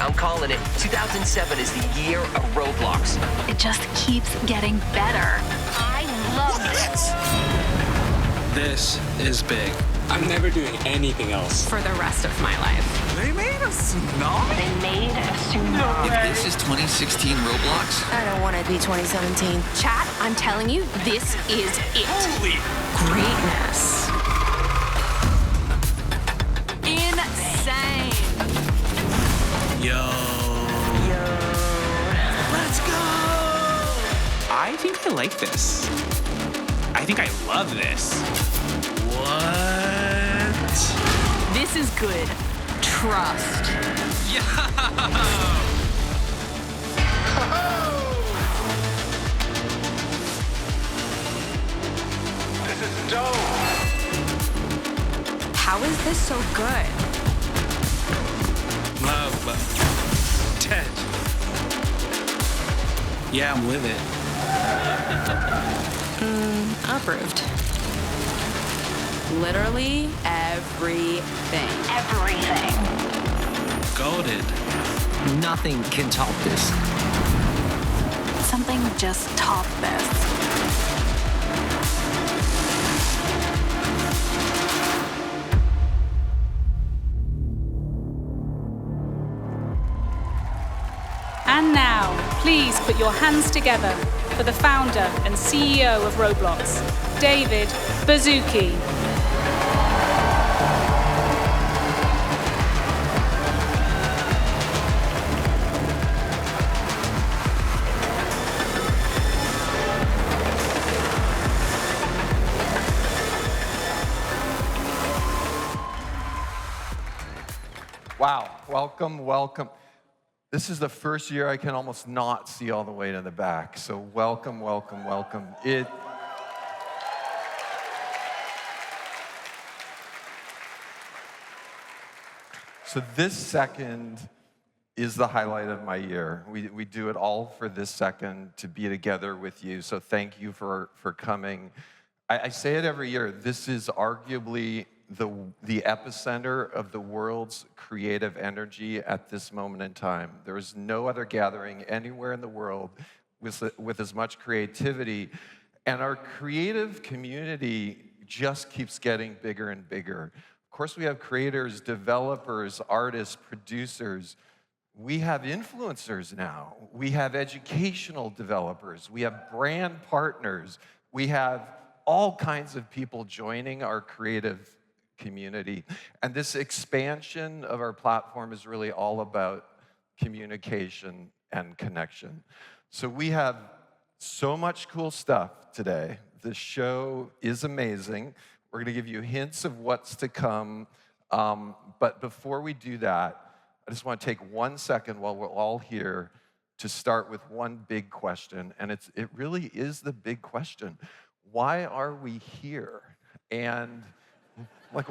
I'm calling it. 2007 is the year of Roblox. It just keeps getting better. I love this. This is big. I'm never doing anything else For the rest of my life. They made a tsunami? They made a tsunami. If this is 2016 Roblox, I don't want it to be 2017. Chat, I'm telling you, this is it. Holy Greatness. Insane. Yo. Let's go! I think I like this. I think I love this. What? This is good. Trust. Yo! This is dope. How is this so good? Love. 10. Yeah, I'm with it. Approved. Literally everything. Everything. Goated. nothing can top this. Something just topped this. And now, please put your hands together for the founder and CEO of Roblox, David Baszucki. Wow, welcome, welcome. This is the first year I can almost not see all the way to the back. So welcome, welcome, welcome. So this second is the highlight of my year. We do it all for this second to be together with you. So thank you for coming. I say it every year. This is arguably the epicenter of the world's creative energy at this moment in time. There is no other gathering anywhere in the world with as much creativity. And our creative community just keeps getting bigger and bigger. Of course, we have creators, developers, artists, producers. We have influencers now. We have educational developers. We have brand partners. We have all kinds of people joining our creative community. And this expansion of our platform is really all about communication and connection. So we have so much cool stuff today. The show is amazing. We're going to give you hints of what's to come. But before we do that, I just want to take 1 second while we're all here to start with one big question. And it really is the big question. Why are we here? And like,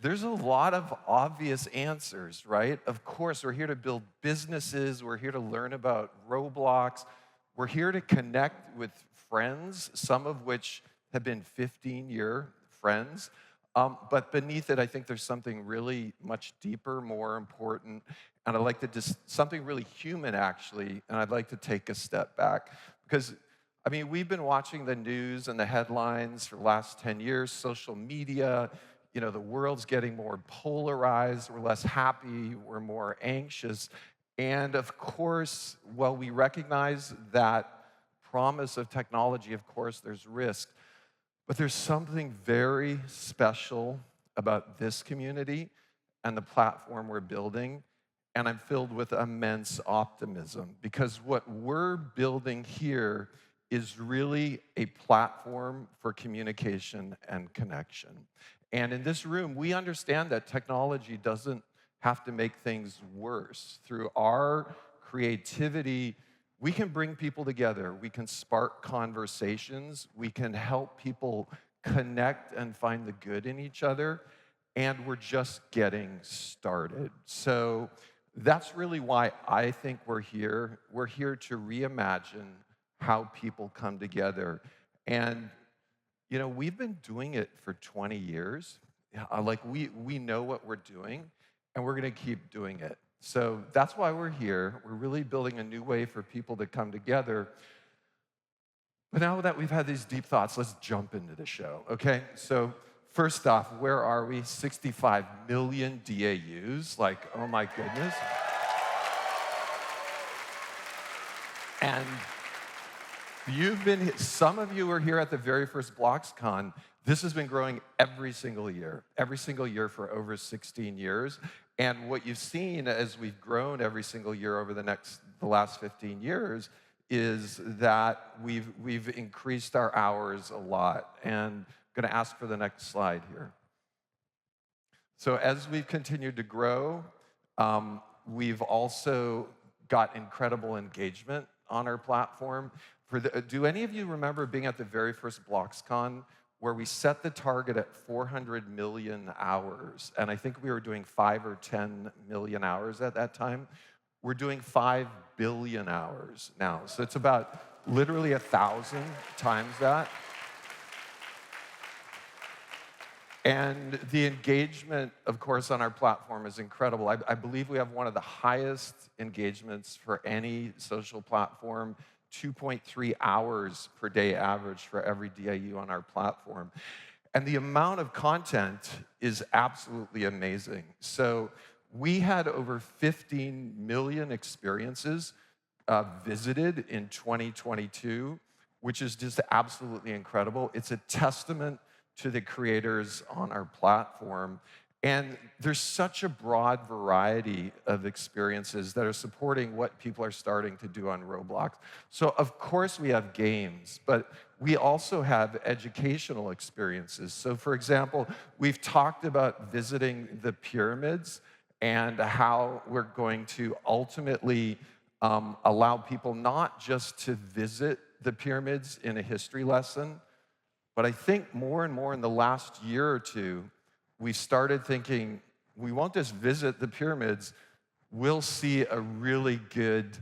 there's a lot of obvious answers, right? Of course, we're here to build businesses. We're here to learn about Roblox. We're here to connect with friends, some of which have been 15-year friends. But beneath it, I think there's something really much deeper, more important, and I'd like to something really human, actually, and I'd like to take a step back. Because, I mean, we've been watching the news and the headlines for the last 10 years, social media, you know, the world's getting more polarized, we're less happy, we're more anxious. And of course, while we recognize that promise of technology, of course, there's risk. But there's something very special about this community and the platform we're building. And I'm filled with immense optimism because what we're building here is really a platform for communication and connection. And in this room, we understand that technology doesn't have to make things worse. Through our creativity, we can bring people together. We can spark conversations. We can help people connect and find the good in each other. And we're just getting started. So that's really why I think we're here. We're here to reimagine how people come together. And, you know, we've been doing it for 20 years. Like, we know what we're doing. and we're going to keep doing it. So that's why we're here. We're really building a new way for people to come together. But now that we've had these deep thoughts, let's jump into the show, okay? So first off, where are we? 65 million DAUs, like, oh my goodness. And some of you were here at the very first BloxCon. This has been growing every single year for over 16 years. And what you've seen as we've grown every single year over the last 15 years is that we've increased our hours a lot. And I'm going to ask for the next slide here. So as we've continued to grow, we've also got incredible engagement on our platform. Do any of you remember being at the very first BloxCon where we set the target at 400 million hours? And I think we were doing 5 or 10 million hours at that time. We're doing 5 billion hours now. So it's about literally 1,000 times that. And the engagement, of course, on our platform is incredible. I believe we have one of the highest engagements for any social platform, 2.3 hours per day average for every DAU on our platform. And the amount of content is absolutely amazing. So we had over 15 million experiences visited in 2022, which is just absolutely incredible. It's a testament to the creators on our platform. And there's such a broad variety of experiences that are supporting what people are starting to do on Roblox. So of course we have games, but we also have educational experiences. So for example, we've talked about visiting the pyramids and how we're going to ultimately allow people not just to visit the pyramids in a history lesson, but I think more and more in the last year or two, we started thinking, we won't just visit the pyramids, we'll see a really good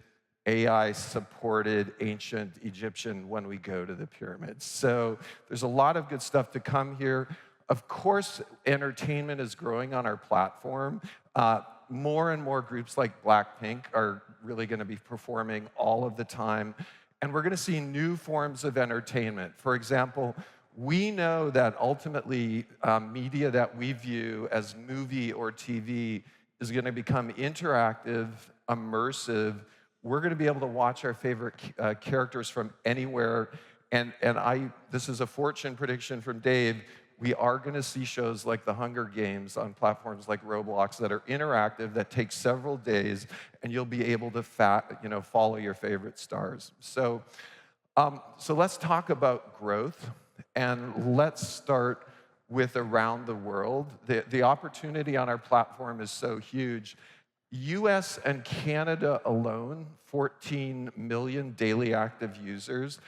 AI-supported ancient Egyptian when we go to the pyramids. So there's a lot of good stuff to come here. Of course, entertainment is growing on our platform. More and more groups like Blackpink are really going to be performing all of the time. And we're going to see new forms of entertainment. For example, we know that ultimately media that we view as movie or TV is going to become interactive, immersive. We're going to be able to watch our favorite characters from anywhere. And this is a fortune prediction from Dave. We are going to see shows like The Hunger Games on platforms like Roblox that are interactive, that take several days, and you'll be able to follow your favorite stars. So let's talk about growth. And let's start with around the world. The opportunity on our platform is so huge. US and Canada alone, 14 million daily active users.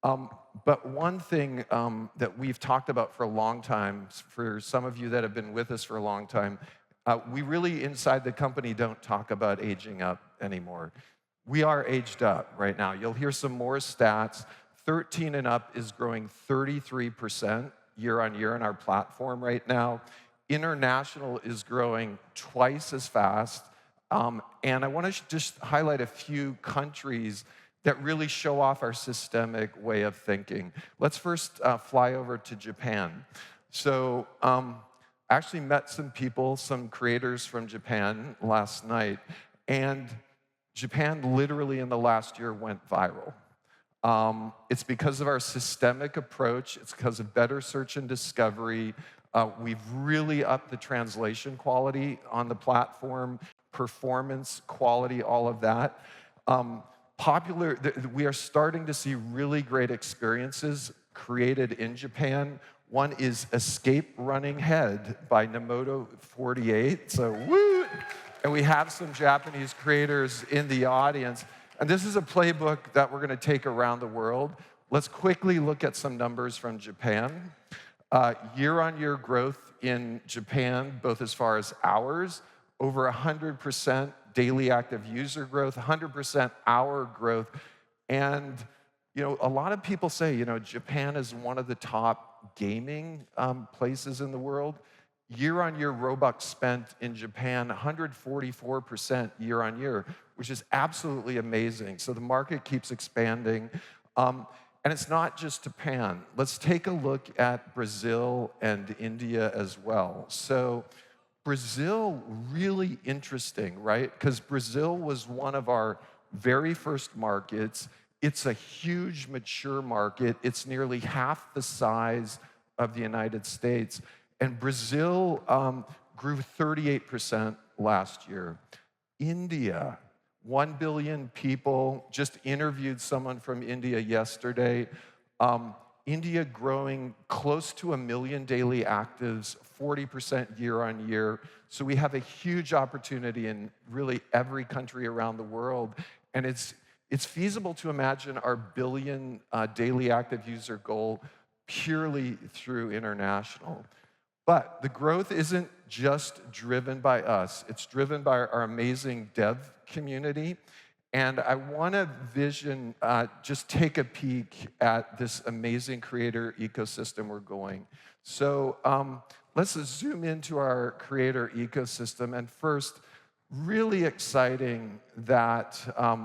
But one thing that we've talked about for a long time, for some of you that have been with us for a long time, we really inside the company don't talk about aging up anymore. We are aged up right now. You'll hear some more stats. 13 and up is growing 33% year on year on our platform right now. International is growing twice as fast. And I want to just highlight a few countries that really show off our systemic way of thinking. Let's first fly over to Japan. So I actually met some people, some creators from Japan last night. And Japan literally in the last year went viral. It's because of our systemic approach. It's because of better search and discovery. We've really upped the translation quality on the platform, performance, quality, all of that. We are starting to see really great experiences created in Japan. One is Escape Running Head by Namoto48. So, woo! And we have some Japanese creators in the audience. And this is a playbook that we're going to take around the world. Let's quickly look at some numbers from Japan. Year-on-year growth in Japan, both as far as hours, over 100% daily active user growth, 100% hour growth. And a lot of people say, Japan is one of the top gaming places in the world. Year-on-year Robux spent in Japan, 144% year-on-year, which is absolutely amazing. So the market keeps expanding. And it's not just Japan. Let's take a look at Brazil and India as well. So Brazil, really interesting, right? Because Brazil was one of our very first markets. It's a huge, mature market. It's nearly half the size of the United States. And Brazil grew 38% last year. India, 1 billion people. Just interviewed someone from India yesterday. India growing close to 1 million daily actives, 40% year on year. So we have a huge opportunity in really every country around the world. And it's feasible to imagine our billion daily active user goal purely through international. But the growth isn't just driven by us. It's driven by our amazing dev community. And I want to just take a peek at this amazing creator ecosystem we're going. So let's zoom into our creator ecosystem. And first, really exciting that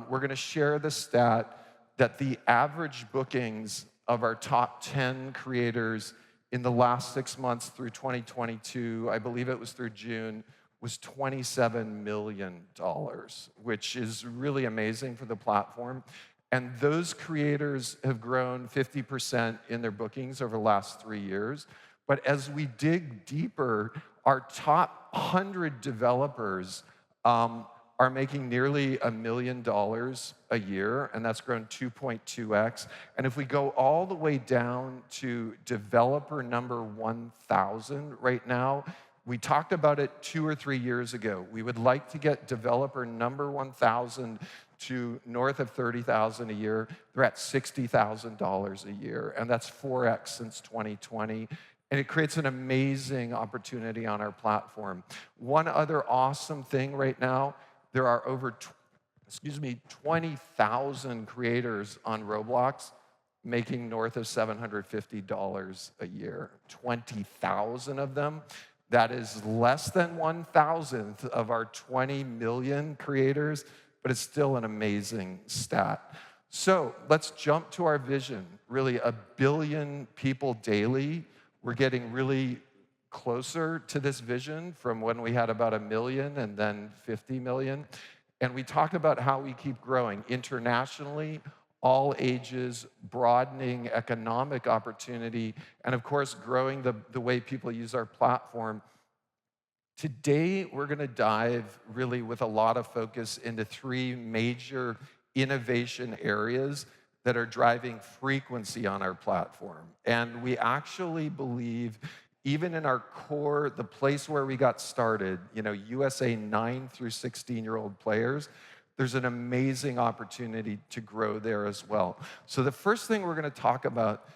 we're going to share the stat that the average bookings of our top 10 creators in the last 6 months through 2022, I believe it was through June, was $27 million, which is really amazing for the platform. And those creators have grown 50% in their bookings over the last 3 years. But as we dig deeper, our top 100 developers are making nearly $1 million a year, and that's grown 2.2x. And if we go all the way down to developer number 1,000 right now, we talked about it 2 or 3 years ago. We would like to get developer number 1,000 to north of $30,000 a year. They're at $60,000 a year, and that's 4x since 2020. And it creates an amazing opportunity on our platform. One other awesome thing right now, there are over 20,000 creators on Roblox making north of $750 a year. 20,000 of them. That is less than 1,000th of our 20 million creators, but it's still an amazing stat. So let's jump to our vision. Really, 1 billion people daily. We're getting really closer to this vision from when we had about 1 million and then 50 million. And we talk about how we keep growing internationally, all ages, broadening economic opportunity, and of course, growing the way people use our platform. Today, we're going to dive really with a lot of focus into 3 major innovation areas that are driving frequency on our platform. And we actually believe, even in our core, the place where we got started, USA 9 through 16-year-old players, there's an amazing opportunity to grow there as well. So the first thing we're going to talk about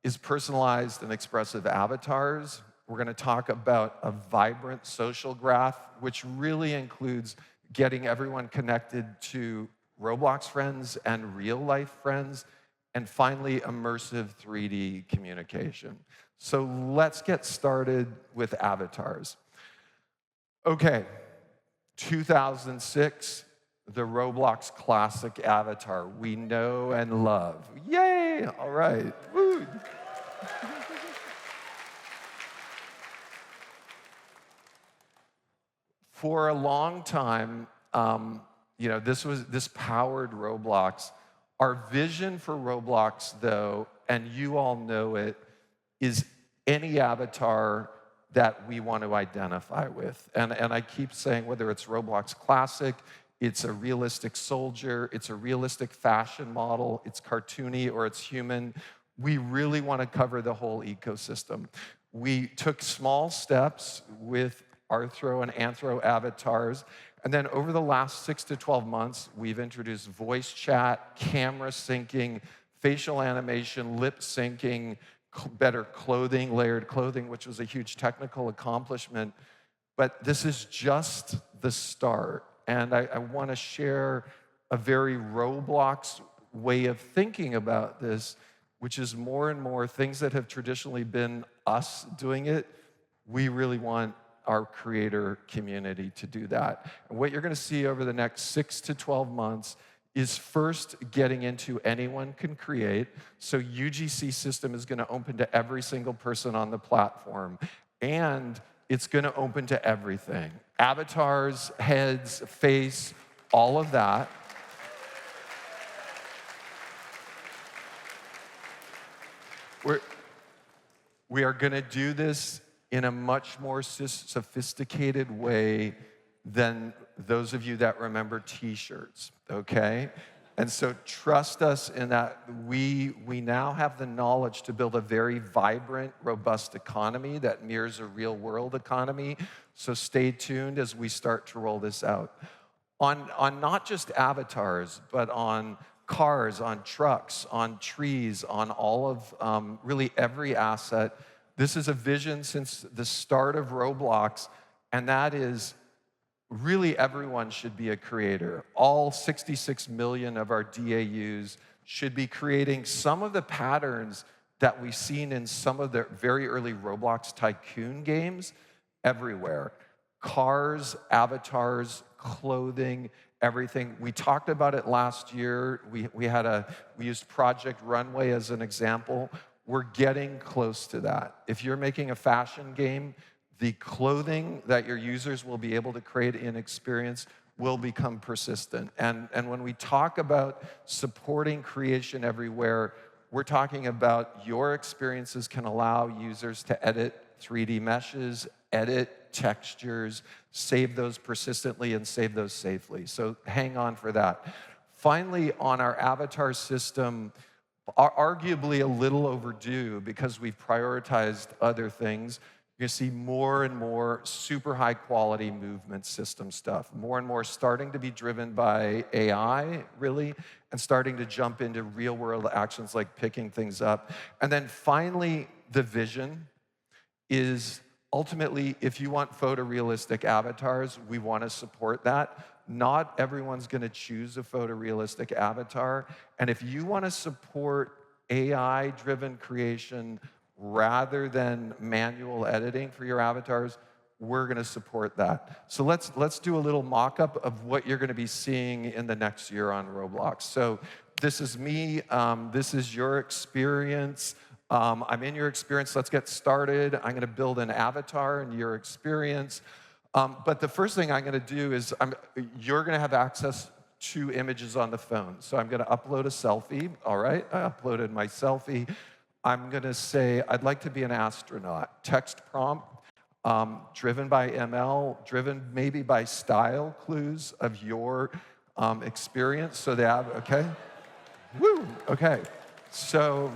is personalized and expressive avatars. We're going to talk about a vibrant social graph, which really includes getting everyone connected to Roblox friends and real-life friends, and finally, immersive 3D communication. So let's get started with avatars. Okay, 2006, the Roblox classic avatar we know and love. Yay! All right. Woo. For a long time, this powered Roblox. Our vision for Roblox, though, and you all know it, is any avatar that we want to identify with. And I keep saying, whether it's Roblox Classic, it's a realistic soldier, it's a realistic fashion model, it's cartoony, or it's human, we really want to cover the whole ecosystem. We took small steps with Arthro and Anthro avatars, and then over the last 6 to 12 months, we've introduced voice chat, camera syncing, facial animation, lip syncing, better clothing, layered clothing, which was a huge technical accomplishment. But this is just the start. And I want to share a very Roblox way of thinking about this, which is more and more things that have traditionally been us doing it, we really want our creator community to do that. And what you're going to see over the next 6 to 12 months is first getting into anyone can create. So UGC system is going to open to every single person on the platform. And it's going to open to everything. Avatars, heads, face, all of that. We are going to do this in a much more sophisticated way than those of you that remember T-shirts, okay? And so trust us in that we now have the knowledge to build a very vibrant, robust economy that mirrors a real-world economy. So stay tuned as we start to roll this out. On not just avatars, but on cars, on trucks, on trees, on all of really every asset. This is a vision since the start of Roblox, and that is really everyone should be a creator. All 66 million of our DAUs should be creating some of the patterns that we've seen in some of the very early Roblox Tycoon games everywhere. Cars, avatars, clothing, everything. We talked about it last year. We used Project Runway as an example. We're getting close to that. If you're making a fashion game, the clothing that your users will be able to create in experience will become persistent. And when we talk about supporting creation everywhere, we're talking about your experiences can allow users to edit 3D meshes, edit textures, save those persistently, and save those safely. So hang on for that. Finally, on our avatar system, arguably a little overdue because we've prioritized other things. You're going to see more and more super high quality movement system stuff. More and more starting to be driven by AI, really, and starting to jump into real world actions like picking things up. And then finally, the vision is ultimately, if you want photorealistic avatars, we want to support that. Not everyone's going to choose a photorealistic avatar. And if you want to support AI-driven creation rather than manual editing for your avatars, we're going to support that. So let's do a little mock-up of what you're going to be seeing in the next year on Roblox. So this is me. This is your experience. I'm in your experience. Let's get started. I'm going to build an avatar in your experience. But the first thing I'm going to do is you're going to have access to images on the phone. So I'm going to upload a selfie. All right, I uploaded my selfie. I'm going to say, I'd like to be an astronaut. Text prompt, driven by ML, driven maybe by style clues of your experience. So they have, okay? Woo, okay. So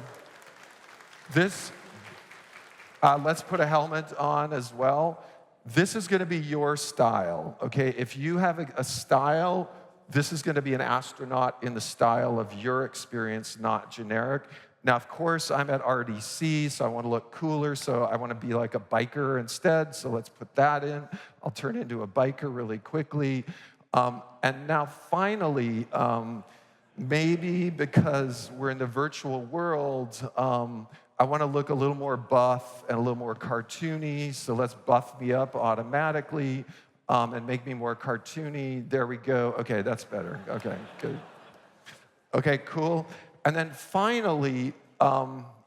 this, let's put a helmet on as well. This is going to be your style, okay? If you have a style, this is going to be an astronaut in the style of your experience, not generic. Now, of course, I'm at RDC, so I want to look cooler, so I want to be like a biker instead, so let's put that in. I'll turn into a biker really quickly. And now, finally, maybe because we're in the virtual world, I want to look a little more buff and a little more cartoony, so let's buff me up automatically and make me more cartoony. There we go. Okay, that's better. Okay, good. Okay, cool. And then finally,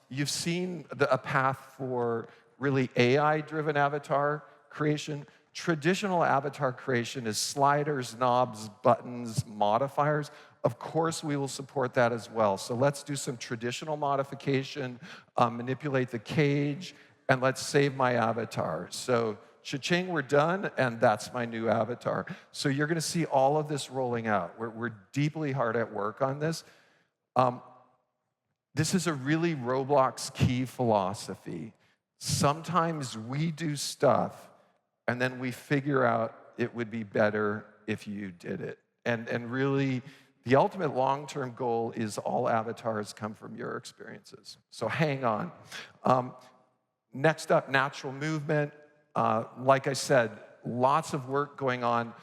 you've seen a path for really AI-driven avatar creation. Traditional avatar creation is sliders, knobs, buttons, modifiers. Of course, we will support that as well. So let's do some traditional modification, manipulate the cage, and let's save my avatar. So cha-ching, we're done, and that's my new avatar. So you're going to see all of this rolling out. We're deeply hard at work on this. This is a really Roblox key philosophy. Sometimes we do stuff, and then we figure out it would be better if you did it. And really, the ultimate long-term goal is all avatars come from your experiences. So hang on. Next up, natural movement. Like I said, lots of work going on.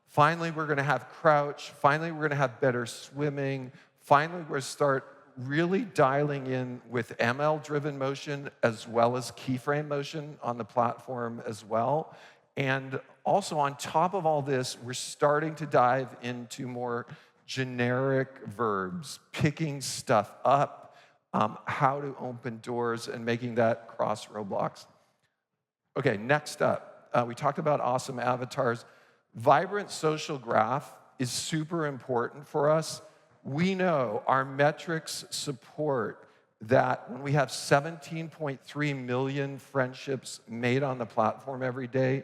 Finally, we're going to have crouch. Finally, we're going to have better swimming. Finally, we're going to start really dialing in with ML-driven motion as well as keyframe motion on the platform as well. And also on top of all this, we're starting to dive into more generic verbs, picking stuff up, how to open doors, and making that cross Roblox. Okay, next up, we talked about awesome avatars. Vibrant social graph is super important for us. We know our metrics support that when we have 17.3 million friendships made on the platform every day,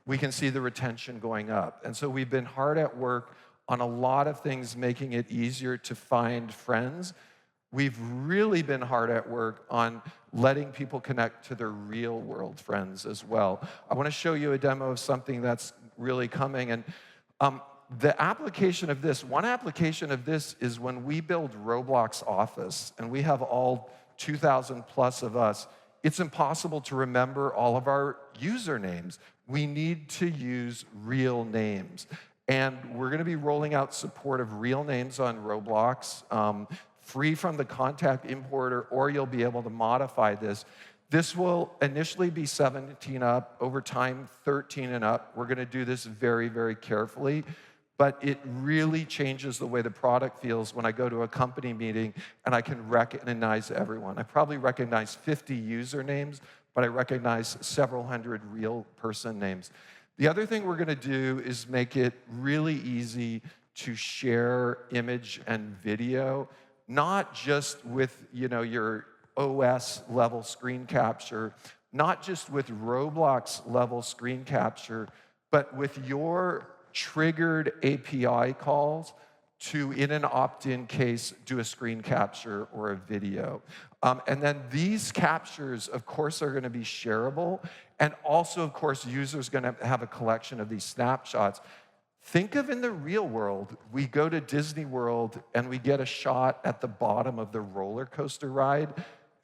we can see the retention going up. And so we've been hard at work on a lot of things making it easier to find friends. We've really been hard at work on letting people connect to their real world friends as well. I want to show you a demo of something that's really coming. And the application of this, one application of this is when we build Roblox Office, and we have all 2,000 plus of us, it's impossible to remember all of our usernames. We need to use real names. And we're going to be rolling out support of real names on Roblox, free from the contact importer, or you'll be able to modify this. This will initially be 17 up, over time 13 and up. We're going to do this very, very carefully. But it really changes the way the product feels when I go to a company meeting and I can recognize everyone. I probably recognize 50 usernames, but I recognize several hundred real person names. The other thing we're going to do is make it really easy to share image and video, not just with your OS level screen capture, not just with Roblox level screen capture, but with your triggered API calls to, in an opt-in case, do a screen capture or a video. And then these captures, of course, are going to be shareable. And also, of course, users are going to have a collection of these snapshots. Think of in the real world, we go to Disney World and we get a shot at the bottom of the roller coaster ride.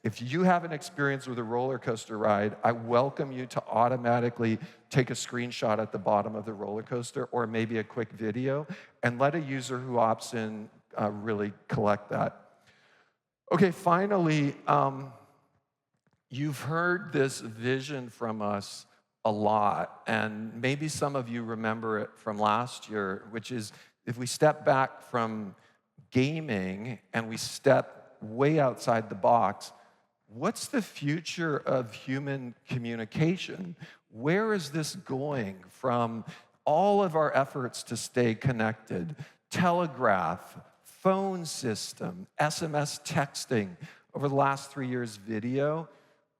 If you have an experience with a roller coaster ride, I welcome you to automatically take a screenshot at the bottom of the roller coaster or maybe a quick video and let a user who opts in really collect that. Okay, finally, you've heard this vision from us a lot, and maybe some of you remember it from last year, which is if we step back from gaming and we step way outside the box, what's the future of human communication? Where is this going from all of our efforts to stay connected? Telegraph, phone system, SMS texting, over the last 3 years, video.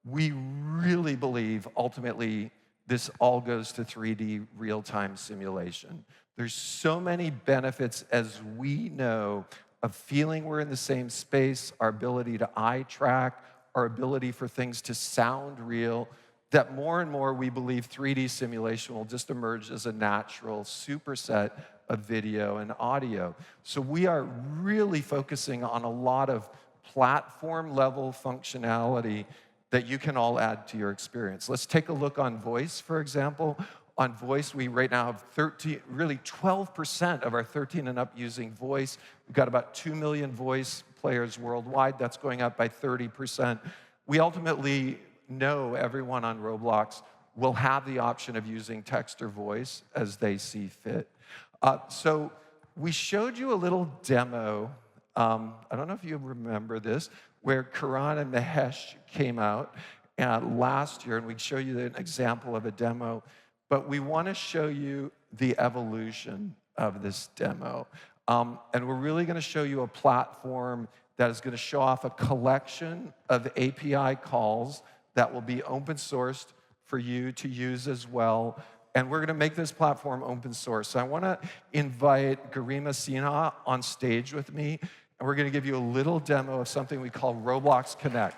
We really believe, ultimately, this all goes to 3D real-time simulation. There's so many benefits, as we know, of feeling we're in the same space, our ability to eye track, our ability for things to sound real, that more and more we believe 3D simulation will just emerge as a natural superset of video and audio. So we are really focusing on a lot of platform-level functionality that you can all add to your experience. Let's take a look on voice, for example. On voice, we right now have 12% of our 13 and up using voice. We've got about 2 million voice players worldwide. That's going up by 30%. We ultimately know everyone on Roblox will have the option of using text or voice as they see fit. So we showed you a little demo. I don't know if you remember this, where Karan and Mahesh came out last year, and we show you an example of a demo. But we want to show you the evolution of this demo. And we're really going to show you a platform that is going to show off a collection of API calls that will be open sourced for you to use as well. And we're going to make this platform open source. So I want to invite Garima Sinha on stage with me, and we're going to give you a little demo of something we call Roblox Connect.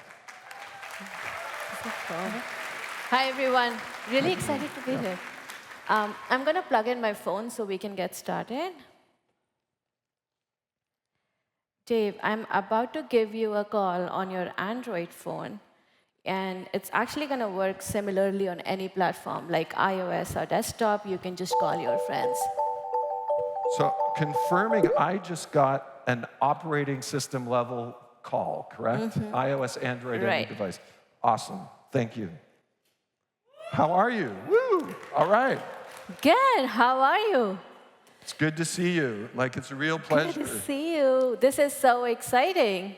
Hi, everyone. Really excited to be here. I'm going to plug in my phone so we can get started. Dave, I'm about to give you a call on your Android phone, and it's actually going to work similarly on any platform, like iOS or desktop. You can just call your friends. So confirming, I just got an operating system level call, correct? iOS, Android, any Right. device. Awesome. Thank you. How are you? Woo! All right. Good. How are you? It's good to see you. Like, it's a real pleasure. Good to see you. This is so exciting.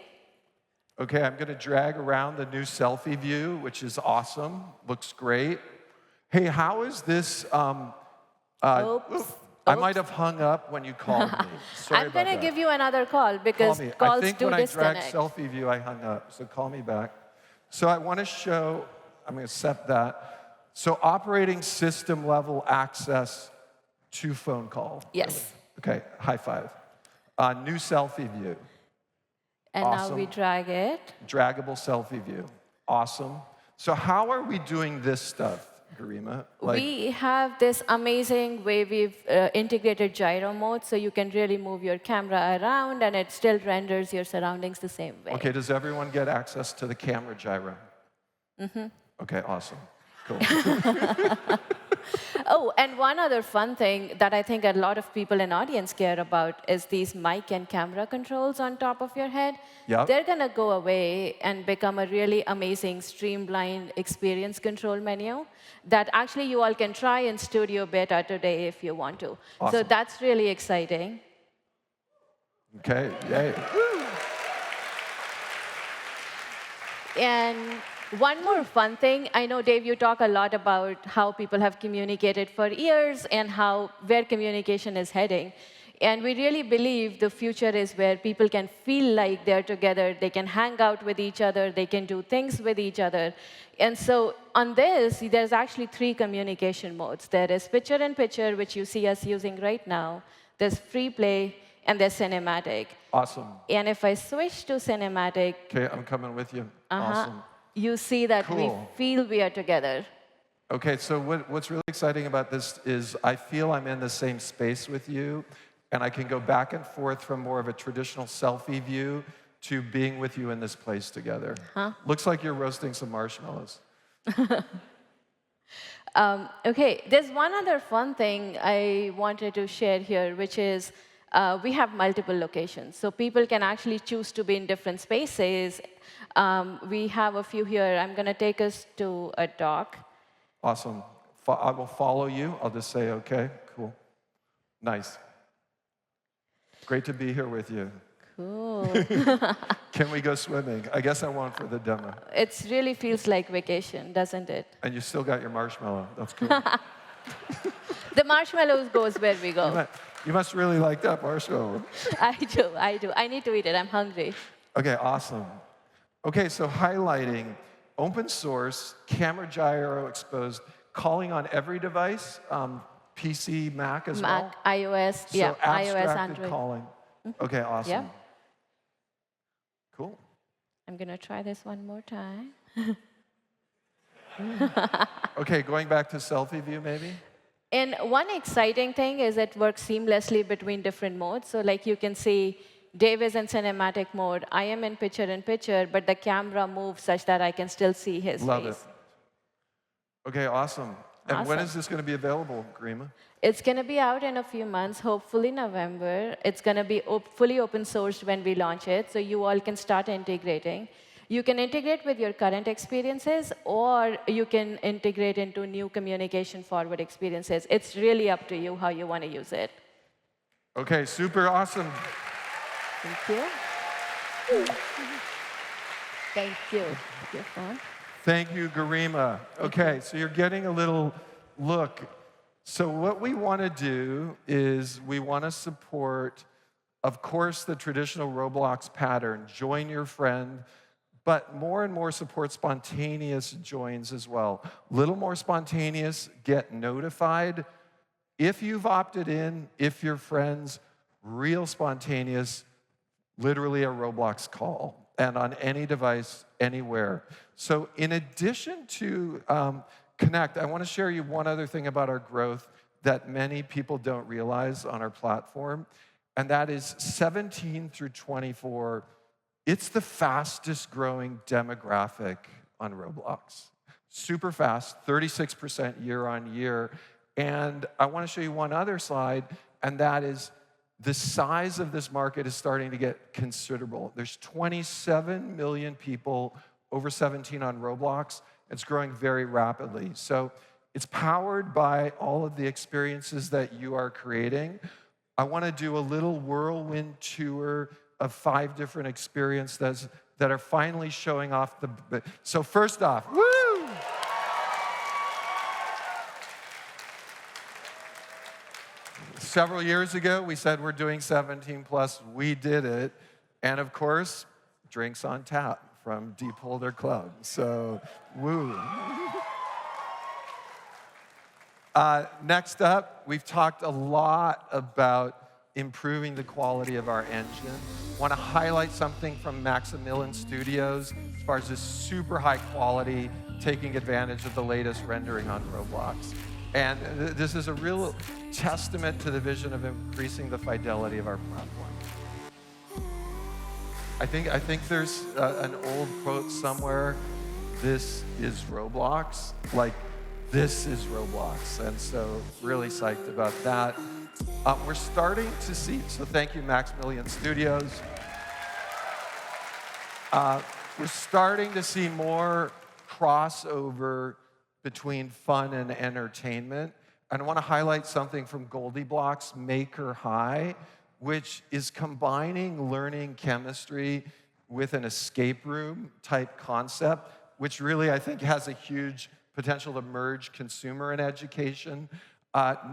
Okay, I'm going to drag around the new selfie view, which is awesome. Looks great. Hey, how is this? Oops. I might have hung up when you called me. Sorry I'm about going to that. give you another call because Call me. calls I think do when I disconnect. dragged selfie view, I hung up. So call me back. So I want to show, I'm going to set that. So operating system level access to phone call. Yes. Okay, high five. New selfie view. And now Awesome. we drag it. Draggable selfie view. Awesome. So how are we doing this stuff, Garima? We have this amazing way we've integrated gyro mode, so you can really move your camera around, and it still renders your surroundings the same way. Okay, does everyone get access to the camera gyro? Okay, awesome. Cool. Oh, and one other fun thing that I think a lot of people in audience care about is these mic and camera controls on top of your head. Yep. They're going to go away and become a really amazing streamlined experience control menu that actually you all can try in studio beta today if you want to. So Awesome. that's really exciting. Okay, yay. And one more fun thing, I know, Dave, you talk a lot about how people have communicated for years and where communication is heading. And we really believe the future is where people can feel like they're together, they can hang out with each other, they can do things with each other. And so on this, there's actually 3 communication modes. There is picture-in-picture, which you see us using right now. There's free play, and there's cinematic. Awesome. And if I switch to cinematic, Okay, I'm coming with you. Awesome. you see that we Cool. feel we are together. Okay, so what's really exciting about this is I feel I'm in the same space with you, and I can go back and forth from more of a traditional selfie view to being with you in this place together. Looks like you're roasting some marshmallows. Okay, there's one other fun thing I wanted to share here, which is we have multiple locations. So people can actually choose to be in different spaces. We have a few here. I'm going to take us to a dock. Awesome. I will follow you. I'll just say, okay, cool. Nice. Great to be here with you. Cool. Can we go swimming? I guess I won't for the demo. It really feels like vacation, doesn't it? And you still got your marshmallow. That's cool. The marshmallows goes where we go. You must really like that marshmallow. I do. I need to eat it. I'm hungry. Okay, awesome. Okay, so highlighting open source, camera gyro exposed, calling on every device, PC, Mac as well? Mac, iOS, So yeah, iOS, abstracted Android. calling. Okay, awesome. Yeah. Cool. I'm going to try this one more time. Okay, going back to selfie view maybe? And one exciting thing is it works seamlessly between different modes. So like you can see, Dave is in cinematic mode. I am in picture-in-picture, but the camera moves such that I can still see his Love face. it. Okay, awesome. And when Awesome. is this going to be available, Garima? It's going to be out in a few months, hopefully November. It's going to be fully open sourced when we launch it, so you all can start integrating. You can integrate with your current experiences, or you can integrate into new communication forward experiences. It's really up to you how you want to use it. Okay, super awesome. Thank you. Thank you. Your phone. Thank you, Garima. Okay, so you're getting a little look. So what we want to do is we want to support, of course, the traditional Roblox pattern, join your friend, but more and more support spontaneous joins as well. Little more spontaneous, get notified. If you've opted in, if you're friends, real spontaneous, literally a Roblox call, and on any device, anywhere. So in addition to Connect, I want to share you one other thing about our growth that many people don't realize on our platform, and that is 17 through 24. It's the fastest growing demographic on Roblox. Super fast, 36% year on year. And I want to show you one other slide, and that is the size of this market is starting to get considerable. There's 27 million people over 17 on Roblox. It's growing very rapidly. So it's powered by all of the experiences that you are creating. I want to do a little whirlwind tour of 5 different experiences that are finally showing off the... So first off, woo! Several years ago, we said we're doing 17 plus. We did it. And of course, drinks on tap from Deep Holder Club. So, woo. Next up, we've talked a lot about improving the quality of our engine. Want to highlight something from Maximilian Studios as far as this super high quality, taking advantage of the latest rendering on Roblox. And this is a real testament to the vision of increasing the fidelity of our platform. I think there's an old quote somewhere, this is Roblox. Like, this is Roblox. And so really psyched about that. We're starting to see, so thank you, Maximilian Studios. We're starting to see more crossover between fun and entertainment. And I want to highlight something from Goldilocks Maker High, which is combining learning chemistry with an escape room type concept, which really I think has a huge potential to merge consumer and education.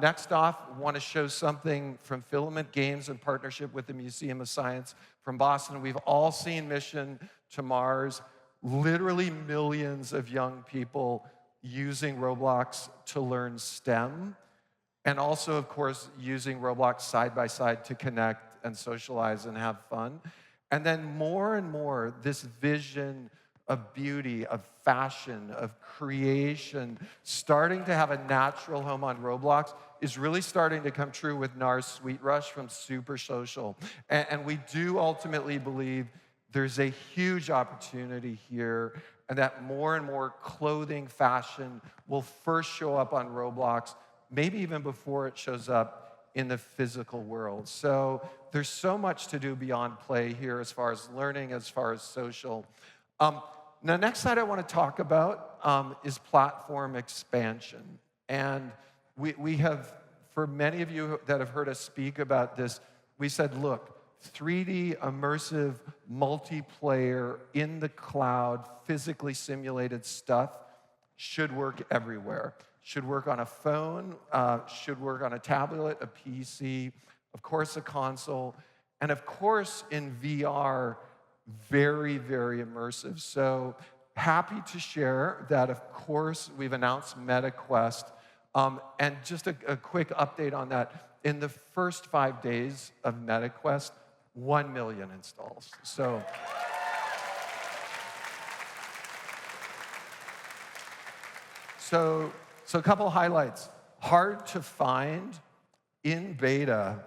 Next off, I want to show something from Filament Games in partnership with the Museum of Science from Boston. We've all seen Mission to Mars. Literally millions of young people using Roblox to learn STEM, and also, of course, using Roblox side by side to connect and socialize and have fun. And then more and more, this vision of beauty, of fashion, of creation, starting to have a natural home on Roblox is really starting to come true with NARS Sweet Rush from Super Social. And we do ultimately believe there's a huge opportunity here, and that more and more clothing, fashion will first show up on Roblox, maybe even before it shows up in the physical world. So there's so much to do beyond play here as far as learning, as far as social. Now, next slide I want to talk about is platform expansion. And we have, for many of you that have heard us speak about this, we said, look, 3D immersive multiplayer in the cloud, physically simulated stuff should work everywhere. Should work on a phone, should work on a tablet, a PC, of course a console, and of course in VR, very, very immersive. So happy to share that, of course, we've announced MetaQuest. And just a quick update on that. In the first 5 days of MetaQuest, 1 million installs. So a couple highlights. Hard to find, in beta,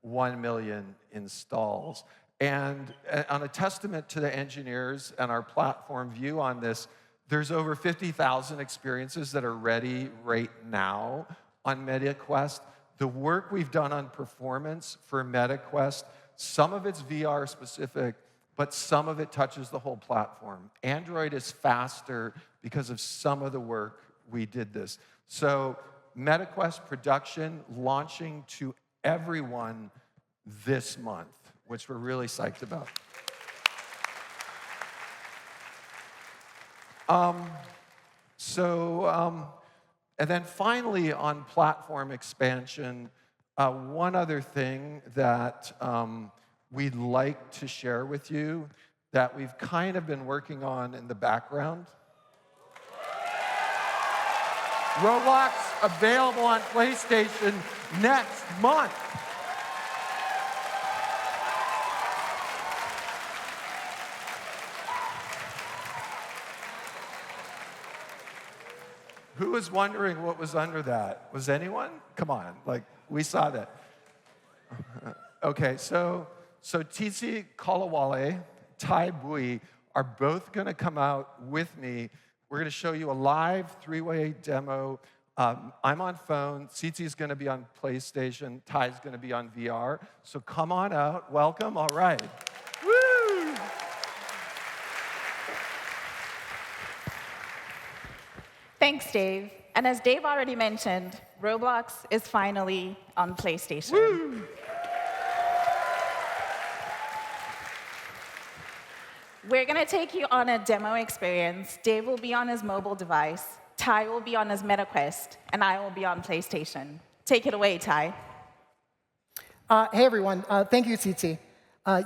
1 million installs. And on a testament to the engineers and our platform view on this, there's over 50,000 experiences that are ready right now on MetaQuest. The work we've done on performance for MetaQuest, some of it's VR specific, but some of it touches the whole platform. Android is faster because of some of the work we did this. So MetaQuest production launching to everyone this month, which we're really psyched about. And then finally on platform expansion, one other thing that we'd like to share with you that we've kind of been working on in the background. Roblox available on PlayStation next month. Who was wondering what was under that? Was anyone? Come on, like, we saw that. Okay, so Tisi Kalawale, Tai Bui are both gonna come out with me. We're gonna show you a live 3-way demo I'm on phone. Tsitsi's going to be on PlayStation. Ty's going to be on VR. So come on out. Welcome. All right. Woo! Thanks, Dave. And as Dave already mentioned, Roblox is finally on PlayStation. Woo! We're going to take you on a demo experience. Dave will be on his mobile device, Ty will be on his MetaQuest, and I will be on PlayStation. Take it away, Ty. Hey, everyone. Thank you, Tsitsi.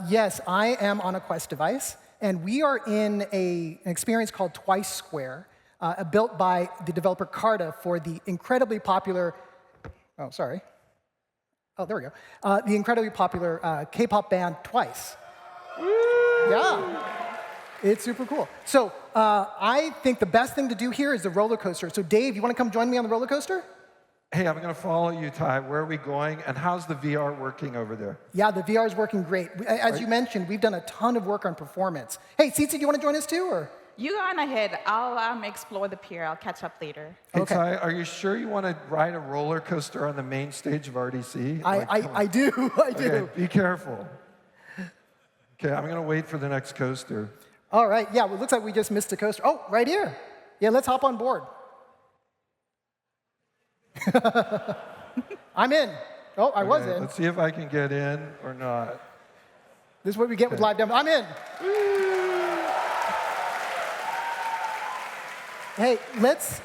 Yes, I am on a Quest device, and we are in an experience called Twice Square, built by the developer Carta for the incredibly popular, the incredibly popular K-pop band Twice. Yeah. It's super cool. So I think the best thing to do here is the roller coaster. So Dave, you want to come join me on the roller coaster? Hey, I'm going to follow you, Ty. Where are we going? And how's the VR working over there? Yeah, the VR is working great. As you mentioned, we've done a ton of work on performance. Hey, Tsitsi, do you want to join us too? Or? You go on ahead. I'll explore the pier. I'll catch up later. Hey, Okay. Ty, are you sure you want to ride a roller coaster on the main stage of RDC? I do. I do. Okay, be careful. Okay, I'm going to wait for the next coaster. All right. Yeah, well, it looks like we just missed a coaster. Oh, right here. Yeah, let's hop on board. I'm in. Oh, I was in. Let's see if I can get in or not. This is what we get with live demo. I'm in. Hey, let's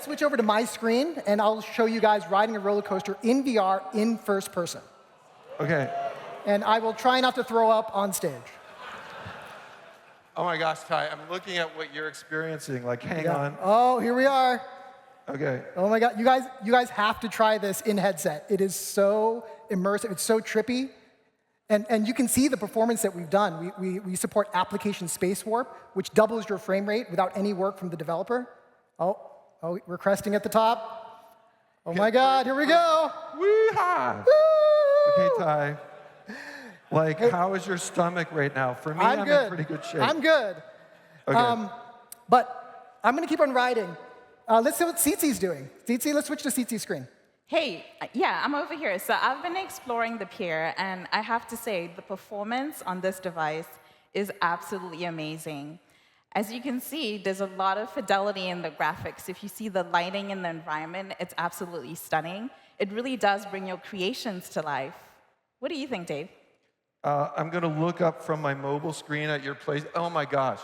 switch over to my screen, and I'll show you guys riding a roller coaster in VR in first person. Okay. And I will try not to throw up on stage. Oh my gosh, Ty, I'm looking at what you're experiencing. Like, hang on. Oh, here we are. Okay. Oh my God, you guys have to try this in headset. It is so immersive, it's so trippy. And you can see the performance that we've done. We support application space warp, which doubles your frame rate without any work from the developer. Oh, we're cresting at the top. Oh my God, here we go. Wee-haw. Okay, Ty. Like, how is your stomach right now? For me, I'm in pretty good shape. I'm good. Okay. But I'm going to keep on riding. Let's see what Tsitsi's doing. Tsitsi, let's switch to Tsitsi's screen. Hey, yeah, I'm over here. So I've been exploring the pier, and I have to say, the performance on this device is absolutely amazing. As you can see, there's a lot of fidelity in the graphics. If you see the lighting in the environment, it's absolutely stunning. It really does bring your creations to life. What do you think, Dave? I'm going to look up from my mobile screen at your place. Oh my gosh.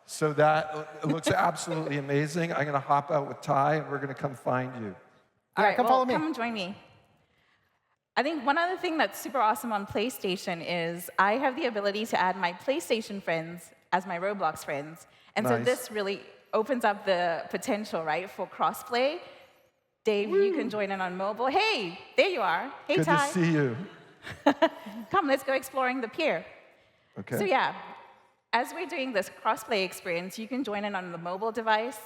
So that looks absolutely amazing. I'm going to hop out with Ty, and we're going to come find you. All right, come follow me. Come and join me. I think one other thing that's super awesome on PlayStation is I have the ability to add my PlayStation friends as my Roblox friends. And so this really opens up the potential, right, for crossplay. Dave, you can join in on mobile. Hey, there you are. Hey, Good Ty. to see you. Come, let's go exploring the pier. Okay. So yeah, as we're doing this crossplay experience, you can join in on the mobile device,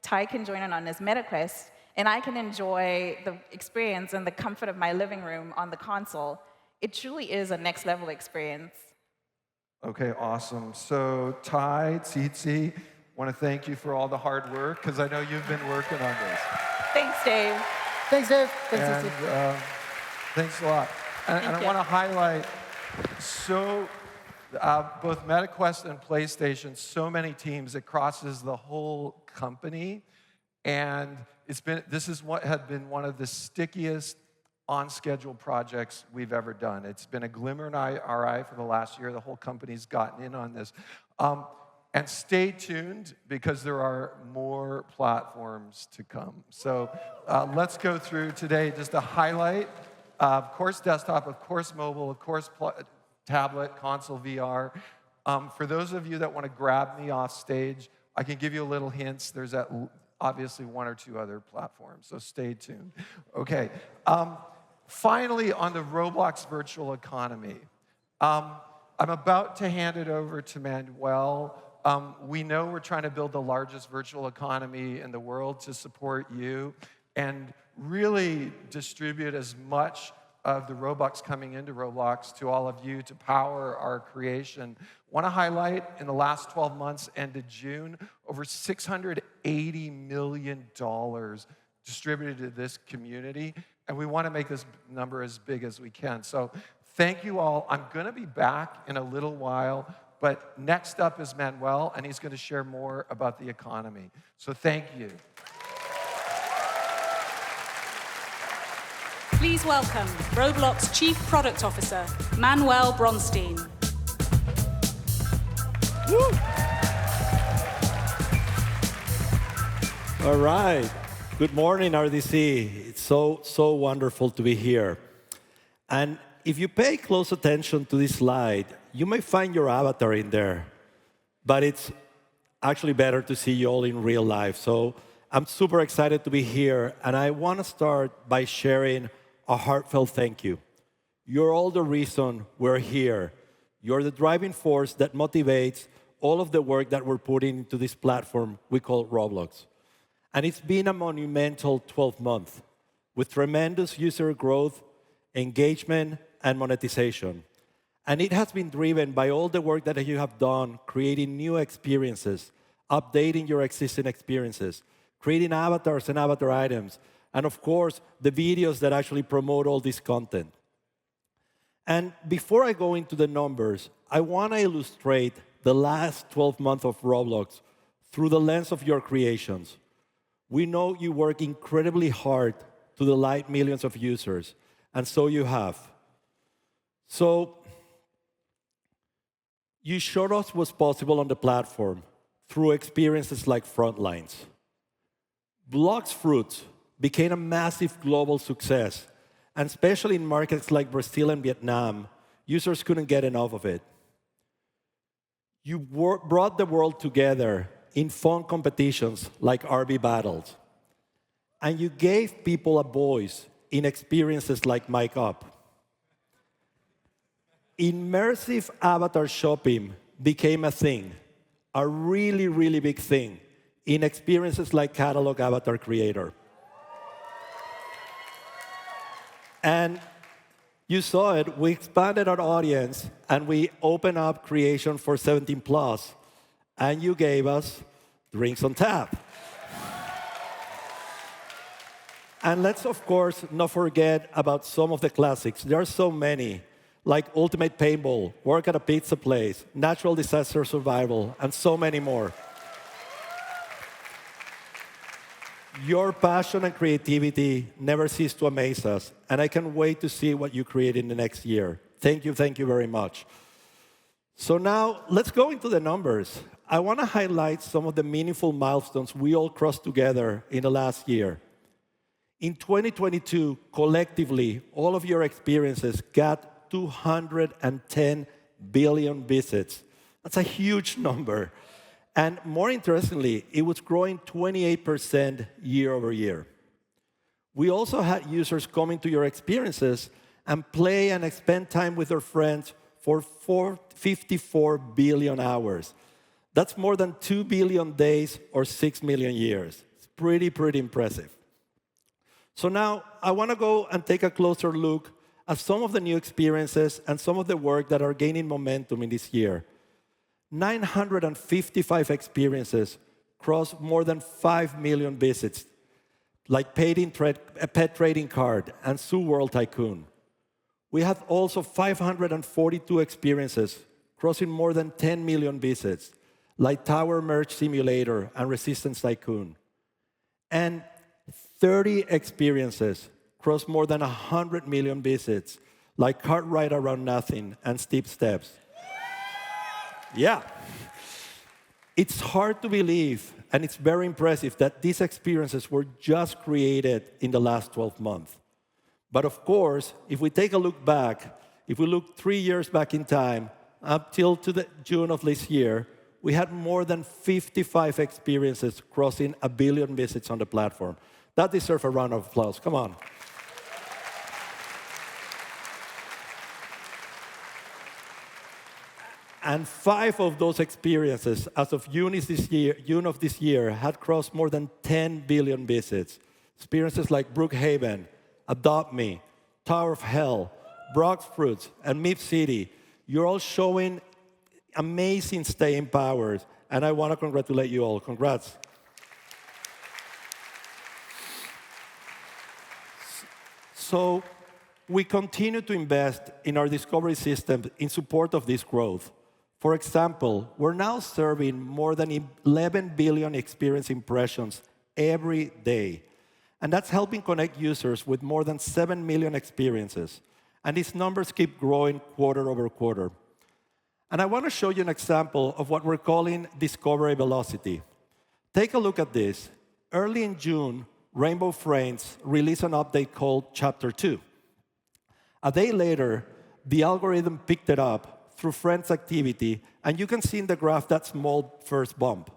Ty can join in on his MetaQuest, and I can enjoy the experience in the comfort of my living room on the console. It truly is a next level experience. Okay, awesome. So Ty, Tsitsi, want to thank you for all the hard work, because I know you've been working on this. Thanks, Dave. Thanks, Dave. Thanks, And Tsitsi. thanks a lot. And I want to highlight, both MetaQuest and PlayStation, so many teams, it crosses the whole company. And this is what had been one of the stickiest on-schedule projects we've ever done. It's been a glimmer in our eye for the last year. The whole company's gotten in on this. And stay tuned, because there are more platforms to come. So let's go through today just a highlight. Of course, desktop, of course, mobile, of course, tablet, console, VR. For those of you that want to grab me off stage, I can give you a little hints. There's obviously one or two other platforms, so stay tuned. Okay. Finally, on the Roblox virtual economy, I'm about to hand it over to Manuel. We know we're trying to build the largest virtual economy in the world to support you and really distribute as much of the Robux coming into Roblox to all of you to power our creation. Want to highlight, in the last 12 months, ended June, over $680 million distributed to this community, and we want to make this number as big as we can. So thank you all. I'm going to be back in a little while, but next up is Manuel, and he's going to share more about the economy. So thank you. Please welcome Roblox Chief Product Officer, Manuel Bronstein. Woo. All right. Good morning, RDC. It's so wonderful to be here. And if you pay close attention to this slide, you may find your avatar in there. But it's actually better to see you all in real life. So I'm super excited to be here. And I want to start by sharing a heartfelt thank you. You're all the reason we're here. You're the driving force that motivates all of the work that we're putting into this platform we call Roblox. And it's been a monumental 12 months with tremendous user growth, engagement, and monetization. And it has been driven by all the work that you have done, creating new experiences, updating your existing experiences, creating avatars and avatar items, and of course, the videos that actually promote all this content. And before I go into the numbers, I want to illustrate the last 12 months of Roblox through the lens of your creations. We know you work incredibly hard to delight millions of users, and so you have. So you showed us what's possible on the platform through experiences like Frontlines. Blox Fruits became a massive global success, and especially in markets like Brazil and Vietnam, users couldn't get enough of it. You brought the world together in fun competitions like RB Battles. And you gave people a voice in experiences like Mic Up. Immersive avatar shopping became a thing, a really, really big thing, in experiences like Catalog Avatar Creator. And you saw it, we expanded our audience, and we opened up creation for 17+. And you gave us drinks on tap. And let's, of course, not forget about some of the classics. There are so many, like Ultimate Paintball, Work at a Pizza Place, Natural Disaster Survival, and so many more. Your passion and creativity never cease to amaze us, and I can't wait to see what you create in the next year. Thank you very much. So now, let's go into the numbers. I want to highlight some of the meaningful milestones we all crossed together in the last year. In 2022, collectively, all of your experiences got 210 billion visits. That's a huge number. And more interestingly, it was growing 28% year over year. We also had users coming to your experiences and play and spend time with their friends for 54 billion hours. That's more than 2 billion days or 6 million years. It's pretty impressive. So now I want to go and take a closer look at some of the new experiences and some of the work that are gaining momentum in this year. 955 experiences crossed more than 5 million visits, like Pet Trading Card and Zoo World Tycoon. We had also 542 experiences crossing more than 10 million visits, like Tower Merge Simulator and Resistance Tycoon. And 30 experiences crossed more than 100 million visits, like Kart Ride Around Nothing and Steep Steps. Yeah. It's hard to believe, and it's very impressive that these experiences were just created in the last 12 months. But of course, if we take a look back, if we look 3 years back in time, up till to June of this year, we had more than 55 experiences crossing 1 billion visits on the platform. That deserves a round of applause. Come on. And 5 of those experiences, as of June of this year, had crossed more than 10 billion visits. Experiences like Brookhaven, Adopt Me, Tower of Hell, Blox Fruits, and Mip City. You're all showing amazing staying powers, and I want to congratulate you all. Congrats. So we continue to invest in our discovery system in support of this growth. For example, we're now serving more than 11 billion experience impressions every day. And that's helping connect users with more than 7 million experiences. And these numbers keep growing quarter over quarter. And I want to show you an example of what we're calling discovery velocity. Take a look at this. Early in June, Rainbow Friends released an update called Chapter 2. A day later, the algorithm picked it up through Friends activity, and you can see in the graph that small first bump.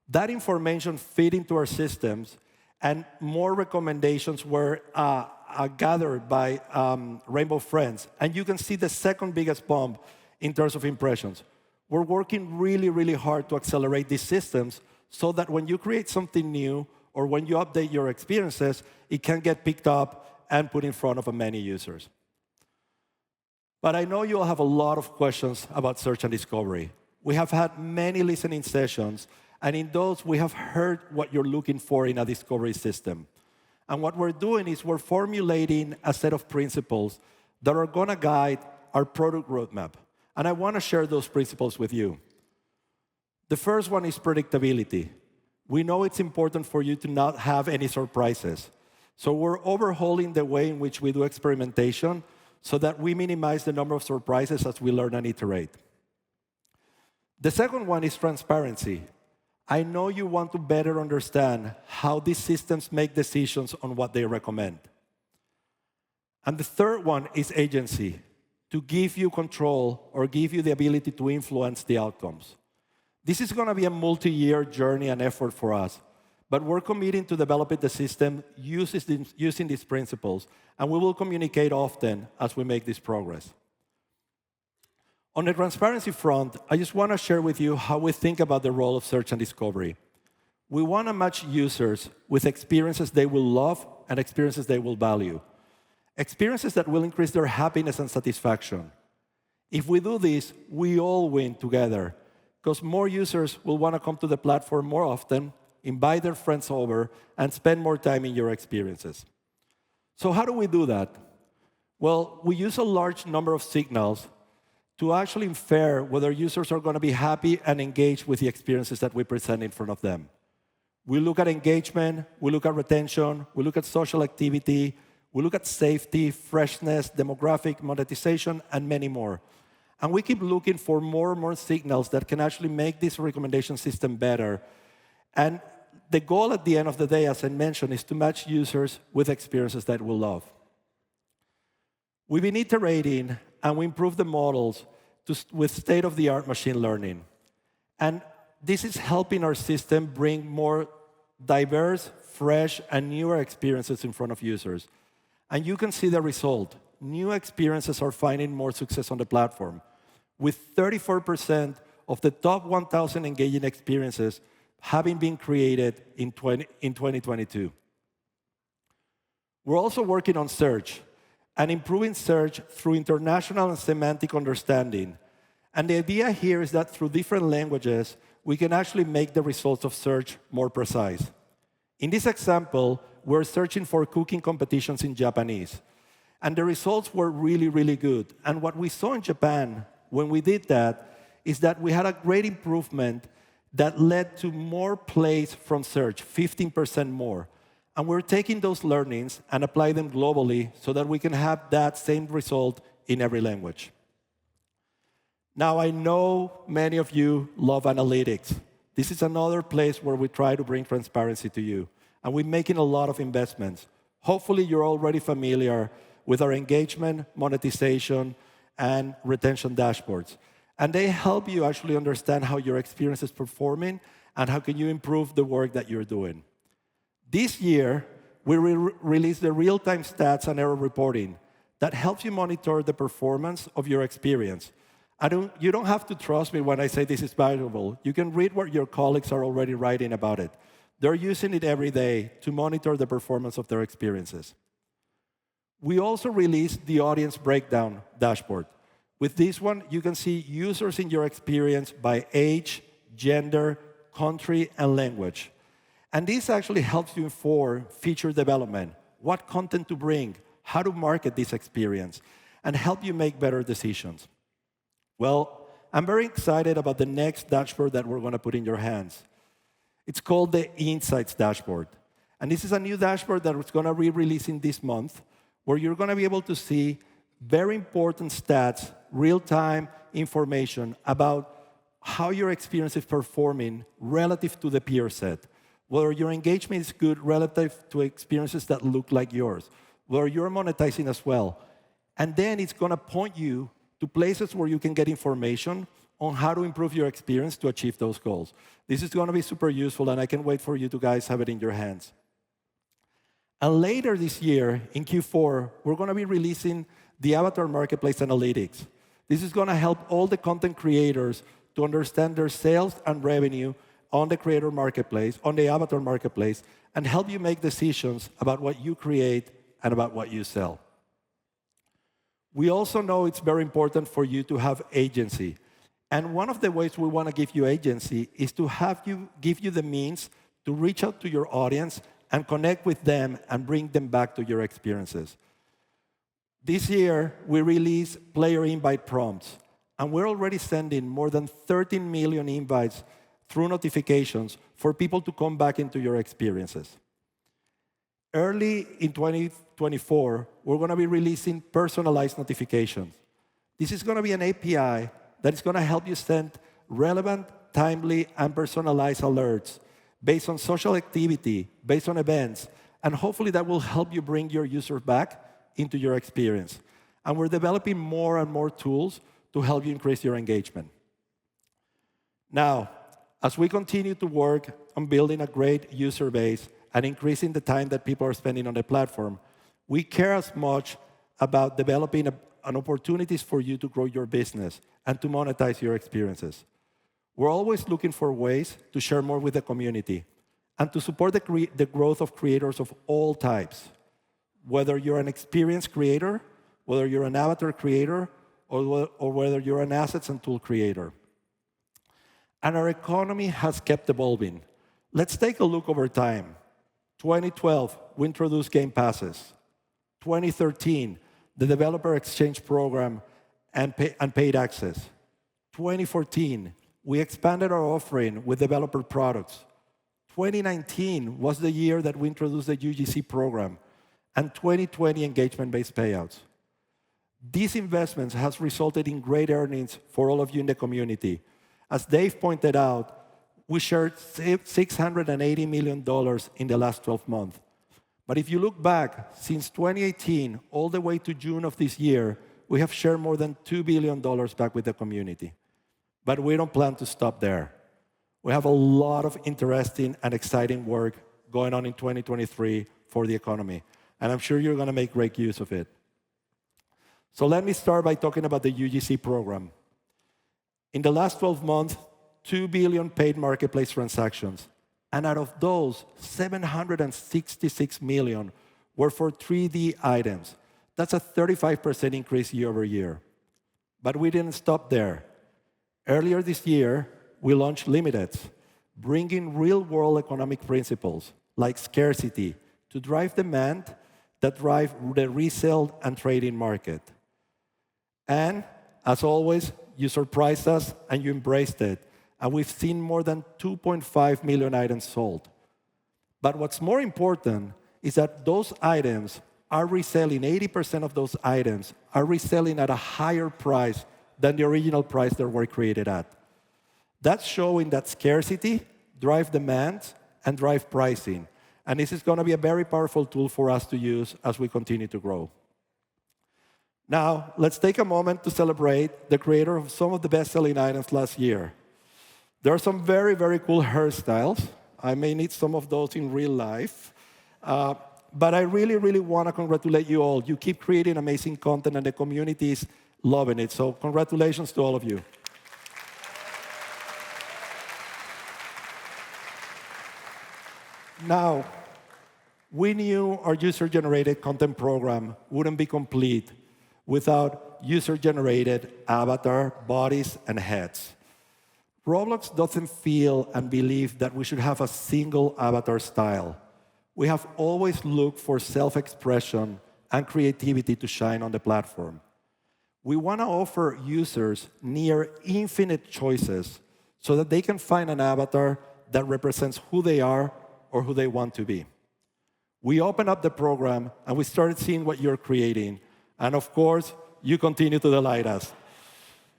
That information fed into our systems, and more recommendations were gathered by Rainbow Friends. And you can see the second biggest bump in terms of impressions. We're working really, really hard to accelerate these systems so that when you create something new or when you update your experiences, it can get picked up and put in front of many users. But I know you'll have a lot of questions about search and discovery. We have had many listening sessions, and in those, we have heard what you're looking for in a discovery system. And what we're doing is we're formulating a set of principles that are going to guide our product roadmap. And I want to share those principles with you. The first one is predictability. We know it's important for you to not have any surprises. So we're overhauling the way in which we do experimentation so that we minimize the number of surprises as we learn and iterate. The second one is transparency. I know you want to better understand how these systems make decisions on what they recommend. And the third one is agency, to give you control or give you the ability to influence the outcomes. This is going to be a multi-year journey and effort for us, but we're committing to developing the system using these principles, and we will communicate often as we make this progress. On the transparency front, I just want to share with you how we think about the role of search and discovery. We want to match users with experiences they will love and experiences they will value. Experiences that will increase their happiness and satisfaction. If we do this, we all win together, because more users will want to come to the platform more often, invite their friends over, and spend more time in your experiences. So how do we do that? Well, we use a large number of signals to actually infer whether users are going to be happy and engaged with the experiences that we present in front of them. We look at engagement, we look at retention, we look at social activity, we look at safety, freshness, demographic, monetization, and many more. And we keep looking for more and more signals that can actually make this recommendation system better. And the goal at the end of the day, as I mentioned, is to match users with experiences that we love. We've been iterating, and we improve the models with state-of-the-art machine learning. And this is helping our system bring more diverse, fresh, and newer experiences in front of users. And you can see the result. New experiences are finding more success on the platform, with 34% of the top 1,000 engaging experiences having been created in 2022. We're also working on search and improving search through international and semantic understanding. And the idea here is that through different languages, we can actually make the results of search more precise. In this example, we're searching for cooking competitions in Japanese. And the results were really, really good. And what we saw in Japan when we did that is that we had a great improvement that led to more plays from search, 15% more. And we're taking those learnings and apply them globally so that we can have that same result in every language. Now, I know many of you love analytics. This is another place where we try to bring transparency to you. And we're making a lot of investments. Hopefully, you're already familiar with our engagement, monetization, and retention dashboards. And they help you actually understand how your experience is performing and how can you improve the work that you're doing. This year, we released the real-time stats and error reporting that helps you monitor the performance of your experience. You don't have to trust me when I say this is valuable. You can read what your colleagues are already writing about it. They're using it every day to monitor the performance of their experiences. We also released the audience breakdown dashboard. With this one, you can see users in your experience by age, gender, country, and language. And this actually helps you inform feature development, what content to bring, how to market this experience, and help you make better decisions. Well, I'm very excited about the next dashboard that we're going to put in your hands. It's called the Insights Dashboard. And this is a new dashboard that is going to be releasing this month, where you're going to be able to see very important stats, real-time information about how your experience is performing relative to the peer set, whether your engagement is good relative to experiences that look like yours, whether you're monetizing as well. And then it's going to point you to places where you can get information on how to improve your experience to achieve those goals. This is going to be super useful, and I can't wait for you to guys have it in your hands. And later this year, in Q4, we're going to be releasing the Avatar Marketplace Analytics. This is going to help all the content creators to understand their sales and revenue on the Creator Marketplace, on the Avatar Marketplace, and help you make decisions about what you create and about what you sell. We also know it's very important for you to have agency. And one of the ways we want to give you agency is to give you the means to reach out to your audience and connect with them and bring them back to your experiences. This year, we released player invite prompts, and we're already sending more than 13 million invites through notifications for people to come back into your experiences. Early in 2024, we're going to be releasing personalized notifications. This is going to be an API that is going to help you send relevant, timely, and personalized alerts based on social activity, based on events, and hopefully that will help you bring your users back into your experience. And we're developing more and more tools to help you increase your engagement. Now, as we continue to work on building a great user base and increasing the time that people are spending on the platform, we care as much about developing an opportunities for you to grow your business and to monetize your experiences. We're always looking for ways to share more with the community and to support the growth of creators of all types, whether you're an experienced creator, whether you're an avatar creator, or whether you're an assets and tool creator. And our economy has kept evolving. Let's take a look over time. 2012, we introduced Game Passes. 2013, the Developer Exchange Program and paid access. 2014, we expanded our offering with developer products. 2019 was the year that we introduced the UGC program, and 2020 engagement-based payouts. These investments have resulted in great earnings for all of you in the community. As Dave pointed out, we shared $680 million in the last 12 months. But if you look back, since 2018, all the way to June of this year, we have shared more than $2 billion back with the community. But we don't plan to stop there. We have a lot of interesting and exciting work going on in 2023 for the economy. And I'm sure you're going to make great use of it. So let me start by talking about the UGC program. In the last 12 months, 2 billion paid marketplace transactions. And out of those, 766 million were for 3D items. That's a 35% increase year over year. But we didn't stop there. Earlier this year, we launched Limiteds, bringing real-world economic principles like scarcity to drive demand that drive the resale and trading market. And, as always, you surprised us and you embraced it. And we've seen more than 2.5 million items sold. But what's more important is that those items are reselling, 80% of those items are reselling at a higher price than the original price they were created at. That's showing that scarcity drives demand and drives pricing. And this is going to be a very powerful tool for us to use as we continue to grow. Now, let's take a moment to celebrate the creator of some of the best-selling items last year. There are some very, very cool hairstyles. I may need some of those in real life. But I really, really want to congratulate you all. You keep creating amazing content, and the community is loving it. So congratulations to all of you. Now, we knew our user-generated content program wouldn't be complete without user-generated avatar, bodies, and heads. Roblox doesn't feel and believe that we should have a single avatar style. We have always looked for self-expression and creativity to shine on the platform. We want to offer users near infinite choices so that they can find an avatar that represents who they are or who they want to be. We opened up the program, and we started seeing what you're creating. And of course, you continue to delight us.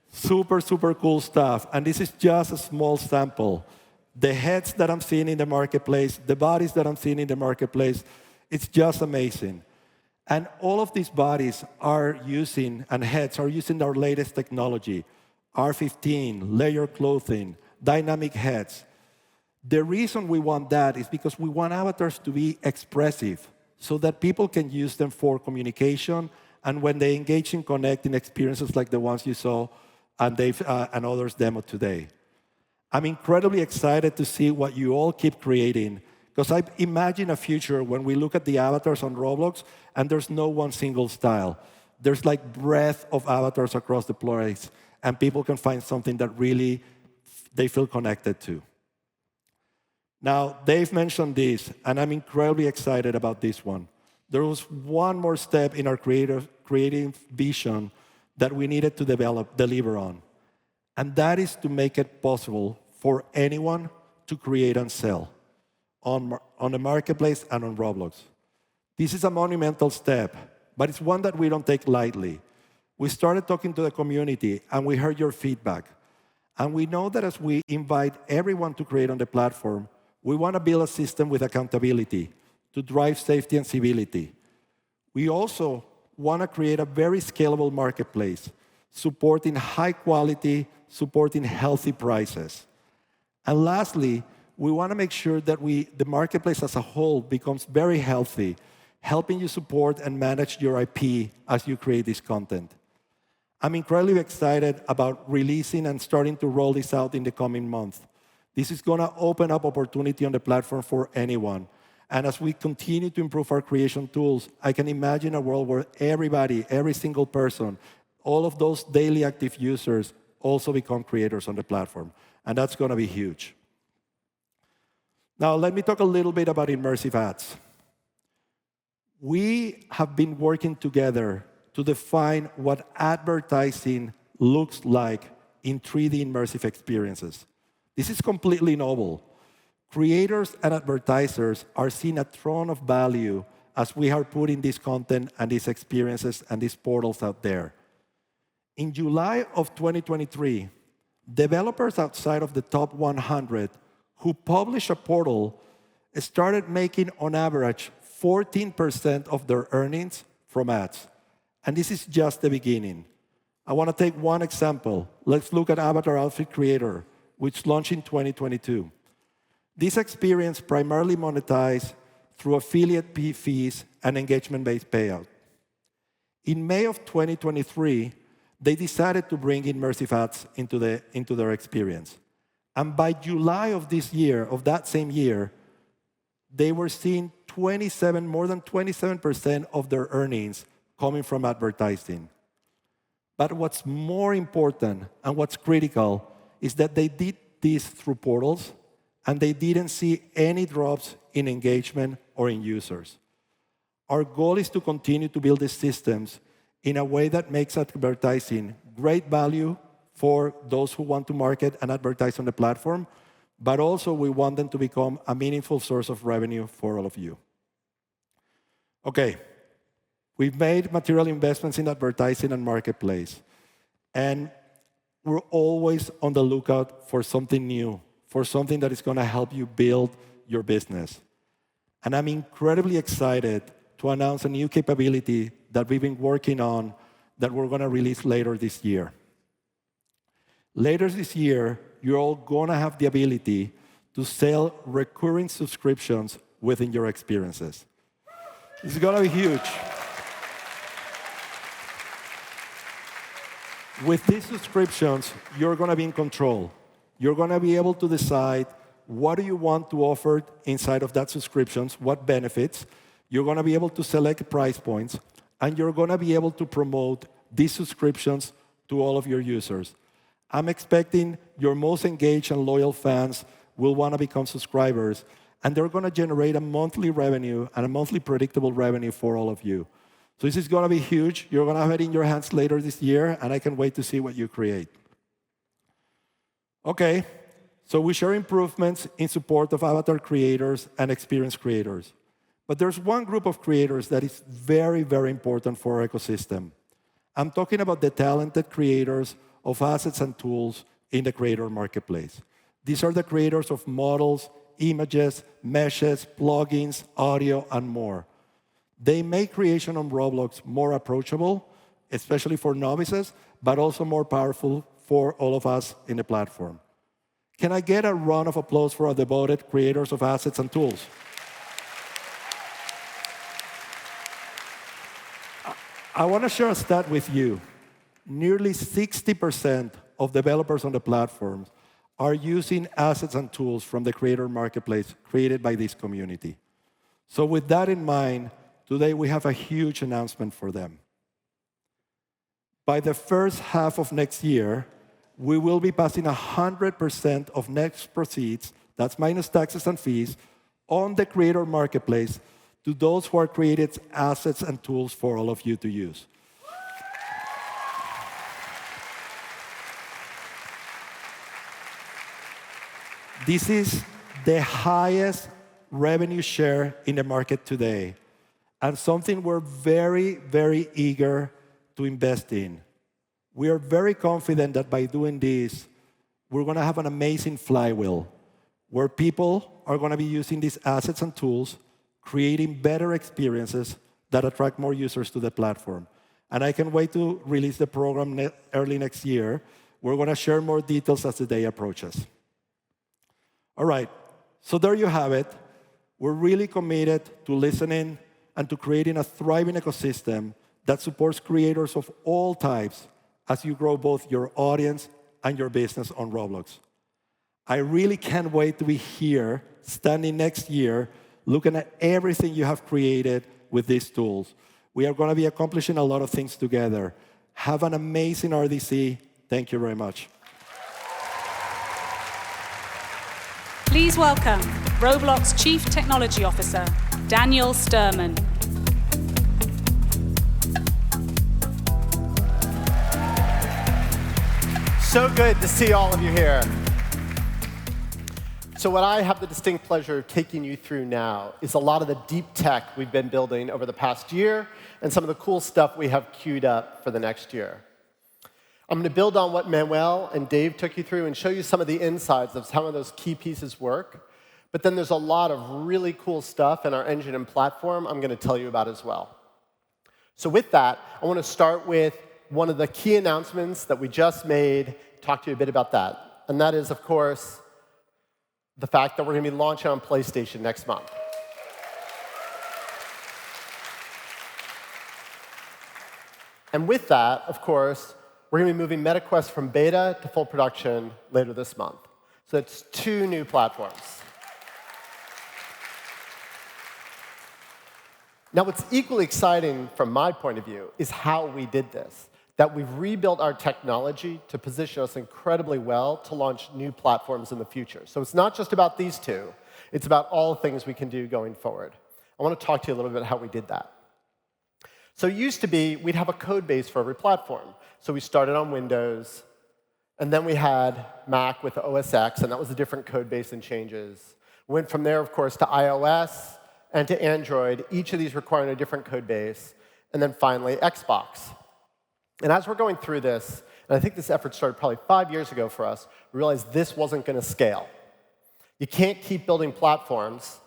Super, super cool stuff. And this is just a small sample. The heads that I'm seeing in the marketplace, the bodies that I'm seeing in the marketplace, it's just amazing. And all of these bodies are using, and heads are using our latest technology, R15, layer clothing, dynamic heads. The reason we want that is because we want avatars to be expressive so that people can use them for communication and when they engage in connecting experiences like the ones you saw and Dave and others demo today. I'm incredibly excited to see what you all keep creating because I imagine a future when we look at the avatars on Roblox and there's no one single style. There's like breadth of avatars across the place and people can find something that really they feel connected to. Now, Dave mentioned this, and I'm incredibly excited about this one. There was one more step in our creative vision that we needed to deliver on, and that is to make it possible for anyone to create and sell on the marketplace and on Roblox. This is a monumental step, but it's one that we don't take lightly. We started talking to the community, and we heard your feedback. And we know that as we invite everyone to create on the platform, we want to build a system with accountability to drive safety and civility. We also want to create a very scalable marketplace, supporting high quality, supporting healthy prices. And lastly, we want to make sure that the marketplace as a whole becomes very healthy, helping you support and manage your IP as you create this content. I'm incredibly excited about releasing and starting to roll this out in the coming month. This is going to open up opportunity on the platform for anyone. And as we continue to improve our creation tools, I can imagine a world where everybody, every single person, all of those daily active users also become creators on the platform. And that's going to be huge. Now, let me talk a little bit about immersive ads. We have been working together to define what advertising looks like in 3D immersive experiences. This is completely novel. Creators and advertisers are seeing a ton of value as we are putting this content and these experiences and these portals out there. In July of 2023, developers outside of the top 100 who publish a portal started making, on average, 14% of their earnings from ads. And this is just the beginning. I want to take one example. Let's look at Avatar Outfit Creator, which launched in 2022. This experience primarily monetized through affiliate fees and engagement-based payout. In May of 2023, they decided to bring immersive ads into their experience. And by July of this year, of that same year, they were seeing more than 27% of their earnings coming from advertising. But what's more important and what's critical is that they did this through portals, and they didn't see any drops in engagement or in users. Our goal is to continue to build these systems in a way that makes advertising great value for those who want to market and advertise on the platform, but also we want them to become a meaningful source of revenue for all of you. Okay, we've made material investments in advertising and marketplace, and we're always on the lookout for something new, for something that is going to help you build your business. And I'm incredibly excited to announce a new capability that we've been working on that we're going to release later this year. Later this year, you're all going to have the ability to sell recurring subscriptions within your experiences. This is going to be huge. With these subscriptions, you're going to be in control. You're going to be able to decide what do you want to offer inside of that subscriptions, what benefits. You're going to be able to select price points, and you're going to be able to promote these subscriptions to all of your users. I'm expecting your most engaged and loyal fans will want to become subscribers, and they're going to generate a monthly revenue and a monthly predictable revenue for all of you. So this is going to be huge. You're going to have it in your hands later this year, and I can't wait to see what you create. OK, so we share improvements in support of avatar creators and experience creators. But there's one group of creators that is very, very important for our ecosystem. I'm talking about the talented creators of assets and tools in the creator marketplace. These are the creators of models, images, meshes, plugins, audio, and more. They make creation on Roblox more approachable, especially for novices, but also more powerful for all of us in the platform. Can I get a round of applause for our devoted creators of assets and tools? I want to share a stat with you. Nearly 60% of developers on the platform are using assets and tools from the creator marketplace created by this community. So with that in mind, today we have a huge announcement for them. By the first half of next year, we will be passing 100% of net proceeds, that's minus taxes and fees, on the creator marketplace to those who are created assets and tools for all of you to use. This is the highest revenue share in the market today, and something we're very, very eager to invest in. We are very confident that by doing this, we're going to have an amazing flywheel where people are going to be using these assets and tools, creating better experiences that attract more users to the platform. And I can't wait to release the program early next year. We're going to share more details as the day approaches. All right, so there you have it. We're really committed to listening and to creating a thriving ecosystem that supports creators of all types as you grow both your audience and your business on Roblox. I really can't wait to be here, standing next year, looking at everything you have created with these tools. We are going to be accomplishing a lot of things together. Have an amazing RDC. Thank you very much. Please welcome Roblox Chief Technology Officer, Daniel Sturman. So good to see all of you here. So what I have the distinct pleasure of taking you through now is a lot of the deep tech we've been building over the past year and some of the cool stuff we have queued up for the next year. I'm going to build on what Manuel and Dave took you through and show you some of the insides of how those key pieces work. But then there's a lot of really cool stuff in our engine and platform I'm going to tell you about as well. So with that, I want to start with one of the key announcements that we just made, talk to you a bit about that. And that is, of course, the fact that we're going to be launching on PlayStation next month. And with that, of course, we're going to be moving MetaQuest from beta to full production later this month. So it's 2 new platforms. Now, what's equally exciting from my point of view is how we did this, that we've rebuilt our technology to position us incredibly well to launch new platforms in the future. So it's not just about these 2. It's about all the things we can do going forward. I want to talk to you a little bit about how we did that. So it used to be we'd have a code base for every platform. So we started on Windows, and then we had Mac with OS X, and that was a different code base and changes. Went from there, of course, to iOS and to Android, each of these requiring a different code base, and then finally Xbox. And as we're going through this, and I think this effort started probably 5 years ago for us, we realized this wasn't going to scale. You can't keep building platforms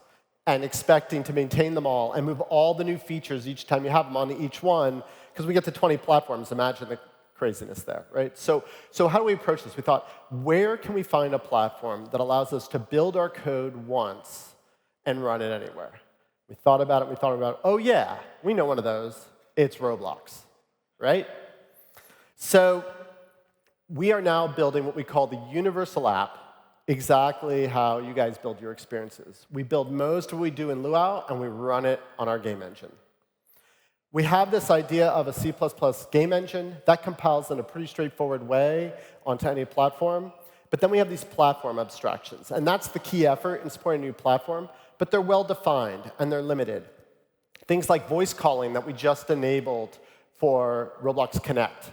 and expecting to maintain them all and move all the new features each time you have them onto each one, because we get to 20 platforms. Imagine the craziness there, right? So how do we approach this? We thought, where can we find a platform that allows us to build our code once and run it anywhere? We thought about it, oh yeah, we know one of those. It's Roblox, right? So we are now building what we call the universal app, exactly how you guys build your experiences. We build most of what we do in Luau, and we run it on our game engine. We have this idea of a C++ game engine that compiles in a pretty straightforward way onto any platform. But then we have these platform abstractions. And that's the key effort in supporting a new platform. But they're well-defined, and they're limited. Things like voice calling that we just enabled for Roblox Connect.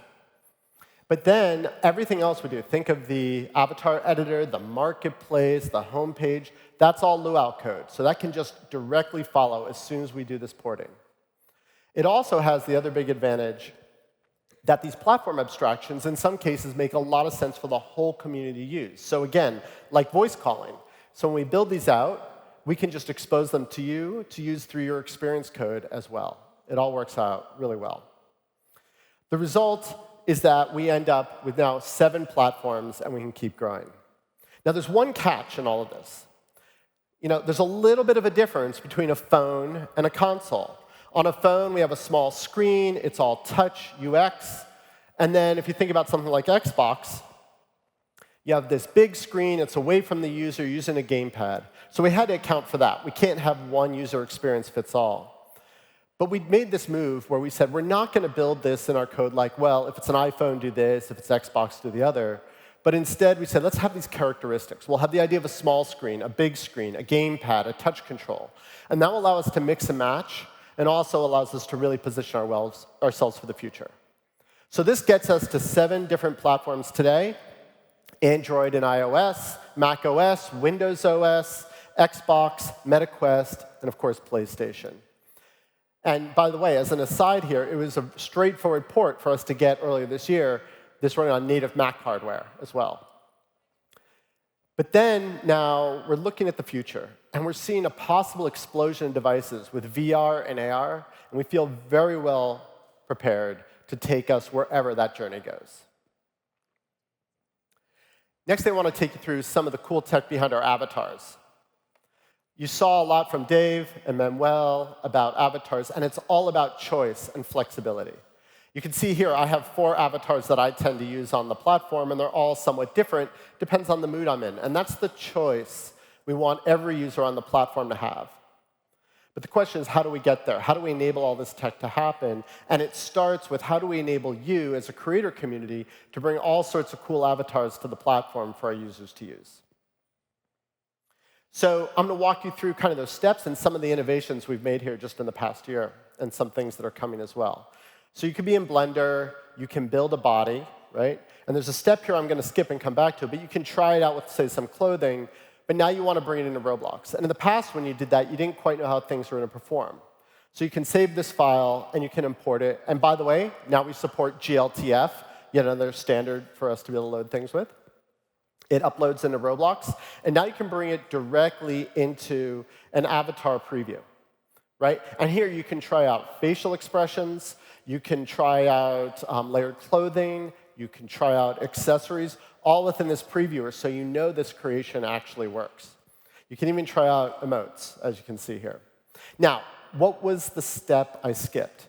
But then everything else we do, think of the avatar editor, the marketplace, the homepage, that's all luau code. So that can just directly follow as soon as we do this porting. It also has the other big advantage that these platform abstractions, in some cases, make a lot of sense for the whole community to use. So again, like voice calling. So when we build these out, we can just expose them to you to use through your experience code as well. It all works out really well. The result is that we end up with now 7 platforms, and we can keep growing. Now, there's one catch in all of this. There's a little bit of a difference between a phone and a console. On a phone, we have a small screen. It's all touch, UX. And then if you think about something like Xbox, you have this big screen. It's away from the user using a gamepad. So we had to account for that. We can't have one user experience fits all. But we made this move where we said, we're not going to build this in our code like, well, if it's an iPhone, do this. If it's Xbox, do the other. But instead, we said, let's have these characteristics. We'll have the idea of a small screen, a big screen, a gamepad, a touch control. And that will allow us to mix and match, and also allows us to really position ourselves for the future. So this gets us to 7 different platforms today: Android and iOS, Mac OS, Windows OS, Xbox, MetaQuest, and of course, PlayStation. And by the way, as an aside here, it was a straightforward port for us to get earlier this year, this running on native Mac hardware as well. But then now we're looking at the future, and we're seeing a possible explosion in devices with VR and AR, and we feel very well prepared to take us wherever that journey goes. Next, I want to take you through some of the cool tech behind our avatars. You saw a lot from Dave and Manuel about avatars, and it's all about choice and flexibility. You can see here I have 4 avatars that I tend to use on the platform, and they're all somewhat different. Depends on the mood I'm in. And that's the choice we want every user on the platform to have. But the question is, how do we get there? How do we enable all this tech to happen? And it starts with how do we enable you as a creator community to bring all sorts of cool avatars to the platform for our users to use. So I'm going to walk you through kind of those steps and some of the innovations we've made here just in the past year, and some things that are coming as well. So you can be in Blender, you can build a body, right? And there's a step here I'm going to skip and come back to, but you can try it out with, say, some clothing, but now you want to bring it into Roblox. And in the past, when you did that, you didn't quite know how things were going to perform. So you can save this file, and you can import it. And by the way, now we support GLTF, yet another standard for us to be able to load things with. It uploads into Roblox, and now you can bring it directly into an avatar preview, right? And here you can try out facial expressions, you can try out layered clothing, you can try out accessories, all within this previewer, so you know this creation actually works. You can even try out emotes, as you can see here. Now, what was the step I skipped?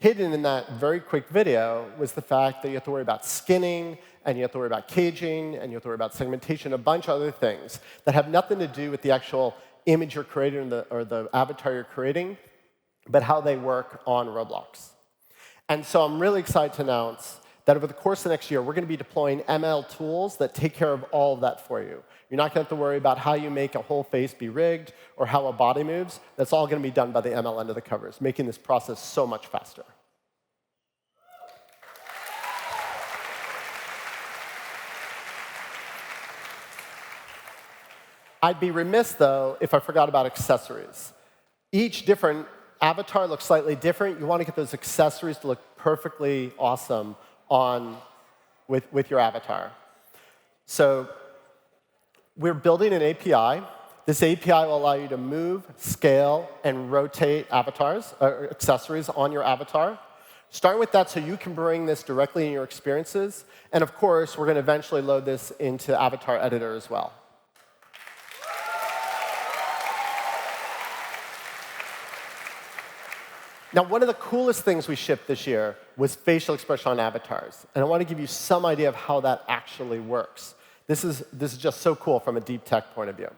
Hidden in that very quick video was the fact that you have to worry about skinning, and you have to worry about caging, and you have to worry about segmentation, a bunch of other things that have nothing to do with the actual image you're creating or the avatar you're creating, but how they work on Roblox. And so I'm really excited to announce that over the course of the next year, we're going to be deploying ML tools that take care of all of that for you. You're not going to have to worry about how you make a whole face be rigged or how a body moves. That's all going to be done by the ML under the covers, making this process so much faster. I'd be remiss, though, if I forgot about accessories. Each different avatar looks slightly different. You want to get those accessories to look perfectly awesome with your avatar. So we're building an API. This API will allow you to move, scale, and rotate avatars, or accessories on your avatar. Starting with that so you can bring this directly in your experiences. And of course, we're going to eventually load this into Avatar Editor as well. Now, one of the coolest things we shipped this year was facial expression on avatars. And I want to give you some idea of how that actually works. This is just so cool from a deep tech point of view.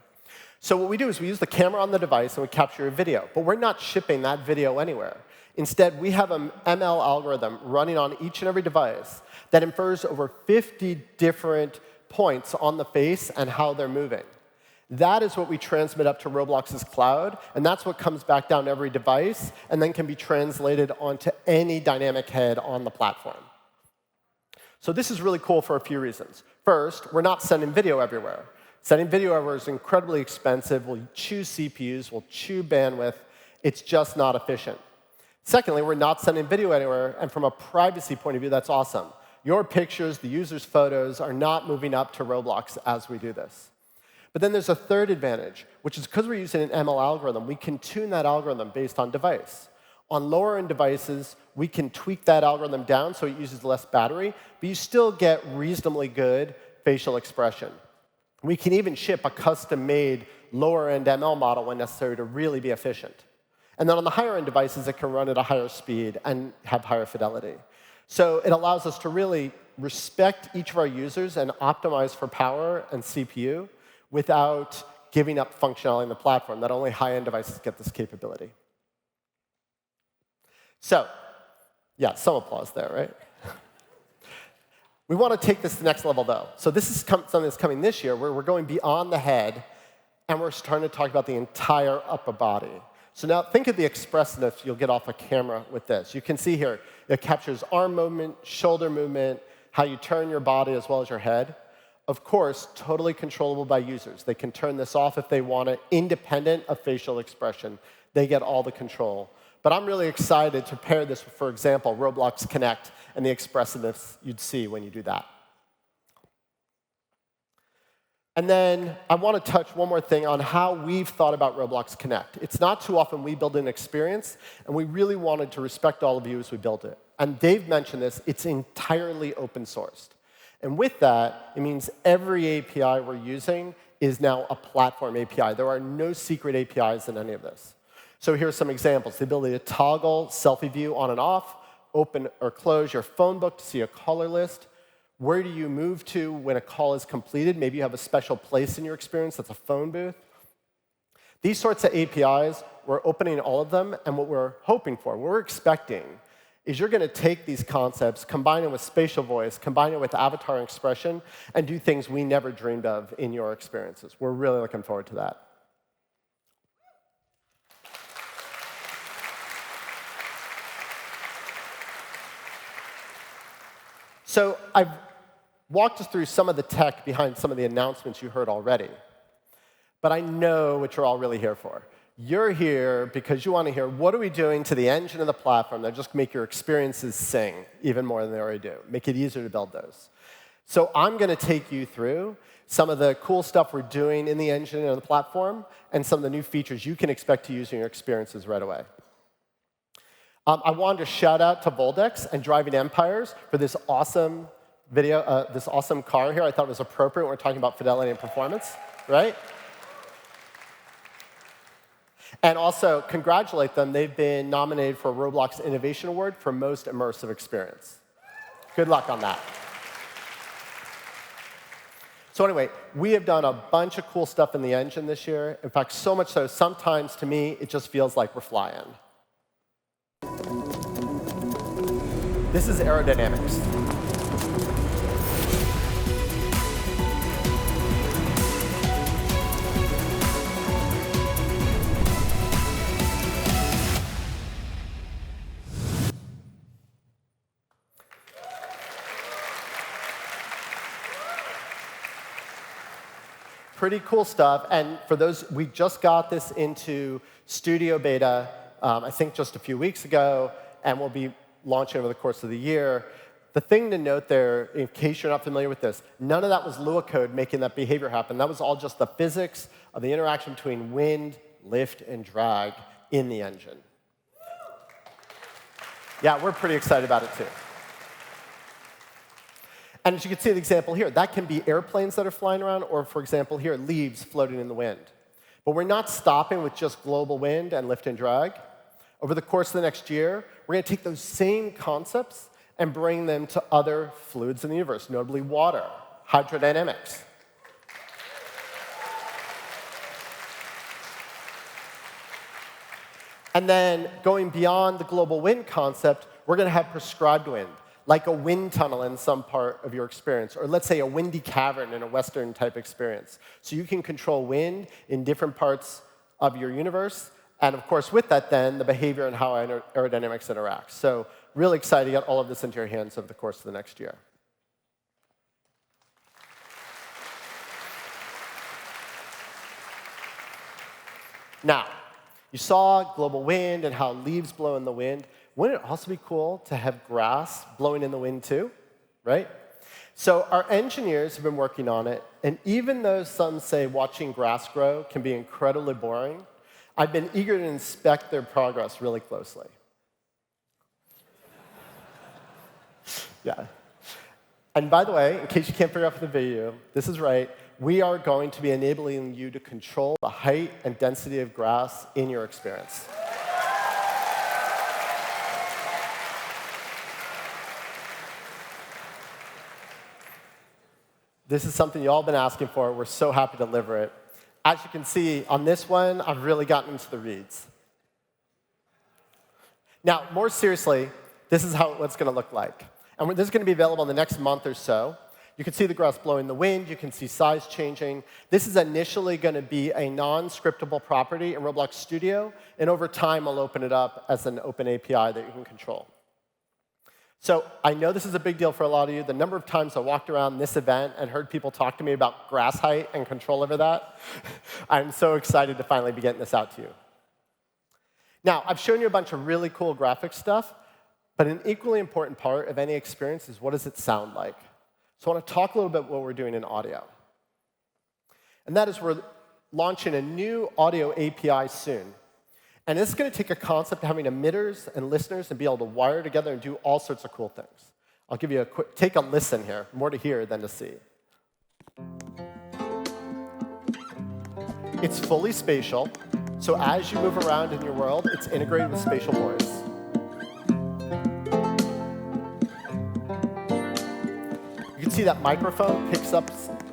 So what we do is we use the camera on the device, and we capture a video. But we're not shipping that video anywhere. Instead, we have an ML algorithm running on each and every device that infers over 50 different points on the face and how they're moving. That is what we transmit up to Roblox's cloud, and that's what comes back down to every device and then can be translated onto any dynamic head on the platform. So this is really cool for a few reasons. First, we're not sending video everywhere. Sending video everywhere is incredibly expensive. We'll chew CPUs, we'll chew bandwidth. It's just not efficient. Secondly, we're not sending video anywhere, and from a privacy point of view, that's awesome. Your pictures, the user's photos, are not moving up to Roblox as we do this. But then there's a third advantage, which is because we're using an ML algorithm, we can tune that algorithm based on device. On lower-end devices, we can tweak that algorithm down so it uses less battery, but you still get reasonably good facial expression. We can even ship a custom-made lower-end ML model when necessary to really be efficient. And then on the higher-end devices, it can run at a higher speed and have higher fidelity. So it allows us to really respect each of our users and optimize for power and CPU without giving up functionality in the platform, that only high-end devices get this capability. So, yeah, some applause there, right? We want to take this to the next level, though. So this is something that's coming this year, where we're going beyond the head, and we're starting to talk about the entire upper body. So now think of the expressiveness you'll get off a camera with this. You can see here, it captures arm movement, shoulder movement, how you turn your body as well as your head. Of course, totally controllable by users. They can turn this off if they want it, independent of facial expression. They get all the control. But I'm really excited to pair this with, for example, Roblox Connect and the expressiveness you'd see when you do that. And then I want to touch one more thing on how we've thought about Roblox Connect. It's not too often we build an experience, and we really wanted to respect all of you as we built it. And Dave mentioned this. It's entirely open sourced. And with that, it means every API we're using is now a platform API. There are no secret APIs in any of this. So here are some examples. The ability to toggle selfie view on and off, open or close your phone book to see a caller list. Where do you move to when a call is completed? Maybe you have a special place in your experience that's a phone booth. These sorts of APIs, we're opening all of them, and what we're hoping for, what we're expecting, is you're going to take these concepts, combine it with spatial voice, combine it with avatar expression, and do things we never dreamed of in your experiences. We're really looking forward to that. So I've walked us through some of the tech behind some of the announcements you heard already. But I know what you're all really here for. You're here because you want to hear, what are we doing to the engine of the platform that just make your experiences sing even more than they already do, make it easier to build those. So I'm going to take you through some of the cool stuff we're doing in the engine and the platform, and some of the new features you can expect to use in your experiences right away. I wanted to shout out to Voldex and Driving Empires for this awesome video, this awesome car here. I thought it was appropriate when we're talking about fidelity and performance, right? And also, congratulate them. They've been nominated for a Roblox Innovation Award for Most Immersive Experience. Good luck on that. So anyway, we have done a bunch of cool stuff in the engine this year. In fact, so much so, sometimes to me, it just feels like we're flying. This is aerodynamics. Pretty cool stuff. And for those, we just got this into studio beta, I think just a few weeks ago, and we'll be launching over the course of the year. The thing to note there, in case you're not familiar with this, none of that was Lua code making that behavior happen. That was all just the physics of the interaction between wind, lift, and drag in the engine. Yeah, we're pretty excited about it, too. And as you can see the example here, that can be airplanes that are flying around, or, for example, here, leaves floating in the wind. But we're not stopping with just global wind and lift and drag. Over the course of the next year, we're going to take those same concepts and bring them to other fluids in the universe, notably water, hydrodynamics. And then going beyond the global wind concept, we're going to have prescribed wind. like a wind tunnel in some part of your experience, or let's say a windy cavern in a Western type experience. So you can control wind in different parts of your universe, and of course with that then, the behavior and how aerodynamics interact. So really excited to get all of this into your hands over the course of the next year. Now, you saw global wind and how leaves blow in the wind. Wouldn't it also be cool to have grass blowing in the wind too, right? So our engineers have been working on it, and even though some say watching grass grow can be incredibly boring, I've been eager to inspect their progress really closely. Yeah. And by the way, in case you can't figure out from the video, this is right. We are going to be enabling you to control the height and density of grass in your experience. This is something you all been asking for. We're so happy to deliver it. As you can see, on this one, I've really gotten into the reeds. Now, more seriously, this is how what's going to look like. And this is going to be available in the next month or so. You can see the grass blowing in the wind. You can see size changing. This is initially going to be a non-scriptable property in Roblox Studio. And over time, I'll open it up as an open API that you can control. So I know this is a big deal for a lot of you. The number of times I walked around this event and heard people talk to me about grass height and control over that, I'm so excited to finally be getting this out to you. Now, I've shown you a bunch of really cool graphic stuff, but an equally important part of any experience is what does it sound like? So I want to talk a little bit about what we're doing in audio. And that is we're launching a new audio API soon. And this is going to take a concept of having emitters and listeners and be able to wire together and do all sorts of cool things. I'll give you a quick, take a listen here. More to hear than to see. It's fully spatial. So as you move around in your world, it's integrated with spatial voice. You can see that microphone picks up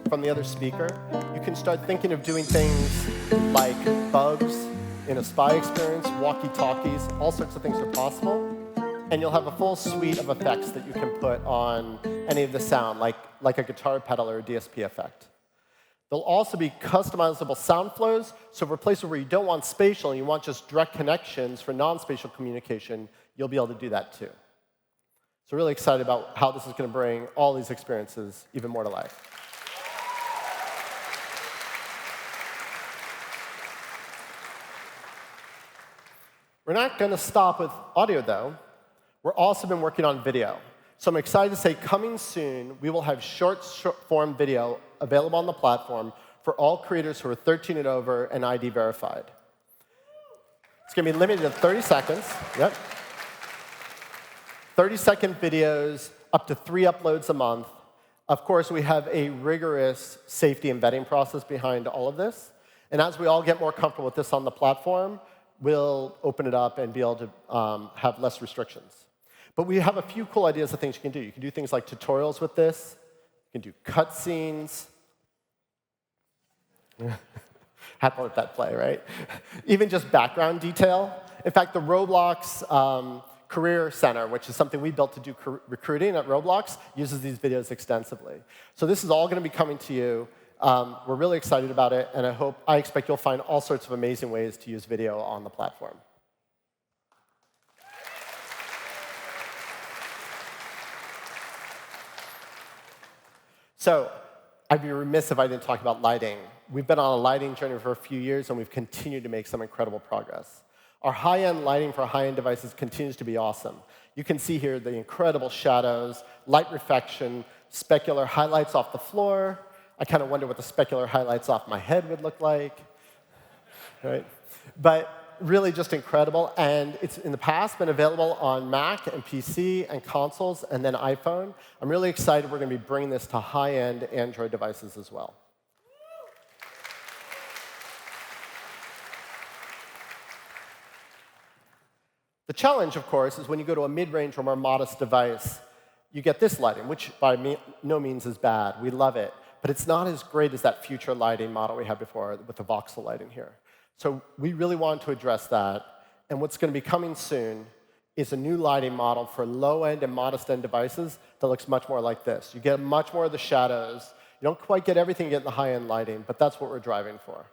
from the other speaker. You can start thinking of doing things like bugs in a spy experience, walkie-talkies, all sorts of things are possible. And you'll have a full suite of effects that you can put on any of the sound, like a guitar pedal or a DSP effect. There'll also be customizable sound flows, so for places where you don't want spatial and you want just direct connections for non-spatial communication, you'll be able to do that too. So really excited about how this is going to bring all these experiences even more to life. We're not going to stop with audio, though. We've also been working on video. So I'm excited to say, coming soon, we will have short-form video available on the platform for all creators who are 13 and over and ID verified. It's going to be limited to 30 seconds. Yep. 30-second videos, up to 3 uploads a month. Of course, we have a rigorous safety and vetting process behind all of this. And as we all get more comfortable with this on the platform, we'll open it up and be able to have less restrictions. But we have a few cool ideas of things you can do. You can do things like tutorials with this. You can do cutscenes. Had to let that play, right? Even just background detail. In fact, the Roblox Career Center, which is something we built to do recruiting at Roblox, uses these videos extensively. So this is all going to be coming to you. We're really excited about it, and I expect you'll find all sorts of amazing ways to use video on the platform. So I'd be remiss if I didn't talk about lighting. We've been on a lighting journey for a few years, and we've continued to make some incredible progress. Our high-end lighting for high-end devices continues to be awesome. You can see here the incredible shadows, light reflection, specular highlights off the floor. I kind of wonder what the specular highlights off my head would look like. Right? But really just incredible. And it's in the past been available on Mac and PC and consoles and then iPhone. I'm really excited we're going to be bringing this to high-end Android devices as well. The challenge, of course, is when you go to a mid-range or more modest device, you get this lighting, which by no means is bad. We love it. But it's not as great as that future lighting model we had before with the voxel lighting here. So we really want to address that. And what's going to be coming soon is a new lighting model for low-end and modest-end devices that looks much more like this. You get much more of the shadows. You don't quite get everything you get in the high-end lighting, but that's what we're driving for.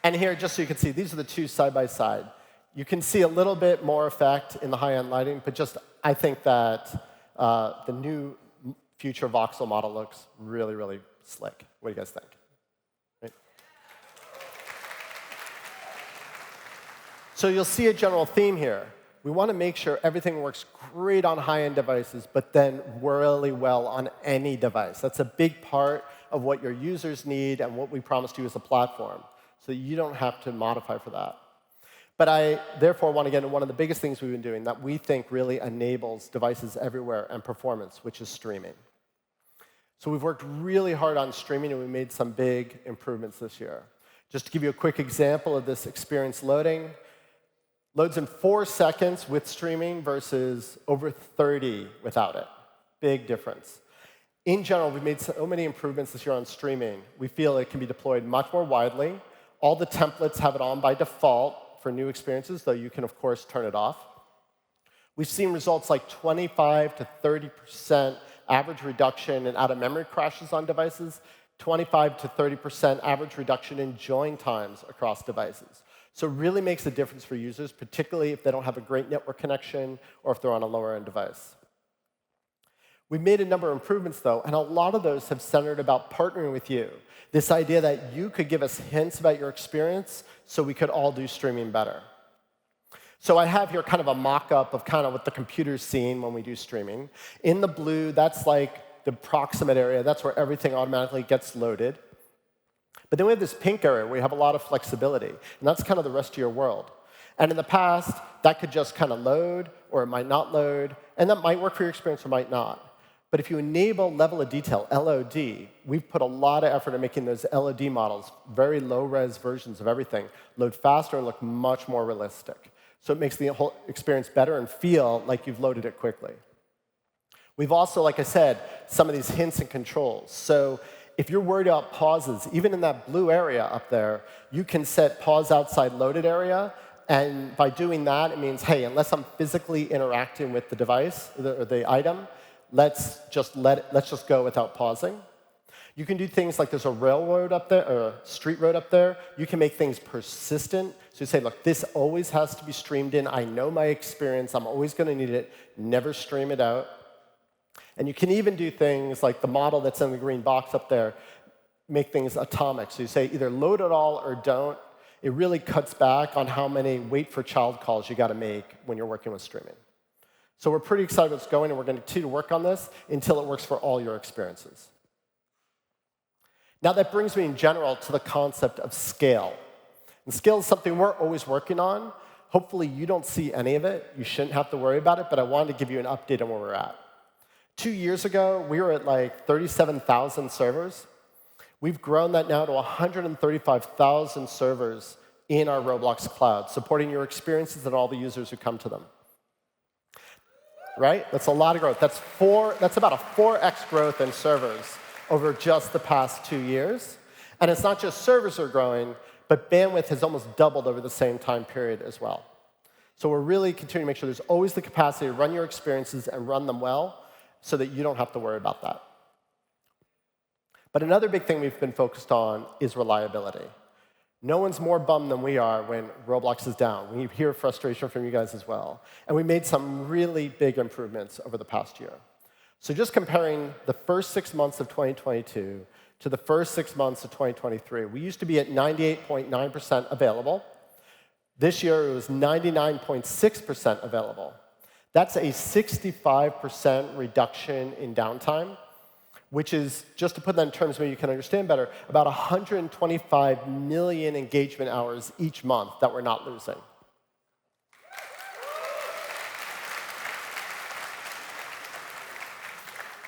And here, just so you can see, these are the two side by side. You can see a little bit more effect in the high-end lighting, but just I think that the new future voxel model looks really, really slick. What do you guys think? Right? So you'll see a general theme here. We want to make sure everything works great on high-end devices, but then really well on any device. That's a big part of what your users need and what we promise to you as a platform. So you don't have to modify for that. But I, therefore, want to get into one of the biggest things we've been doing that we think really enables devices everywhere and performance, which is streaming. So we've worked really hard on streaming, and we made some big improvements this year. Just to give you a quick example of this experience loading, loads in 4 seconds with streaming versus over 30 without it. Big difference. In general, we've made so many improvements this year on streaming. We feel it can be deployed much more widely. All the templates have it on by default for new experiences, though you can, of course, turn it off. We've seen results like 25 to 30% average reduction in out-of-memory crashes on devices, 25 to 30% average reduction in join times across devices. So it really makes a difference for users, particularly if they don't have a great network connection or if they're on a lower-end device. We've made a number of improvements, though, and a lot of those have centered about partnering with you. This idea that you could give us hints about your experience so we could all do streaming better. So I have here kind of a mock-up of kind of what the computer's seeing when we do streaming. In the blue, that's like the proximate area. That's where everything automatically gets loaded. But then we have this pink area where we have a lot of flexibility, and that's kind of the rest of your world. And in the past, that could just kind of load, or it might not load, and that might work for your experience or might not. But if you enable level of detail, LOD, we've put a lot of effort in making those LOD models, very low-res versions of everything, load faster and look much more realistic. So it makes the whole experience better and feel like you've loaded it quickly. We've also, like I said, some of these hints and controls. So if you're worried about pauses, even in that blue area up there, you can set pause outside loaded area. And by doing that, it means, hey, unless I'm physically interacting with the device or the item, let's just go without pausing. You can do things like there's a railroad up there, or a street road up there. You can make things persistent. So you say, look, this always has to be streamed in. I know my experience. I'm always going to need it. Never stream it out. And you can even do things like the model that's in the green box up there, make things atomic. So you say either load it all or don't. It really cuts back on how many wait-for-child calls you got to make when you're working with streaming. So we're pretty excited what's going, and we're going to continue to work on this until it works for all your experiences. Now that brings me in general to the concept of scale. And scale is something we're always working on. Hopefully you don't see any of it. You shouldn't have to worry about it, but I wanted to give you an update on where we're at. 2 years ago, we were at like 37,000 servers. We've grown that now to 135,000 servers in our Roblox cloud, supporting your experiences and all the users who come to them. Right? That's a lot of growth. That's about a 4x growth in servers over just the past 2 years. And it's not just servers are growing, but bandwidth has almost doubled over the same time period as well. So we're really continuing to make sure there's always the capacity to run your experiences and run them well so that you don't have to worry about that. But another big thing we've been focused on is reliability. No one's more bummed than we are when Roblox is down. We hear frustration from you guys as well. And we made some really big improvements over the past year. So just comparing the first 6 months of 2022 to the first 6 months of 2023, we used to be at 98.9% available. This year, it was 99.6% available. That's a 65% reduction in downtime, which is, just to put that in terms where you can understand better, about 125 million engagement hours each month that we're not losing.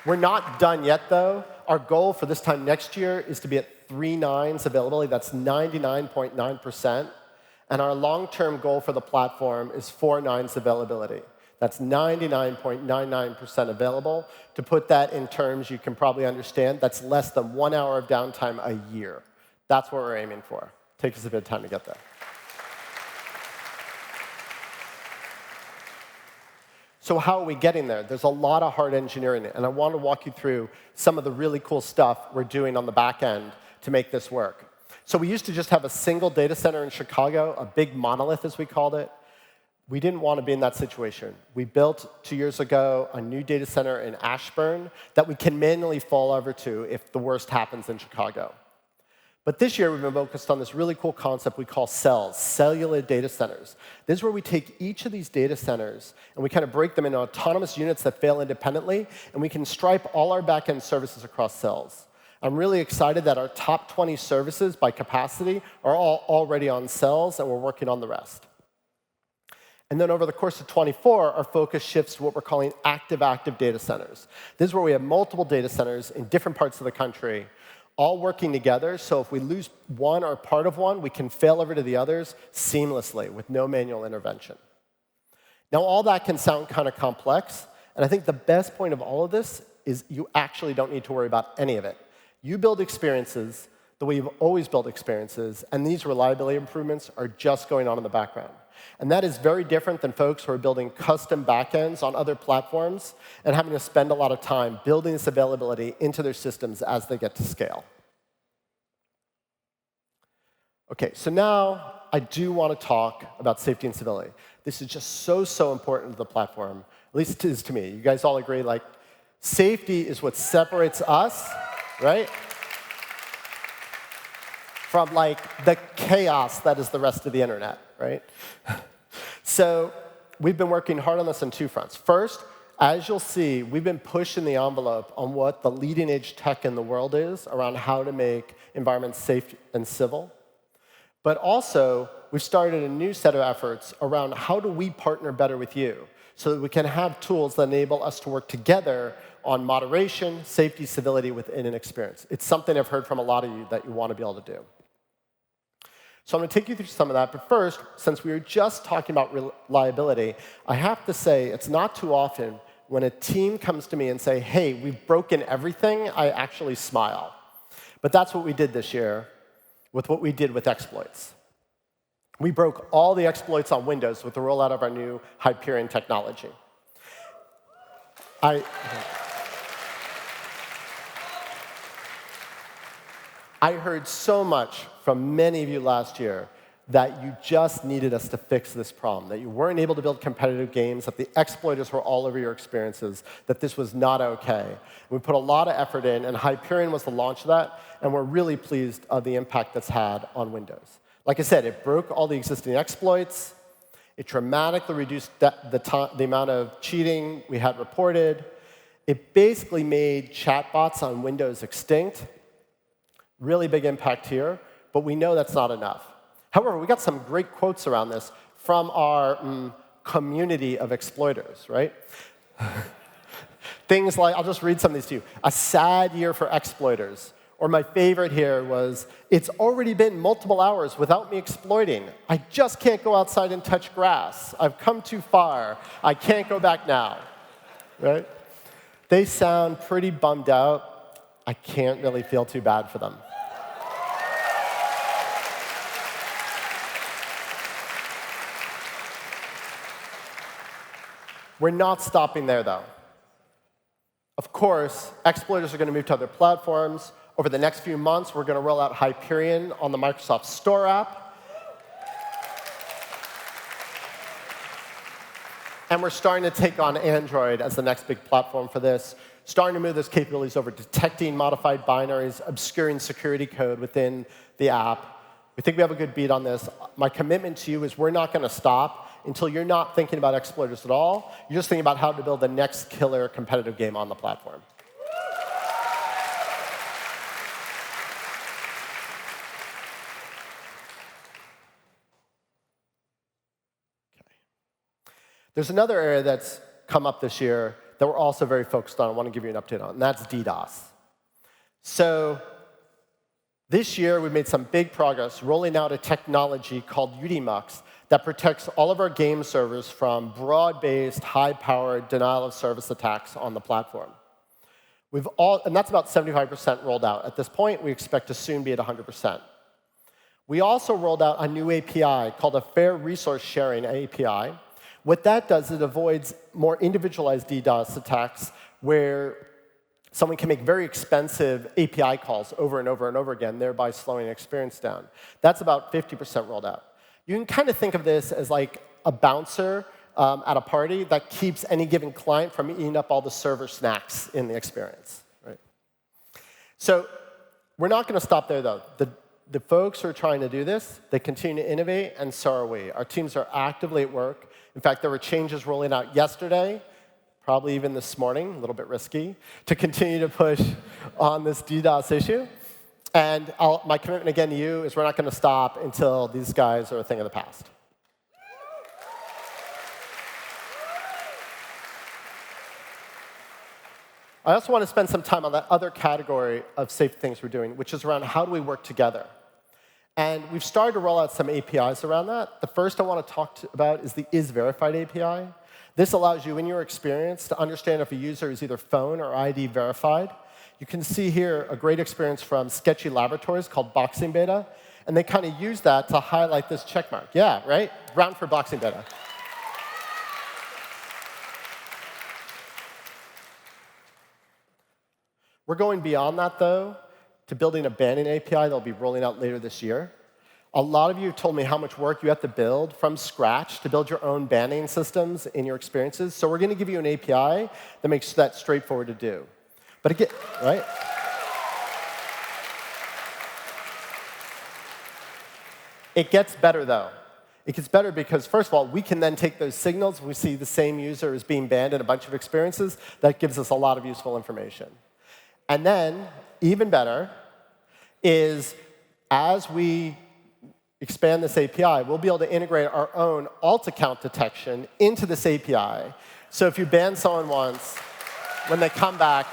We're not done yet, though. Our goal for this time next year is to be at 3 nines availability. That's 99.9%. And our long-term goal for the platform is 4 nines availability. That's 99.99% available. To put that in terms you can probably understand, that's less than 1 hour of downtime a year. That's what we're aiming for. Takes us a bit of time to get there. So how are we getting there? There's a lot of hard engineering, and I want to walk you through some of the really cool stuff we're doing on the back end to make this work. So we used to just have a single data center in Chicago, a big monolith, as we called it. We didn't want to be in that situation. We built, 2 years ago, a new data center in Ashburn that we can manually fall over to if the worst happens in Chicago. But this year, we've been focused on this really cool concept we call cells, cellular data centers. This is where we take each of these data centers, and we kind of break them into autonomous units that fail independently, and we can stripe all our back-end services across cells. I'm really excited that our top 20 services by capacity are all already on cells, and we're working on the rest. And then over the course of 24, our focus shifts to what we're calling active-active data centers. This is where we have multiple data centers in different parts of the country, all working together, so if we lose one or part of one, we can fail over to the others seamlessly with no manual intervention. Now, all that can sound kind of complex, and I think the best point of all of this is you actually don't need to worry about any of it. You build experiences the way you've always built experiences, and these reliability improvements are just going on in the background. And that is very different than folks who are building custom backends on other platforms and having to spend a lot of time building this availability into their systems as they get to scale. OK, so now I do want to talk about safety and civility. This is just so important to the platform, at least it is to me. You guys all agree, like, safety is what separates us, right, from, like, the chaos that is the rest of the internet, right? So we've been working hard on this on two fronts. First, as you'll see, we've been pushing the envelope on what the leading-edge tech in the world is around how to make environments safe and civil. But also, we've started a new set of efforts around how do we partner better with you so that we can have tools that enable us to work together on moderation, safety, civility within an experience. It's something I've heard from a lot of you that you want to be able to do. So I'm going to take you through some of that. But first, since we were just talking about reliability, I have to say it's not too often when a team comes to me and say, hey, we've broken everything, I actually smile. But that's what we did this year with what we did with exploits. We broke all the exploits on Windows with the rollout of our new Hyperion technology. I heard so much from many of you last year that you just needed us to fix this problem, that you weren't able to build competitive games, that the exploiters were all over your experiences, that this was not OK. We put a lot of effort in, and Hyperion was the launch of that, and we're really pleased of the impact that's had on Windows. Like I said, it broke all the existing exploits. It dramatically reduced the amount of cheating we had reported. It basically made chatbots on Windows extinct. Really big impact here, but we know that's not enough. However, we got some great quotes around this from our community of exploiters, right? Things like, I'll just read some of these to you. A sad year for exploiters. Or my favorite here was, it's already been multiple hours without me exploiting. I just can't go outside and touch grass. I've come too far. I can't go back now, right? They sound pretty bummed out. I can't really feel too bad for them. We're not stopping there, though. Of course, exploiters are going to move to other platforms. Over the next few months, we're going to roll out Hyperion on the Microsoft Store app. And we're starting to take on Android as the next big platform for this, starting to move those capabilities over, detecting modified binaries, obscuring security code within the app. We think we have a good beat on this. My commitment to you is we're not going to stop until you're not thinking about exploiters at all. You're just thinking about how to build the next killer competitive game on the platform. Okay. There's another area that's come up this year that we're also very focused on. I want to give you an update on, and that's DDoS. So this year, we've made some big progress rolling out a technology called UDMux that protects all of our game servers from broad-based, high-powered denial-of-service attacks on the platform. And that's about 75% rolled out. At this point, we expect to soon be at 100%. We also rolled out a new API called a Fair Resource Sharing API. What that does, it avoids more individualized DDoS attacks where someone can make very expensive API calls over and over and over again, thereby slowing the experience down. That's about 50% rolled out. You can kind of think of this as like a bouncer at a party that keeps any given client from eating up all the server snacks in the experience. Right? So we're not going to stop there, though. The folks who are trying to do this, they continue to innovate, and so are we. Our teams are actively at work. In fact, there were changes rolling out yesterday, probably even this morning, a little bit risky, to continue to push on this DDoS issue. And my commitment again to you is we're not going to stop until these guys are a thing of the past. I also want to spend some time on that other category of safe things we're doing, which is around how do we work together. And we've started to roll out some APIs around that. The first I want to talk about is the isVerified API. This allows you, in your experience, to understand if a user is either phone or ID verified. You can see here a great experience from Sketchy Laboratories called Boxing Beta. And they kind of use that to highlight this checkmark. Yeah, right? Round for Boxing Beta. We're going beyond that, though, to building a banning API that will be rolling out later this year. A lot of you have told me how much work you have to build from scratch to build your own banning systems in your experiences. So we're going to give you an API that makes that straightforward to do. But again, right? It gets better, though. It gets better because, first of all, we can then take those signals. We see the same user is being banned in a bunch of experiences. That gives us a lot of useful information. And then, even better, is as we expand this API, we'll be able to integrate our own alt account detection into this API. So if you ban someone once, when they come back,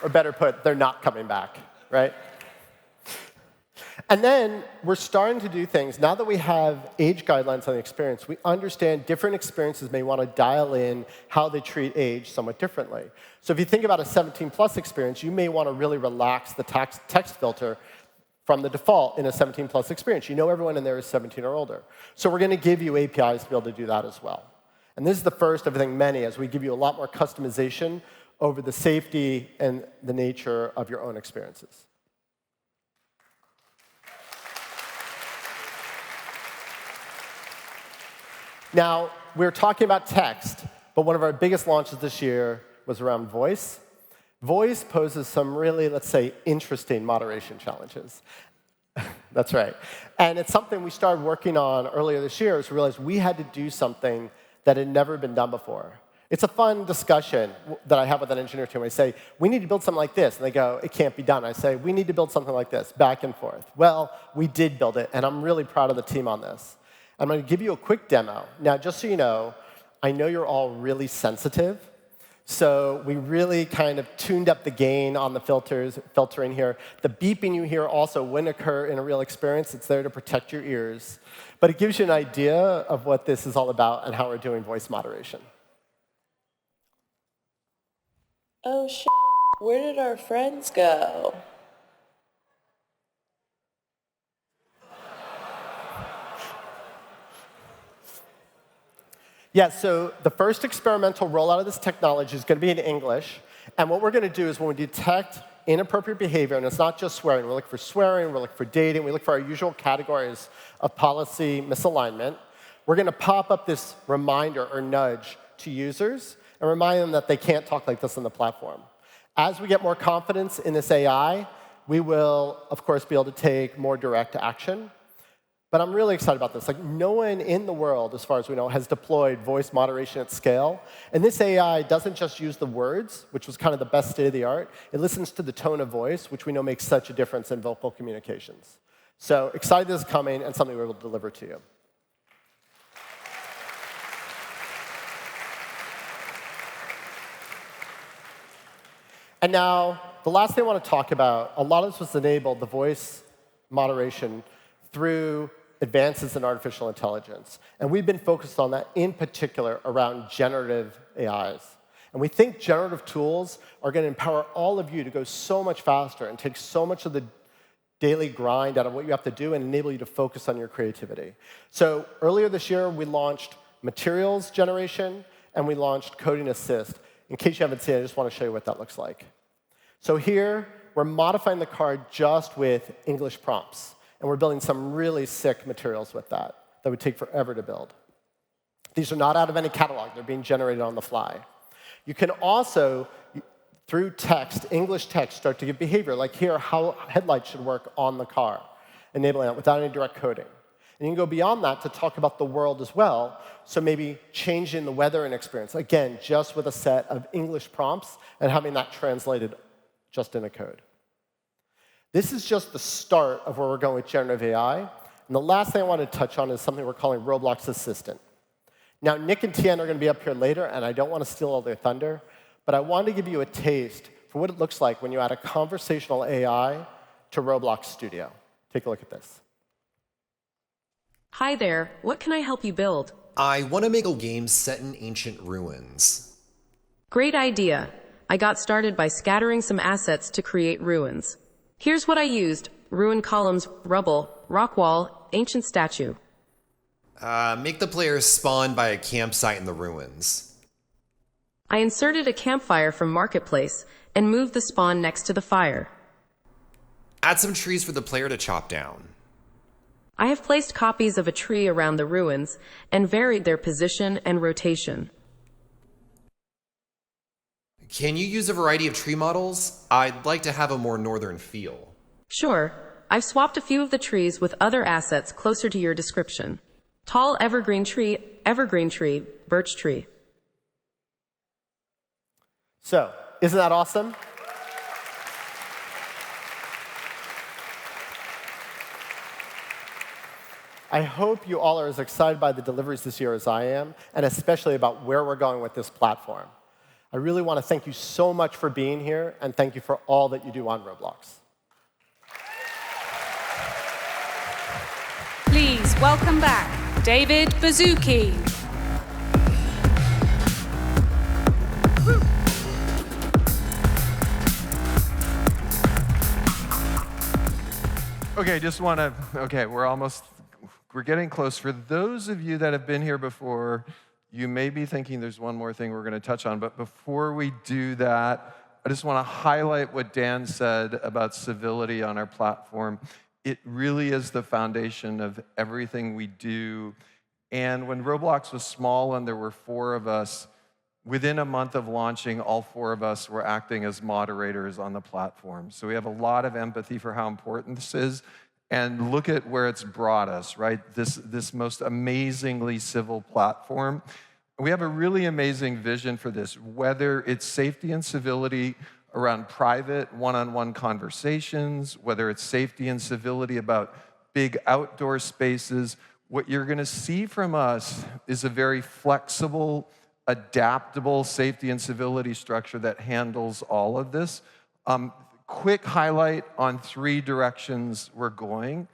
or better put, they're not coming back, right? And then we're starting to do things. Now that we have age guidelines on the experience, we understand different experiences may want to dial in how they treat age somewhat differently. So if you think about a 17+ experience, you may want to really relax the text filter from the default in a 17+ experience. You know everyone in there is 17 or older. So we're going to give you APIs to be able to do that as well. And this is the first of, I think, many, as we give you a lot more customization over the safety and the nature of your own experiences. Now, we're talking about text, but one of our biggest launches this year was around voice. Voice poses some really, let's say, interesting moderation challenges. That's right. And it's something we started working on earlier this year, is to realize we had to do something that had never been done before. It's a fun discussion that I have with an engineer team. I say, we need to build something like this. And they go, it can't be done. I say, we need to build something like this, back and forth. Well, we did build it, and I'm really proud of the team on this. I'm going to give you a quick demo. Now, just so you know, I know you're all really sensitive. So we really kind of tuned up the gain on the filtering here. The beeping you hear also wouldn't occur in a real experience. It's there to protect your ears. But it gives you an idea of what this is all about and how we're doing voice moderation. Oh, shit. Where did our friends go? Yeah, so the first experimental rollout of this technology is going to be in English. And what we're going to do is when we detect inappropriate behavior, and it's not just swearing. We look for swearing, we look for dating, we look for our usual categories of policy misalignment. We're going to pop up this reminder or nudge to users and remind them that they can't talk like this on the platform. As we get more confidence in this AI, we will, of course, be able to take more direct action. But I'm really excited about this. Like, no one in the world, as far as we know, has deployed voice moderation at scale. And this AI doesn't just use the words, which was kind of the best state of the art. It listens to the tone of voice, which we know makes such a difference in vocal communications. So excited this is coming and something we will deliver to you. And now, the last thing I want to talk about, a lot of this was enabled, the voice moderation, through advances in artificial intelligence. And we've been focused on that in particular around generative AIs. And we think generative tools are going to empower all of you to go so much faster and take so much of the daily grind out of what you have to do and enable you to focus on your creativity. So earlier this year, we launched materials generation, and we launched coding assist. In case you haven't seen it, I just want to show you what that looks like. So here, we're modifying the card just with English prompts. And we're building some really sick materials with that would take forever to build. These are not out of any catalog. They're being generated on the fly. You can also, through text, English text, start to give behavior, like here, how headlights should work on the car, enabling that without any direct coding. And you can go beyond that to talk about the world as well, so maybe changing the weather and experience, again, just with a set of English prompts and having that translated just in a code. This is just the start of where we're going with generative AI. And the last thing I want to touch on is something we're calling Roblox Assistant. Now, Nick and Tien are going to be up here later, and I don't want to steal all their thunder, but I wanted to give you a taste for what it looks like when you add a conversational AI to Roblox Studio. Take a look at this. Hi there, what can I help you build? I want to make a game set in ancient ruins. Great idea. I got started by scattering some assets to create ruins. Here's what I used: ruin columns, rubble, rock wall, ancient statue. Make the players spawn by a campsite in the ruins. I inserted a campfire from Marketplace and moved the spawn next to the fire. Add some trees for the player to chop down. I have placed copies of a tree around the ruins and varied their position and rotation. Can you use a variety of tree models? I'd like to have a more northern feel. Sure. I've swapped a few of the trees with other assets closer to your description. Tall evergreen tree, birch tree. So, isn't that awesome? I hope you all are as excited by the deliveries this year as I am, and especially about where we're going with this platform. I really want to thank you so much for being here, and thank you for all that you do on Roblox. Please welcome back David Baszucki. Okay, just want to, okay, we're getting close. For those of you that have been here before, you may be thinking there's one more thing we're going to touch on, but before we do that, I just want to highlight what Dan said about civility on our platform. It really is the foundation of everything we do. And when Roblox was small and there were 4 of us, within a month of launching, all 4 of us were acting as moderators on the platform. So we have a lot of empathy for how important this is. And look at where it's brought us, right? This most amazingly civil platform. We have a really amazing vision for this, whether it's safety and civility around private one-on-one conversations, whether it's safety and civility about big outdoor spaces. What you're going to see from us is a very flexible, adaptable safety and civility structure that handles all of this. Quick highlight on 3 directions we're going.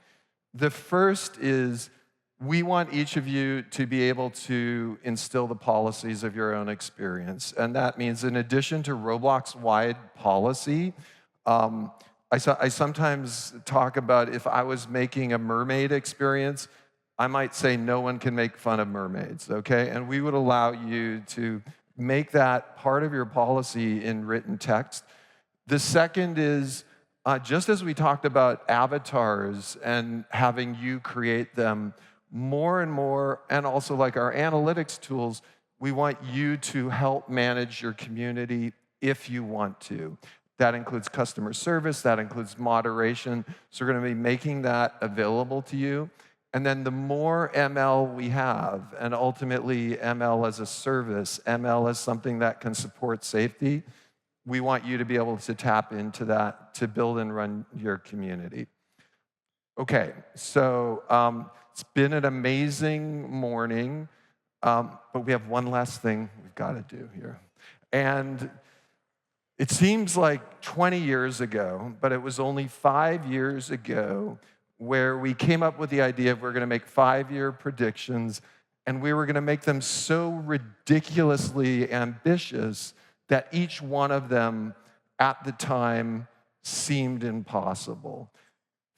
The first is we want each of you to be able to instill the policies of your own experience. And that means in addition to Roblox-wide policy, I sometimes talk about if I was making a mermaid experience, I might say no one can make fun of mermaids, okay? And we would allow you to make that part of your policy in written text. The second is, just as we talked about avatars and having you create them, more and more, and also like our analytics tools, we want you to help manage your community if you want to. That includes customer service, that includes moderation. So we're going to be making that available to you. And then the more ML we have, and ultimately ML as a service, ML as something that can support safety, we want you to be able to tap into that to build and run your community. Okay, so it's been an amazing morning, but we have one last thing we've got to do here. And it seems like 20 years ago, but it was only 5 years ago where we came up with the idea of we're going to make 5-year predictions, and we were going to make them so ridiculously ambitious that each one of them at the time seemed impossible.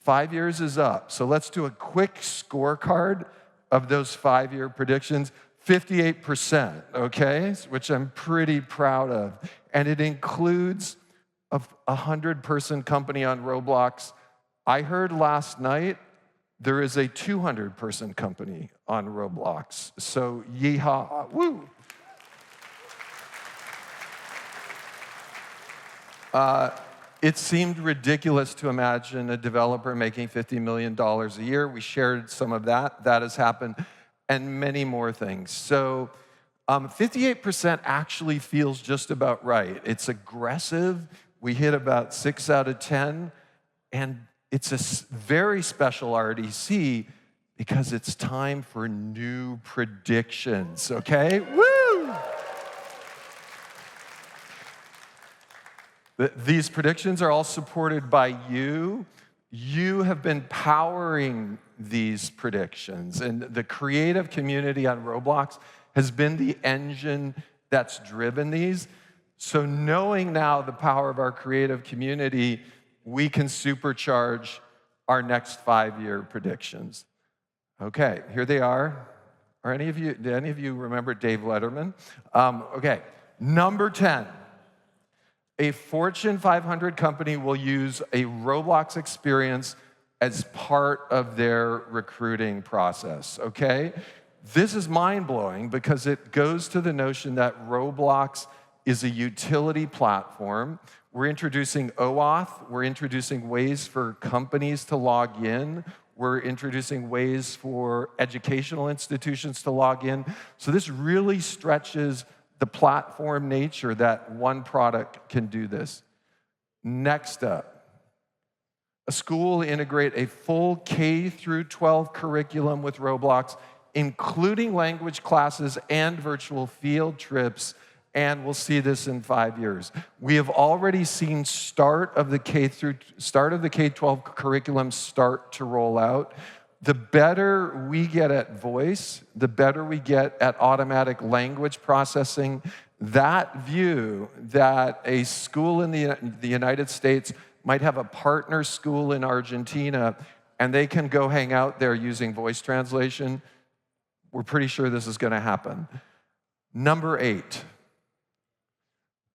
5 years is up, so let's do a quick scorecard of those 5-year predictions. 58%, okay, which I'm pretty proud of. And it includes a 100-person company on Roblox. I heard last night there is a 200-person company on Roblox. So yeehaw, woo. It seemed ridiculous to imagine a developer making $50 million a year. We shared some of that. That has happened, and many more things. So 58% actually feels just about right. It's aggressive. We hit about 6 out of 10, and it's a very special RDC because it's time for new predictions, okay? Woo! These predictions are all supported by you. You have been powering these predictions, and the creative community on Roblox has been the engine that's driven these. So knowing now the power of our creative community, we can supercharge our next 5-year predictions. Okay, here they are. Do any of you remember Dave Letterman? Okay, number 10. A Fortune 500 company will use a Roblox experience as part of their recruiting process, okay? This is mind-blowing because it goes to the notion that Roblox is a utility platform. We're introducing OAuth. We're introducing ways for companies to log in. We're introducing ways for educational institutions to log in. So this really stretches the platform nature that one product can do this. Next up, a school will integrate a full K through 12 curriculum with Roblox, including language classes and virtual field trips, and we'll see this in 5 years. We have already seen start of the K-12 curriculum start to roll out. The better we get at voice, the better we get at automatic language processing. That view that a school in the United States might have a partner school in Argentina and they can go hang out there using voice translation, we're pretty sure this is going to happen. Number 8.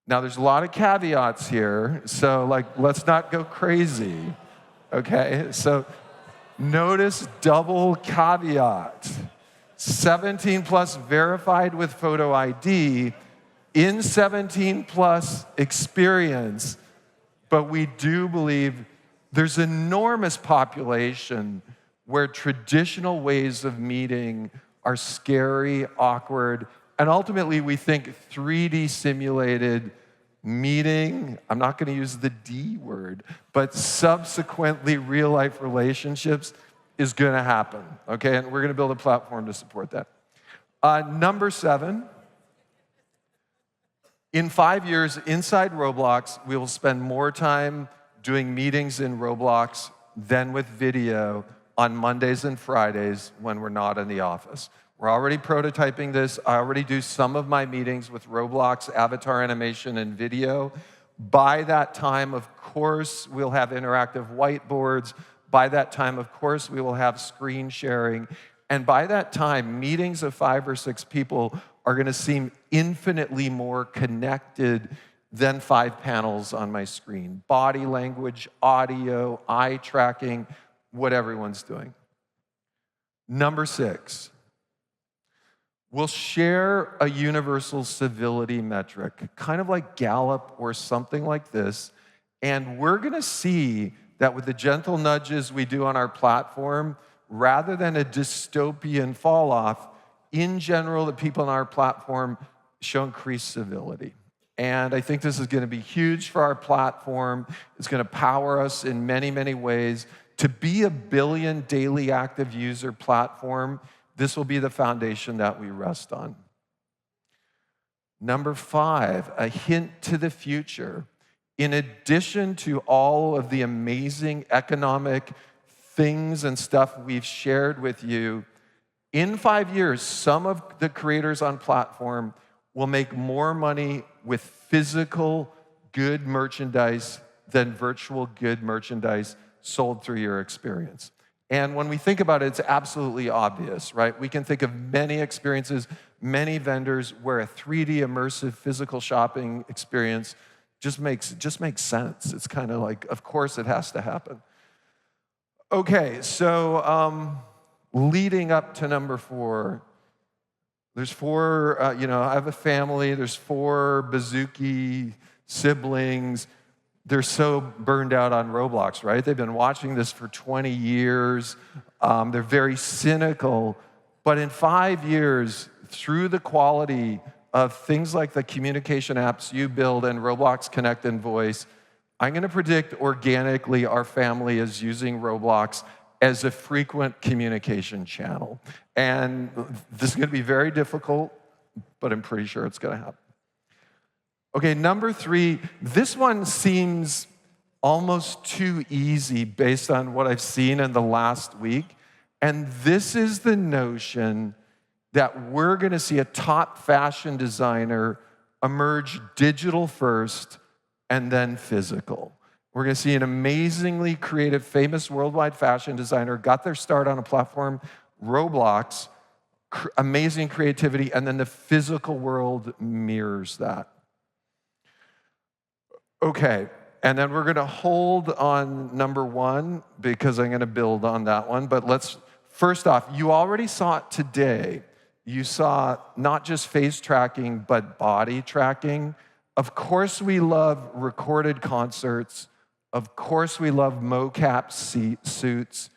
Now, there's a lot of caveats here, so let's not go crazy, okay? So notice double caveat. 17 plus verified with photo ID, in 17 plus experience, but we do believe there's enormous population where traditional ways of meeting are scary, awkward, and ultimately we think 3D simulated meeting, I'm not going to use the D word, but subsequently real-life relationships is going to happen, okay? And we're going to build a platform to support that. Number 7, in 5 years, inside Roblox, we will spend more time doing meetings in Roblox than with video on Mondays and Fridays when we're not in the office. We're already prototyping this. I already do some of my meetings with Roblox, avatar animation, and video. By that time, of course, we'll have interactive whiteboards. By that time, of course, we will have screen sharing. And by that time, meetings of 5 or 6 people are going to seem infinitely more connected than 5 panels on my screen. Body language, audio, eye tracking, what everyone's doing. Number 6. We'll share a universal civility metric, kind of like Gallup or something like this, and we're going to see that with the gentle nudges we do on our platform, rather than a dystopian fall-off, in general, the people on our platform show increased civility. And I think this is going to be huge for our platform. It's going to power us in many, many ways. To be a billion daily active user platform, this will be the foundation that we rest on. Number 5, a hint to the future. In addition to all of the amazing economic things and stuff we've shared with you, in 5 years, some of the creators on platform will make more money with physical good merchandise than virtual good merchandise sold through your experience. And when we think about it, it's absolutely obvious, right? We can think of many experiences, many vendors where a 3D immersive physical shopping experience just makes sense. It's kind of like, of course it has to happen. Okay, so leading up to number 4, there's 4, I have a family, there's 4 Bazooki siblings. They're so burned out on Roblox, right? They've been watching this for 20 years. They're very cynical. But in 5 years, through the quality of things like the communication apps you build and Roblox Connect and Voice, I'm going to predict organically our family is using Roblox as a frequent communication channel. And this is going to be very difficult, but I'm pretty sure it's going to happen. Okay, number 3, this one seems almost too easy based on what I've seen in the last week. And this is the notion that we're going to see a top fashion designer emerge digital first and then physical. We're going to see an amazingly creative, famous worldwide fashion designer, got their start on a platform, Roblox, amazing creativity, and then the physical world mirrors that. Okay, and then we're going to hold on number 1 because I'm going to build on that one. But let's, first off, you already saw it today. You saw not just face tracking, but body tracking. Of course we love recorded concerts. Of course we love mocap suits.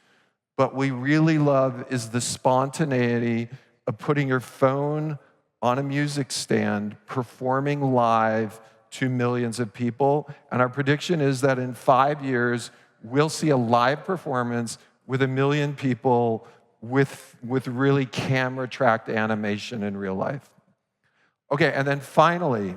But what we really love is the spontaneity of putting your phone on a music stand, performing live to millions of people. And our prediction is that in 5 years, we'll see a live performance with 1 million people with really camera-tracked animation in real life. Okay, and then finally,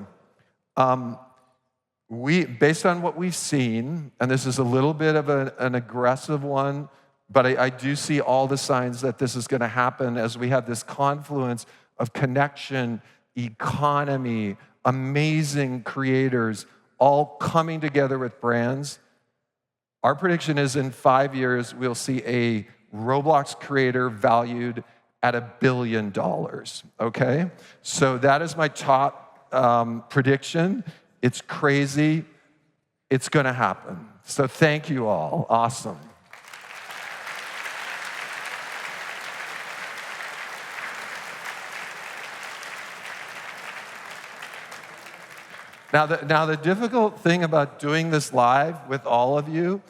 based on what we've seen, and this is a little bit of an aggressive one, but I do see all the signs that this is going to happen as we have this confluence of connection, economy, amazing creators all coming together with brands. Our prediction is in 5 years, we'll see a Roblox creator valued at $1 billion, okay? So that is my top prediction. It's crazy. It's going to happen. So thank you all. Awesome. Now, the difficult thing about doing this live with all of you,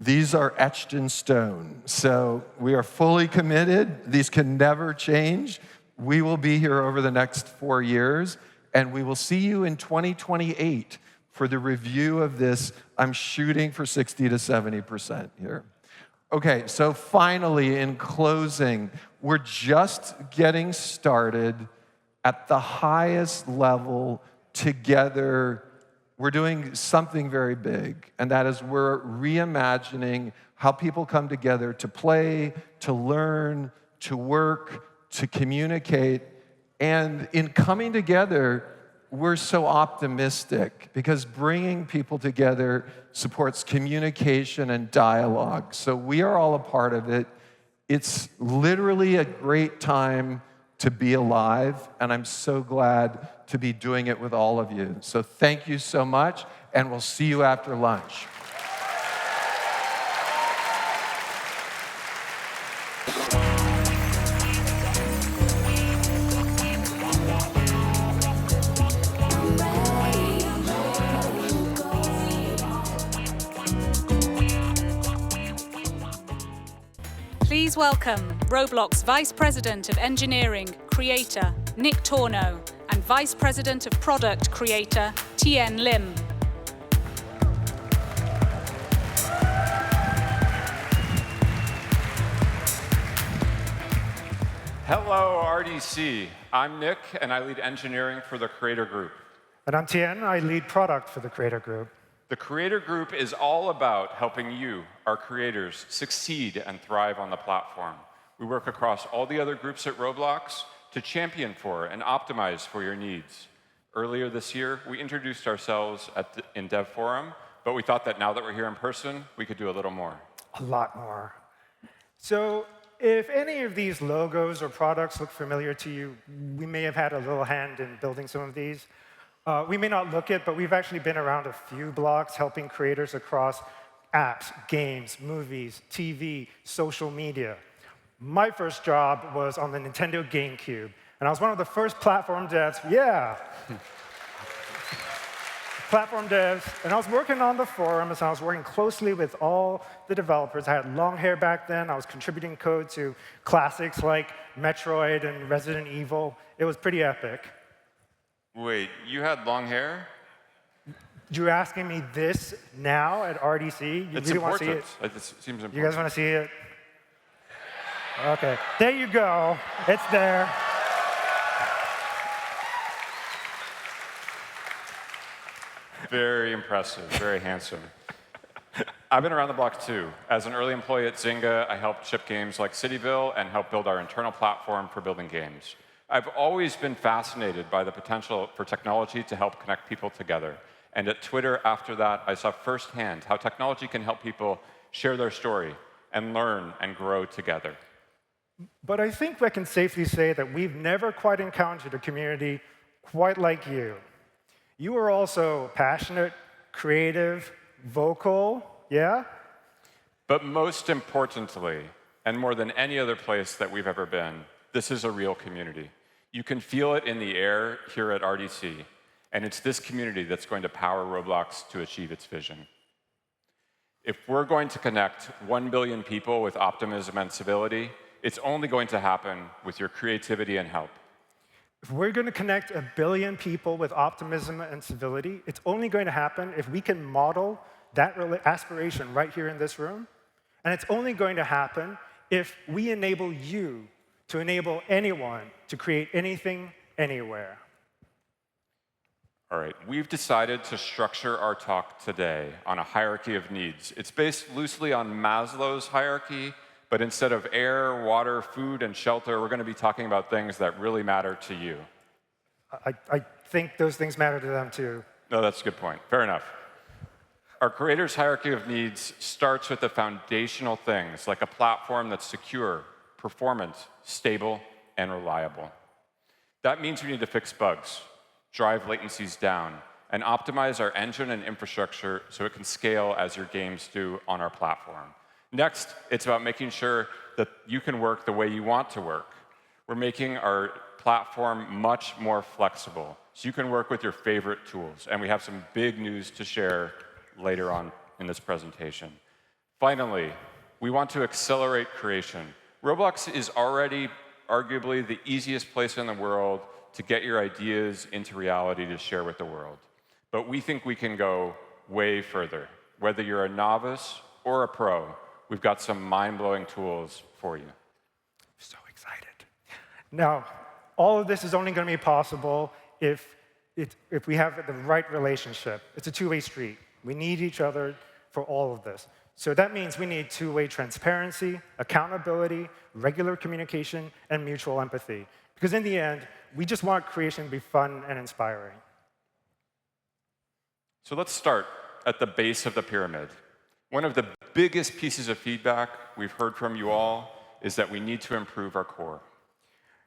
these are etched in stone. So we are fully committed. These can never change. We will be here over the next 4 years, and we will see you in 2028 for the review of this. I'm shooting for 60 to 70% here. Okay, so finally, in closing, we're just getting started at the highest level together. We're doing something very big, and that is we're reimagining how people come together to play, to learn, to work, to communicate. And in coming together, we're so optimistic because bringing people together supports communication and dialogue. So we are all a part of it. It's literally a great time to be alive, and I'm so glad to be doing it with all of you. So thank you so much, and we'll see you after lunch. Please welcome Roblox Vice President of Engineering, Creator, Nick Torno, and Vice President of Product Creator, Tien Lim. Hello, RDC. I'm Nick, and I lead engineering for the Creator Group. And I'm Tien. I lead product for the Creator Group. The Creator Group is all about helping you, our creators, succeed and thrive on the platform. We work across all the other groups at Roblox to champion for and optimize for your needs. Earlier this year, we introduced ourselves in Dev Forum, but we thought that now that we're here in person, we could do a little more. A lot more. So if any of these logos or products look familiar to you, we may have had a little hand in building some of these. We may not look it, but we've actually been around a few blocks helping creators across apps, games, movies, TV, social media. My first job was on the Nintendo GameCube, and I was one of the first platform devs. Yeah. Platform devs, and I was working on the forums, and I was working closely with all the developers. I had long hair back then. I was contributing code to classics like Metroid and Resident Evil. It was pretty epic. Wait, you had long hair? You're asking me this now at RDC? You It's really want to see important. it? It seems important. You guys want to see it? OK. There you go. It's there. Very impressive, very handsome. I've been around the block too. As an early employee at Zynga, I helped ship games like Cityville and helped build our internal platform for building games. I've always been fascinated by the potential for technology to help connect people together. And at Twitter after that, I saw firsthand how technology can help people share their story and learn and grow together. But I think we can safely say that we've never quite encountered a community quite like you. You are also passionate, creative, vocal, yeah? But most importantly, and more than any other place that we've ever been, this is a real community. You can feel it in the air here at RDC, and it's this community that's going to power Roblox to achieve its vision. If we're going to connect 1 billion people with optimism and civility, it's only going to happen with your creativity and help. If we're going to connect 1 billion people with optimism and civility, it's only going to happen if we can model that aspiration right here in this room. And it's only going to happen if we enable you to enable anyone to create anything, anywhere. All right, we've decided to structure our talk today on a hierarchy of needs. It's based loosely on Maslow's hierarchy, but instead of air, water, food, and shelter, we're going to be talking about things that really matter to you. I think those things matter to them, too. No, that's a good point. Fair enough. Our creator's hierarchy of needs starts with the foundational things, like a platform that's secure, performant, stable, and reliable. That means we need to fix bugs, drive latencies down, and optimize our engine and infrastructure so it can scale as your games do on our platform. Next, it's about making sure that you can work the way you want to work. We're making our platform much more flexible, so you can work with your favorite tools. And we have some big news to share later on in this presentation. Finally, we want to accelerate creation. Roblox is already arguably the easiest place in the world to get your ideas into reality to share with the world. But we think we can go way further. Whether you're a novice or a pro, we've got some mind-blowing tools for you. So excited. Now, all of this is only going to be possible if we have the right relationship. It's a two-way street. We need each other for all of this. So that means we need two-way transparency, accountability, regular communication, and mutual empathy. Because in the end, we just want creation to be fun and inspiring. So let's start at the base of the pyramid. One of the biggest pieces of feedback we've heard from you all is that we need to improve our core.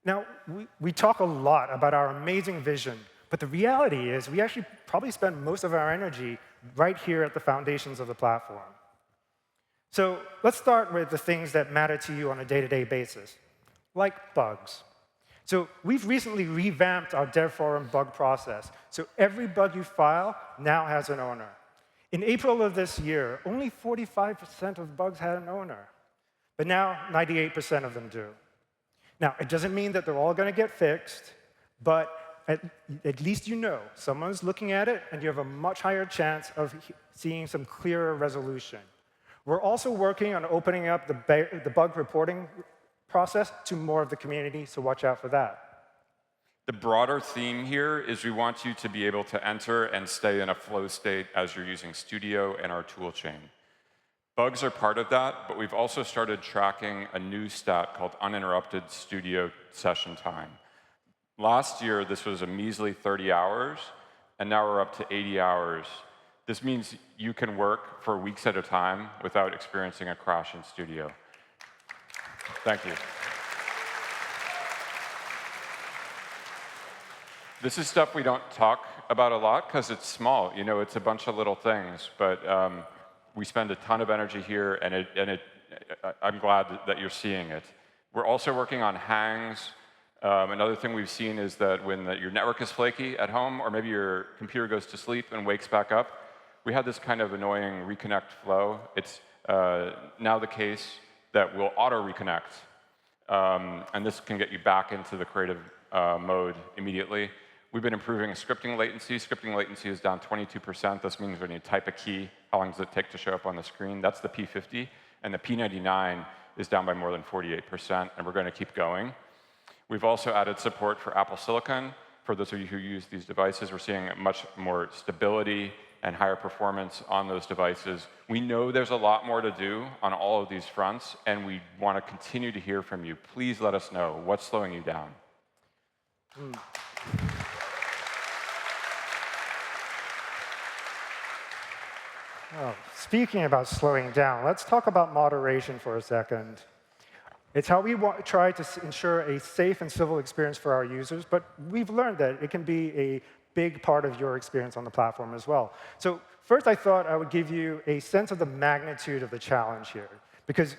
Now, we talk a lot about our amazing vision, but the reality is we actually probably spend most of our energy right here at the foundations of the platform. So let's start with the things that matter to you on a day-to-day basis, like bugs. So we've recently revamped our dev forum bug process, so every bug you file now has an owner. In April of this year, only 45% of bugs had an owner, but now 98% of them do. Now, it doesn't mean that they're all going to get fixed, but at least you know someone's looking at it, and you have a much higher chance of seeing some clearer resolution. We're also working on opening up the bug reporting process to more of the community, so watch out for that. The broader theme here is we want you to be able to enter and stay in a flow state as you're using Studio and our tool chain. Bugs are part of that, but we've also started tracking a new stat called uninterrupted Studio session time. Last year, this was a measly 30 hours, and now we're up to 80 hours. This means you can work for weeks at a time without experiencing a crash in studio. Thank you. This is stuff we don't talk about a lot because it's small. You know, it's a bunch of little things, but we spend a ton of energy here, and I'm glad that you're seeing it. We're also working on hangs. Another thing we've seen is that when your network is flaky at home, or maybe your computer goes to sleep and wakes back up, we had this kind of annoying reconnect flow. It's now the case that we'll auto-reconnect, and this can get you back into the creative mode immediately. We've been improving scripting latency. Scripting latency is down 22%. This means when you type a key, how long does it take to show up on the screen? That's the P50. And the P99 is down by more than 48%, and we're going to keep going. We've also added support for Apple Silicon. For those of you who use these devices, we're seeing much more stability and higher performance on those devices. We know there's a lot more to do on all of these fronts, and we want to continue to hear from you. Please let us know what's slowing you down. Oh, speaking about slowing down, let's talk about moderation for a second. It's how we try to ensure a safe and civil experience for our users, but we've learned that it can be a big part of your experience on the platform as well. So first, I thought I would give you a sense of the magnitude of the challenge here, because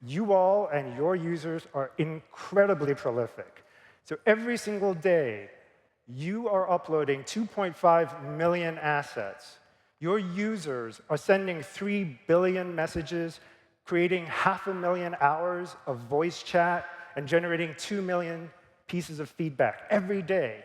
you all and your users are incredibly prolific. So every single day, you are uploading 2.5 million assets. Your users are sending 3 billion messages, creating 500,000 hours of voice chat, and generating 2 million pieces of feedback every day.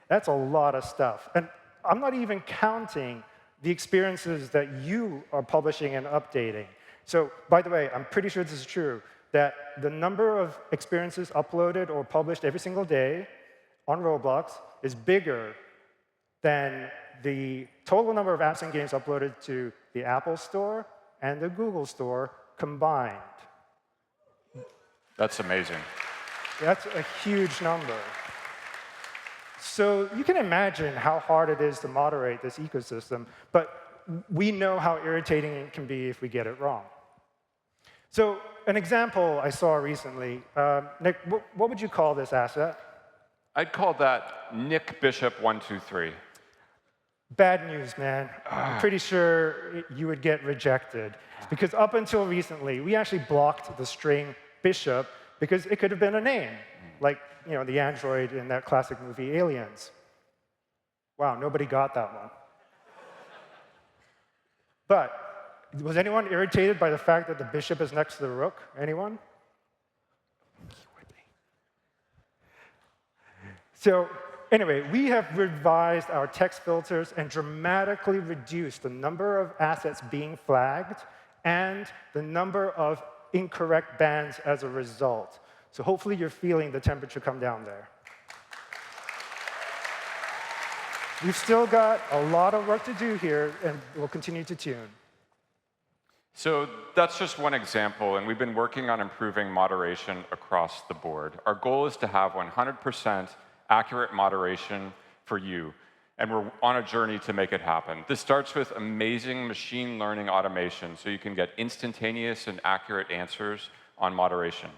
That's a lot of stuff. And I'm not even counting the experiences that you are publishing and updating. So, by the way, I'm pretty sure this is true, that the number of experiences uploaded or published every single day on Roblox is bigger than the total number of apps and games uploaded to the Apple Store and the Google Store combined. That's amazing. That's a huge number. So you can imagine how hard it is to moderate this ecosystem, but we know how irritating it can be if we get it wrong. So an example I saw recently, Nick, what would you call this asset? I'd call that Nick Bishop 123. Bad news, man. I'm pretty sure you would get rejected. Because up until recently, we actually blocked the string Bishop because it could have been a name, like the android in that classic movie, Aliens. Wow, nobody got that one. But was anyone irritated by the fact that the bishop is next to the rook? Anyone? So anyway, we have revised our text filters and dramatically reduced the number of assets being flagged and the number of incorrect bans as a result. So hopefully you're feeling the temperature come down there. We've still got a lot of work to do here, and we'll continue to tune. So that's just one example, and we've been working on improving moderation across the board. Our goal is to have 100% accurate moderation for you, and we're on a journey to make it happen. This starts with amazing machine learning automation, so you can get instantaneous and accurate answers on moderation.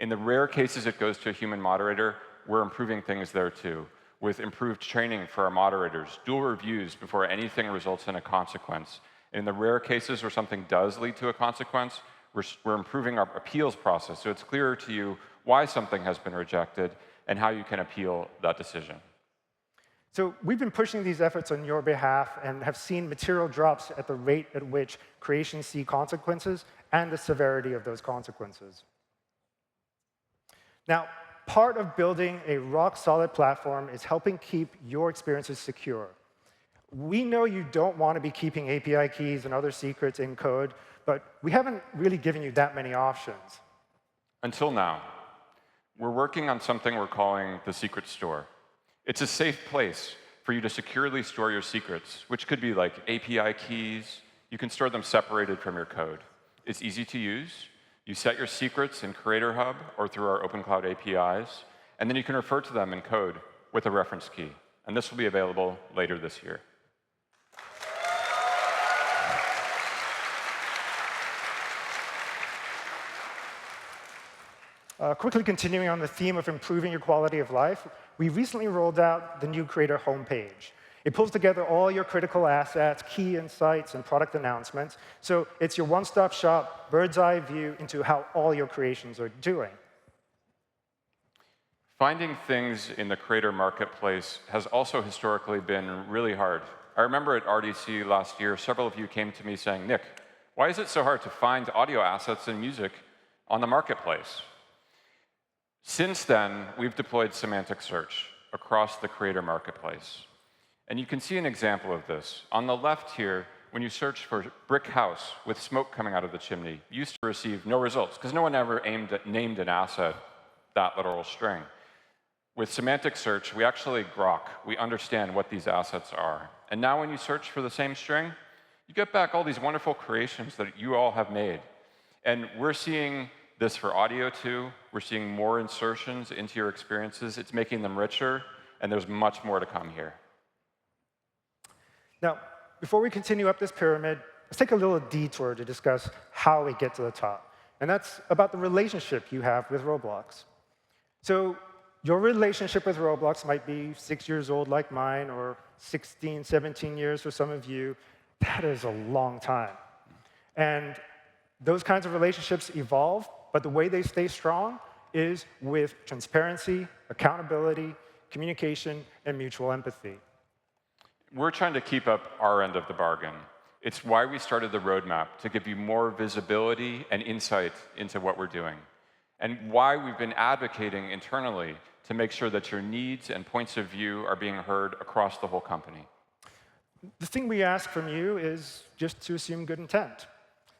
In the rare cases it goes to a human moderator, we're improving things there too, with improved training for our moderators, dual reviews before anything results in a consequence. In the rare cases where something does lead to a consequence, we're improving our appeals process, so it's clearer to you why something has been rejected and how you can appeal that decision. So we've been pushing these efforts on your behalf and have seen material drops at the rate at which creations see consequences and the severity of those consequences. Now, part of building a rock-solid platform is helping keep your experiences secure. We know you don't want to be keeping API keys and other secrets in code, but we haven't really given you that many options. Until now. We're working on something we're calling the secret store. It's a safe place for you to securely store your secrets, which could be like API keys. You can store them separated from your code. It's easy to use. You set your secrets in Creator Hub or through our Open Cloud APIs, and then you can refer to them in code with a reference key. And this will be available later this year. Quickly continuing on the theme of improving your quality of life, we recently rolled out the new Creator homepage. It pulls together all your critical assets, key insights, and product announcements. So it's your one-stop shop, bird's-eye view into how all your creations are doing. Finding things in the Creator Marketplace has also historically been really hard. I remember at RDC last year, several of you came to me saying, Nick, why is it so hard to find audio assets and music on the Marketplace? Since then, we've deployed semantic search across the Creator Marketplace. And you can see an example of this. On the left here, when you search for brick house with smoke coming out of the chimney, you used to receive no results, because no one ever named an asset that literal string. With semantic search, we actually grok. We understand what these assets are. And now when you search for the same string, you get back all these wonderful creations that you all have made. And we're seeing this for audio, too. We're seeing more insertions into your experiences. It's making them richer, and there's much more to come here. Now, before we continue up this pyramid, let's take a little detour to discuss how we get to the top. And that's about the relationship you have with Roblox. So your relationship with Roblox might be 6 years old like mine, or 16, 17 years for some of you. That is a long time. And those kinds of relationships evolve, but the way they stay strong is with transparency, accountability, communication, and mutual empathy. We're trying to keep up our end of the bargain. It's why we started the roadmap, to give you more visibility and insight into what we're doing, and why we've been advocating internally to make sure that your needs and points of view are being heard across the whole company. The thing we ask from you is just to assume good intent.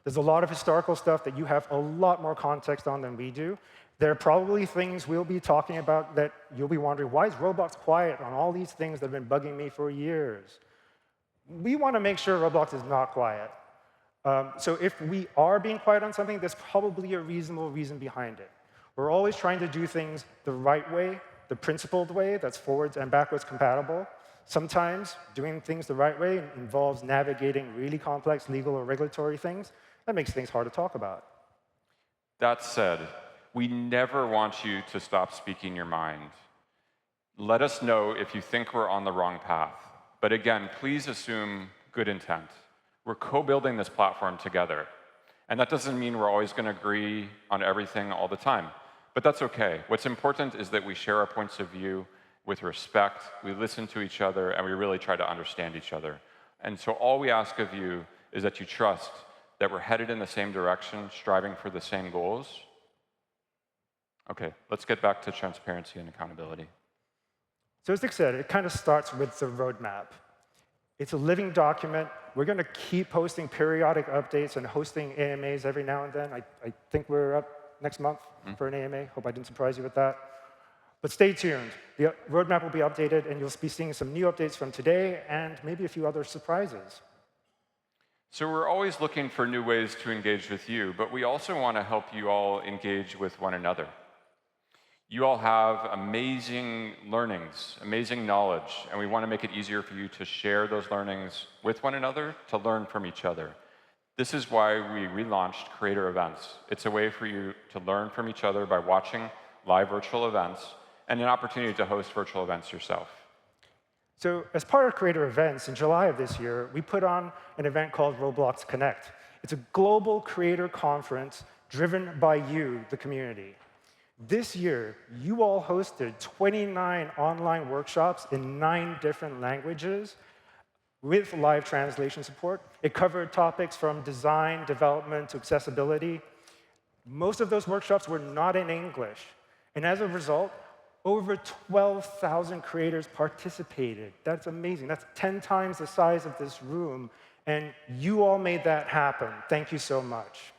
There's a lot of historical stuff that you have a lot more context on than we do. There are probably things we'll be talking about that you'll be wondering, why is Roblox quiet on all these things that have been bugging me for years? We want to make sure Roblox is not quiet. So if we are being quiet on something, there's probably a reasonable reason behind it. We're always trying to do things the right way, the principled way that's forwards and backwards compatible. Sometimes doing things the right way involves navigating really complex legal or regulatory things. That makes things hard to talk about. That said, we never want you to stop speaking your mind. Let us know if you think we're on the wrong path. But again, please assume good intent. We're co-building this platform together. And that doesn't mean we're always going to agree on everything all the time. But that's OK. What's important is that we share our points of view with respect, we listen to each other, and we really try to understand each other. And so all we ask of you is that you trust that we're headed in the same direction, striving for the same goals. OK, let's get back to transparency and accountability. So as Nick said, it kind of starts with the roadmap. It's a living document. We're going to keep posting periodic updates and hosting AMAs every now and then. I think we're up next month for an AMA. Hope I didn't surprise you with that. But stay tuned. The roadmap will be updated, and you'll be seeing some new updates from today and maybe a few other surprises. So we're always looking for new ways to engage with you, but we also want to help you all engage with one another. You all have amazing learnings, amazing knowledge, and we want to make it easier for you to share those learnings with one another, to learn from each other. This is why we relaunched Creator Events. It's a way for you to learn from each other by watching live virtual events, and an opportunity to host virtual events yourself. So as part of Creator Events, in July of this year, we put on an event called Roblox Connect. It's a global creator conference driven by you, the community. This year, you all hosted 29 online workshops in 9 different languages with live translation support. It covered topics from design, development, to accessibility. Most of those workshops were not in English. And as a result, over 12,000 creators participated. That's amazing. That's 10 times the size of this room. And you all made that happen. Thank you so much.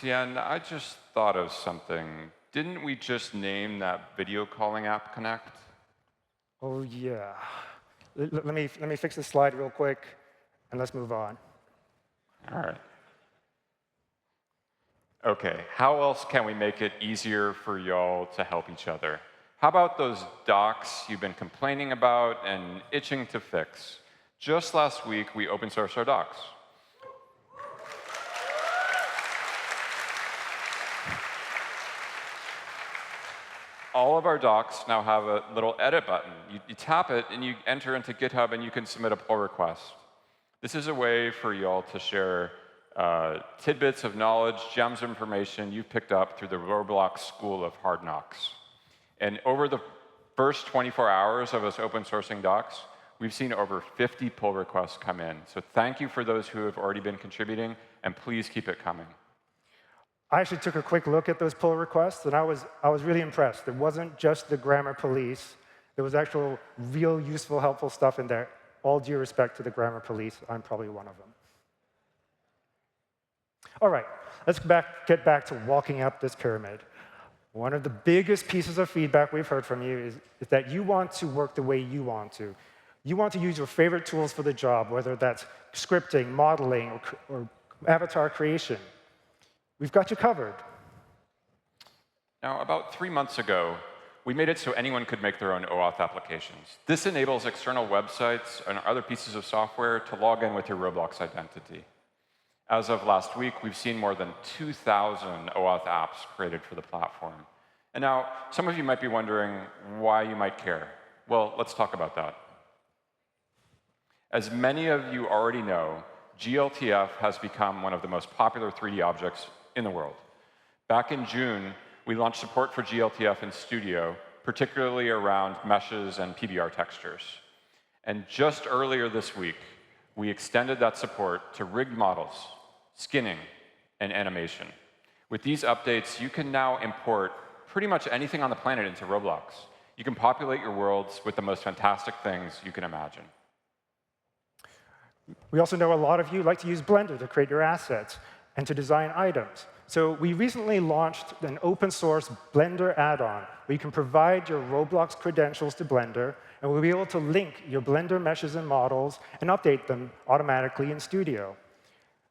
Tian, I just thought of something. Didn't we just name that video calling app Connect? Oh, yeah. Let me fix this slide real quick, and let's move on. All right. Okay, how else can we make it easier for y'all to help each other? How about those docs you've been complaining about and itching to fix? Just last week, we open sourced our docs. All of our docs now have a little edit button. You tap it, and you enter into GitHub, and you can submit a pull request. This is a way for y'all to share tidbits of knowledge, gems of information you've picked up through the Roblox School of Hard Knocks. And over the first 24 hours of us open sourcing docs, we've seen over 50 pull requests come in. So thank you for those who have already been contributing, and please keep it coming. I actually took a quick look at those pull requests, and I was really impressed. It wasn't just the grammar police. There was actual, real, useful, helpful stuff in there. All due respect to the grammar police, I'm probably one of them. All right, let's get back to walking up this pyramid. One of the biggest pieces of feedback we've heard from you is that you want to work the way you want to. You want to use your favorite tools for the job, whether that's scripting, modeling, or avatar creation. We've got you covered. Now, about 3 months ago, we made it so anyone could make their own OAuth applications. This enables external websites and other pieces of software to log in with your Roblox identity. As of last week, we've seen more than 2,000 OAuth apps created for the platform. And now, some of you might be wondering why you might care. Well, let's talk about that. As many of you already know, GLTF has become one of the most popular 3D objects in the world. Back in June, we launched support for GLTF in Studio, particularly around meshes and PBR textures. And just earlier this week, we extended that support to rigged models, skinning, and animation. With these updates, you can now import pretty much anything on the planet into Roblox. You can populate your worlds with the most fantastic things you can imagine. We also know a lot of you like to use Blender to create your assets and to design items. So we recently launched an open source Blender add-on where you can provide your Roblox credentials to Blender, and we'll be able to link your Blender meshes and models and update them automatically in Studio.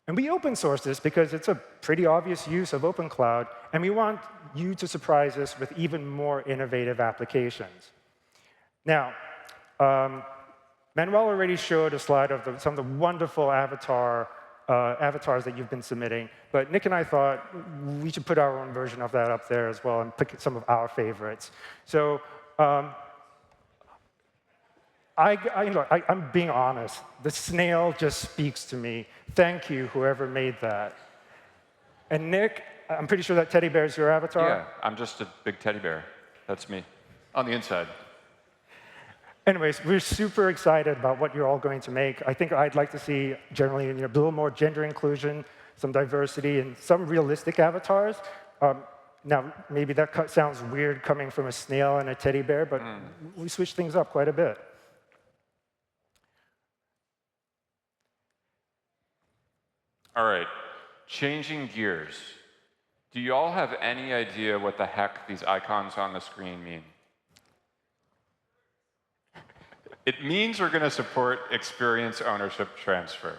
And we open source this because it's a pretty obvious use of OpenCloud, and we want you to surprise us with even more innovative applications. Now, Manuel already showed a slide of some of the wonderful avatars that you've been submitting, but Nick and I thought we should put our own version of that up there as well and pick some of our favorites. So I'm being honest. The snail just speaks to me. Thank you, whoever made that. And Nick, I'm pretty sure that teddy bear is your avatar? Yeah, I'm just a big teddy bear. That's me, on the inside. Anyways, we're super excited about what you're all going to make. I think I'd like to see generally a little more gender inclusion, some diversity, and some realistic avatars. Now, maybe that sounds weird coming from a snail and a teddy bear, but we switched things up quite a bit. All right, changing gears. Do you all have any idea what the heck these icons on the screen mean? It means we're going to support experience ownership transfer.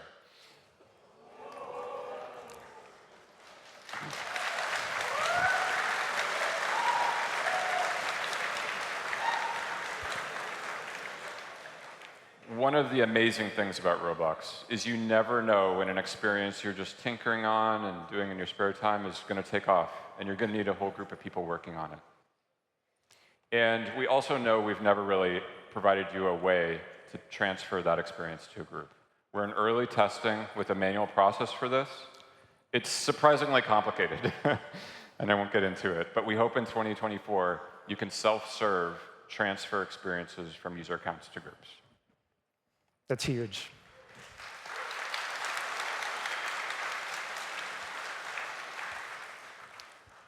One of the amazing things about Roblox is you never know when an experience you're just tinkering on and doing in your spare time is going to take off, and you're going to need a whole group of people working on it. And we also know we've never really provided you a way to transfer that experience to a group. We're in early testing with a manual process for this. It's surprisingly complicated, and I won't get into it, but we hope in 2024 you can self-serve transfer experiences from user accounts to groups. That's huge.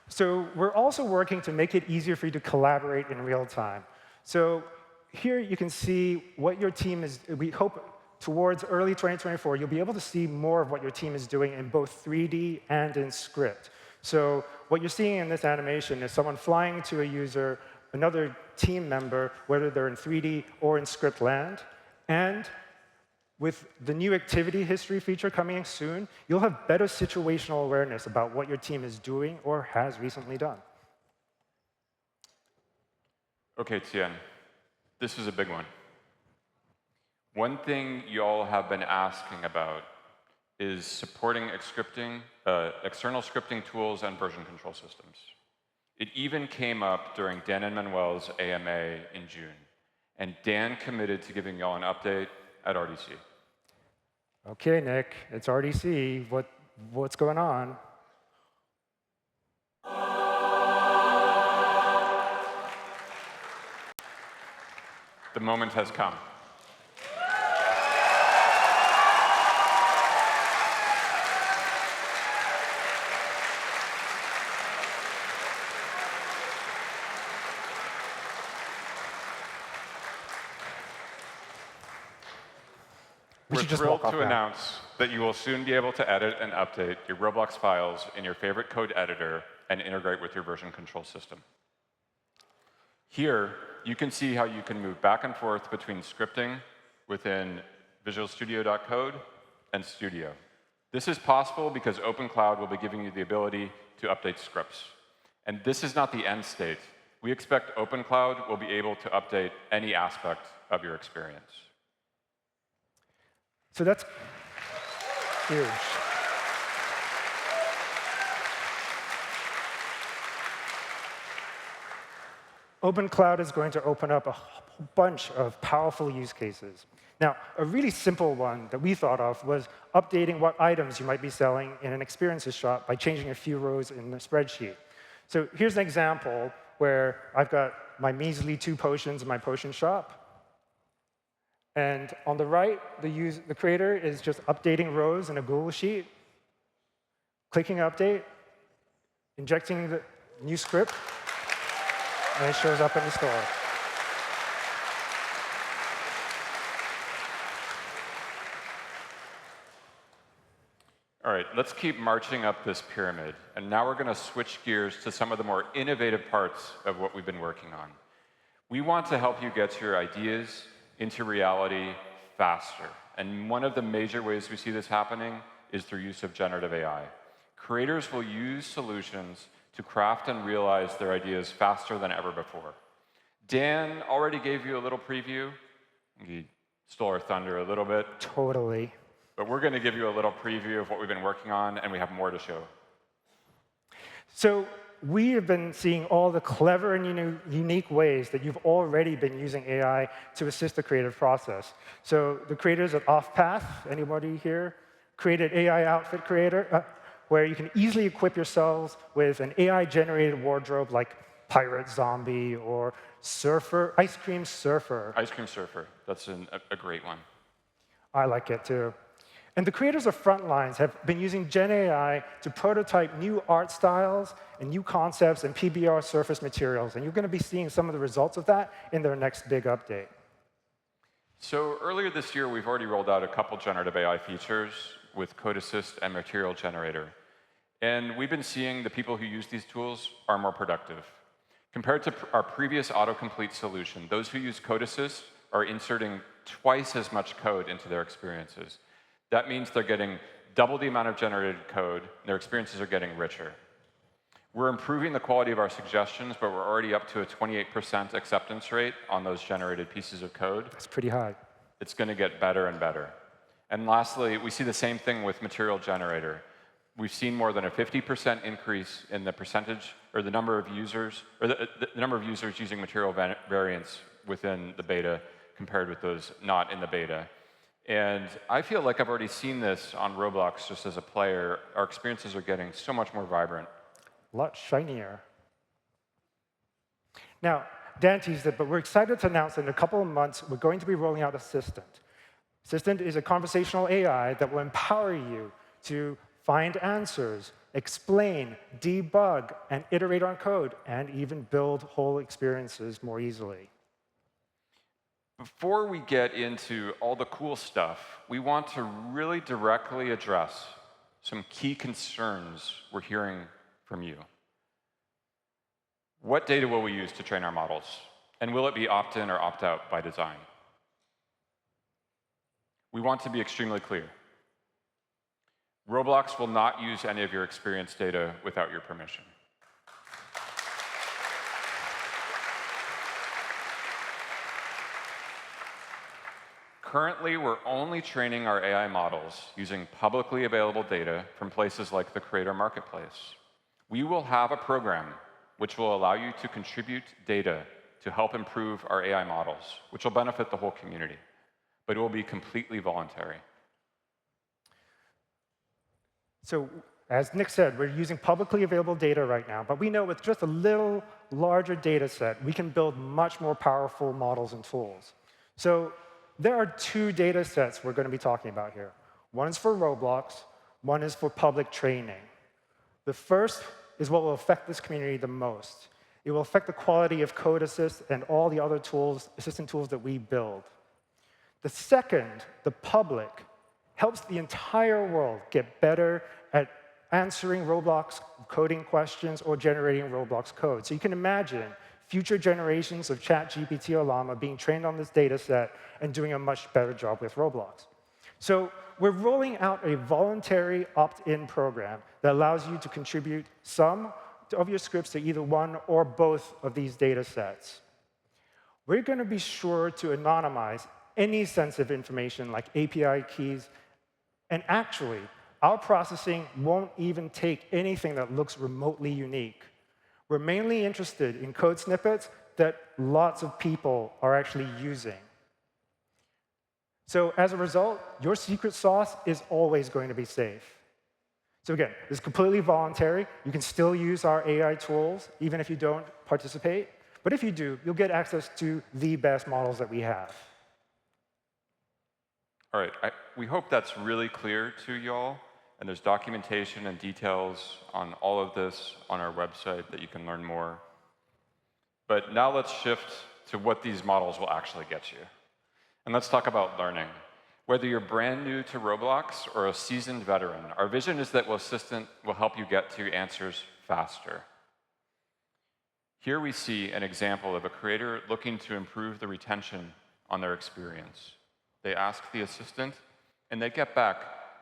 So we're also working to make it easier for you to collaborate in real time. So here you can see what your team is. We hope towards early 2024, you'll be able to see more of what your team is doing in both 3D and in script. So what you're seeing in this animation is someone flying to a user, another team member, whether they're in 3D or in script land, and With the new activity history feature coming in soon, you'll have better situational awareness about what your team is doing or has recently done. OK, Tien, this is a big one. One thing you all have been asking about is supporting external scripting tools and version control systems. It even came up during Dan and Manuel's AMA in June. And Dan committed to giving y'all an update at RDC. OK, Nick, it's RDC. What's going on? The moment has come. We're thrilled to announce that you will soon be able to edit and update your Roblox files in your favorite code editor and integrate with your version control system. Here, you can see how you can move back and forth between scripting within Visual Studio.code and Studio. This is possible because OpenCloud will be giving you the ability to update scripts. And this is not the end state. We expect OpenCloud will be able to update any aspect of your experience. So that's huge. OpenCloud is going to open up a whole bunch of powerful use cases. Now, a really simple one that we thought of was updating what items you might be selling in an experiences shop by changing a few rows in the spreadsheet. So here's an example where I've got my measly 2 potions in my potion shop. And on the right, the creator is just updating rows in a Google Sheet, clicking Update, injecting the new script, and it shows up in the store. All right, let's keep marching up this pyramid. And now we're going to switch gears to some of the more innovative parts of what we've been working on. We want to help you get your ideas into reality faster. And one of the major ways we see this happening is through use of generative AI. Creators will use solutions to craft and realize their ideas faster than ever before. Dan already gave you a little preview. He stole our thunder a little bit. Totally. But we're going to give you a little preview of what we've been working on, and we have more to show. So we have been seeing all the clever and unique ways that you've already been using AI to assist the creative process. So the creators at OffPath, anybody here, created AI Outfit Creator, where you can easily equip yourselves with an AI-generated wardrobe like Pirate Zombie or Surfer, Ice Cream Surfer. Ice Cream Surfer, that's a great one. I like it too. And the creators of Frontlines have been using Gen AI to prototype new art styles and new concepts and PBR surface materials. And you're going to be seeing some of the results of that in their next big update. So earlier this year, we've already rolled out a couple generative AI features with Code Assist and Material Generator. And we've been seeing the people who use these tools are more productive. Compared to our previous autocomplete solution, those who use Code Assist are inserting twice as much code into their experiences. That means they're getting double the amount of generated code, and their experiences are getting richer. We're improving the quality of our suggestions, but we're already up to a 28% acceptance rate on those generated pieces of code. That's pretty high. It's going to get better and better. And lastly, we see the same thing with Material Generator. We've seen more than a 50% increase in the percentage, or the number of users, or the number of users using material variants within the beta compared with those not in the beta. And I feel like I've already seen this on Roblox just as a player. Our experiences are getting so much more vibrant. A lot shinier. Now, Dan teased it, but we're excited to announce that in a couple of months, we're going to be rolling out Assistant. Assistant is a conversational AI that will empower you to find answers, explain, debug, and iterate on code, and even build whole experiences more easily. Before we get into all the cool stuff, we want to really directly address some key concerns we're hearing from you. What data will we use to train our models? And will it be opt-in or opt-out by design? We want to be extremely clear. Roblox will not use any of your experience data without your permission. Currently, we're only training our AI models using publicly available data from places like the Creator Marketplace. We will have a program which will allow you to contribute data to help improve our AI models, which will benefit the whole community, but it will be completely voluntary. So as Nick said, we're using publicly available data right now, but we know with just a little larger data set, we can build much more powerful models and tools. So there are two data sets we're going to be talking about here. One is for Roblox, one is for public training. The first is what will affect this community the most. It will affect the quality of Code Assist and all the other tools, assistant tools that we build. The second, the public, helps the entire world get better at answering Roblox coding questions or generating Roblox code. So you can imagine future generations of ChatGPT or Llama being trained on this data set and doing a much better job with Roblox. So we're rolling out a voluntary opt-in program that allows you to contribute some of your scripts to either one or both of these data sets. We're going to be sure to anonymize any sensitive information like API keys. And actually, our processing won't even take anything that looks remotely unique. We're mainly interested in code snippets that lots of people are actually using. So as a result, your secret sauce is always going to be safe. So again, this is completely voluntary. You can still use our AI tools, even if you don't participate. But if you do, you'll get access to the best models that we have. All right, we hope that's really clear to y'all. And there's documentation and details on all of this on our website that you can learn more. But now let's shift to what these models will actually get you. And let's talk about learning. Whether you're brand new to Roblox or a seasoned veteran, our vision is that Assistant will help you get to answers faster. Here we see an example of a creator looking to improve the retention on their experience. They ask the assistant, and they get back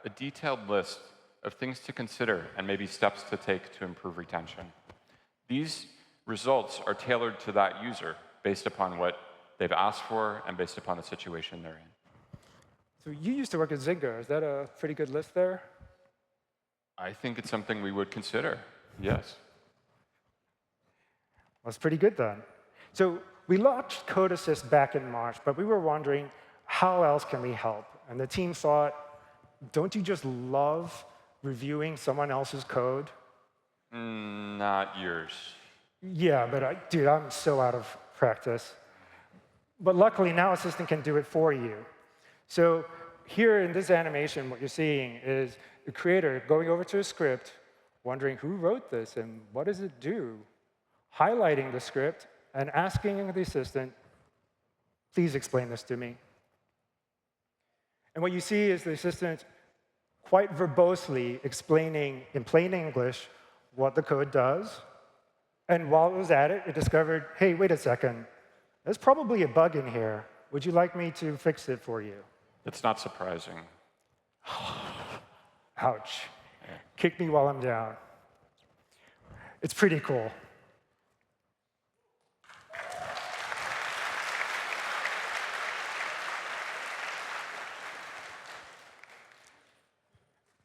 a detailed list of things to consider and maybe steps to take to improve retention. These results are tailored to that user based upon what they've asked for and based upon the situation they're in. So you used to work at Zynga. Is that a pretty good list there? I think it's something we would consider, yes. Well, it's pretty good then. So we launched Code Assist back in March, but we were wondering, how else can we help? And the team thought, don't you just love reviewing someone else's code? Not yours. Yeah, but dude, I'm so out of practice. But luckily, now Assistant can do it for you. So here in this animation, what you're seeing is the creator going over to a script, wondering who wrote this and what does it do, highlighting the script and asking the assistant, please explain this to me. And what you see is the assistant quite verbosely explaining in plain English what the code does. And while it was at it, it discovered, hey, wait a second. There's probably a bug in here. Would you like me to fix it for you? It's not surprising. Ouch. Yeah. Kick me while I'm down. It's pretty cool.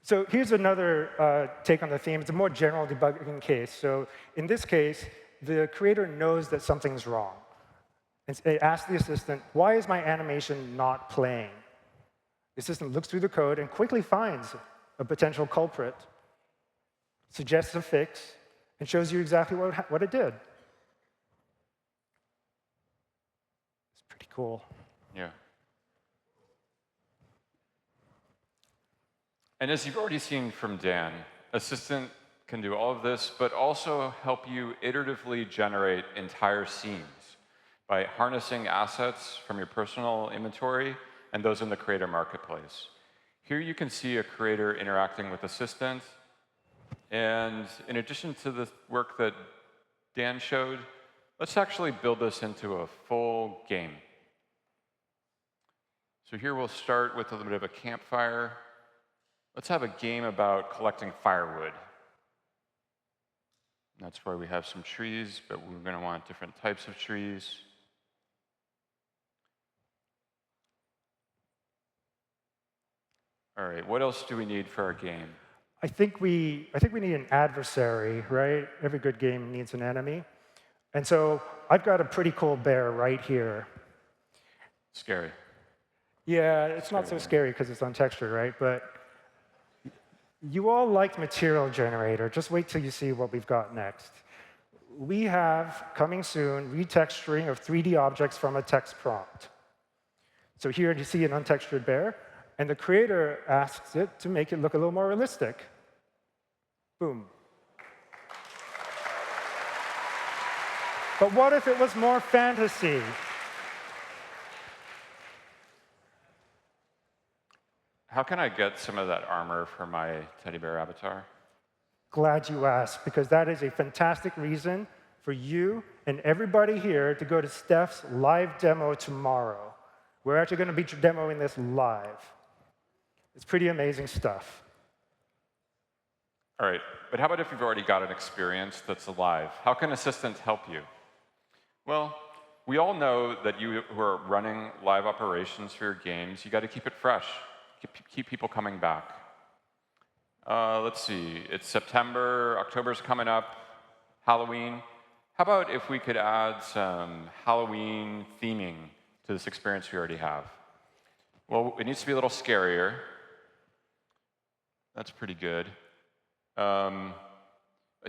So here's another take on the theme. It's a more general debugging case. So in this case, the creator knows that something's wrong. And it asks the assistant, why is my animation not playing? The assistant looks through the code and quickly finds a potential culprit, suggests a fix, and shows you exactly what it did. It's pretty cool. Yeah. And as you've already seen from Dan, Assistant can do all of this, but also help you iteratively generate entire scenes by harnessing assets from your personal inventory and those in the Creator Marketplace. Here you can see a creator interacting with Assistant. And in addition to the work that Dan showed, let's actually build this into a full game. So here we'll start with a little bit of a campfire. Let's have a game about collecting firewood. That's why we have some trees, but we're going to want different types of trees. All right, what else do we need for our game? I think we need an adversary, right? Every good game needs an enemy. And so I've got a pretty cool bear right here. Scary. Yeah, it's not so scary because it's untextured, right? But you all liked Material Generator. Just wait till you see what we've got next. We have, coming soon, retexturing of 3D objects from a text prompt. So here you see an untextured bear, and the creator asks it to make it look a little more realistic. Boom. But what if it was more fantasy? How can I get some of that armor for my teddy bear avatar? Glad you asked, because that is a fantastic reason for you and everybody here to go to Steph's live demo tomorrow. We're actually going to be demoing this live. It's pretty amazing stuff. All right, but how about if you've already got an experience that's alive? How can Assistant help you? Well, we all know that you who are running live operations for your games, you got to keep it fresh. Keep people coming back. Let's see, it's September, October's coming up, Halloween. How about if we could add some Halloween theming to this experience we already have? Well, it needs to be a little scarier. That's pretty good. I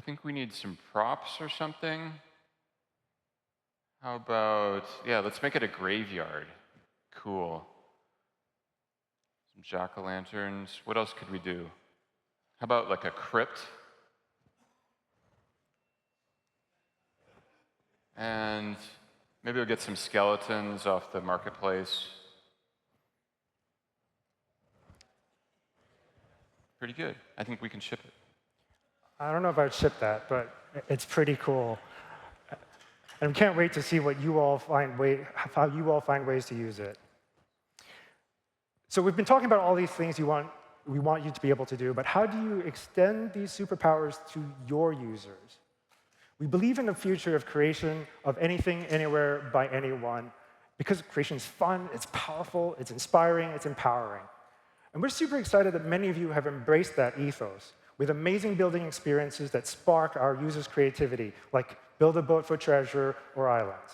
think we need some props or something. How about, yeah, let's make it a graveyard. Cool. Some jack-o'-lanterns. What else could we do? How about like a crypt? And maybe we'll get some skeletons off the marketplace. Pretty good. I think we can ship it. I don't know if I'd ship that, but it's pretty cool. And we can't wait to see what you all how you all find ways to use it. So we've been talking about all these things we want you to be able to do, but how do you extend these superpowers to your users? We believe in the future of creation of anything, anywhere, by anyone, because creation is fun, it's powerful, it's inspiring, it's empowering. And we're super excited that many of you have embraced that ethos with amazing building experiences that spark our users' creativity, like Build a Boat for Treasure or Islands.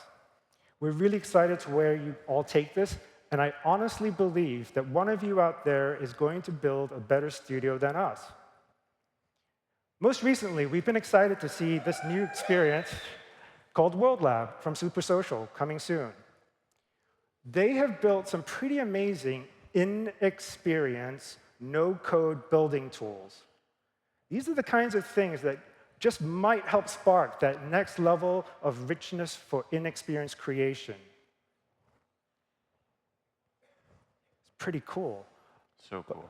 We're really excited to where you all take this, and I honestly believe that one of you out there is going to build a better studio than us. Most recently, we've been excited to see this new experience called World Lab from Super Social coming soon. They have built some pretty amazing in-experience, no-code building tools. These are the kinds of things that just might help spark that next level of richness for in-experience creation. It's pretty cool. So cool.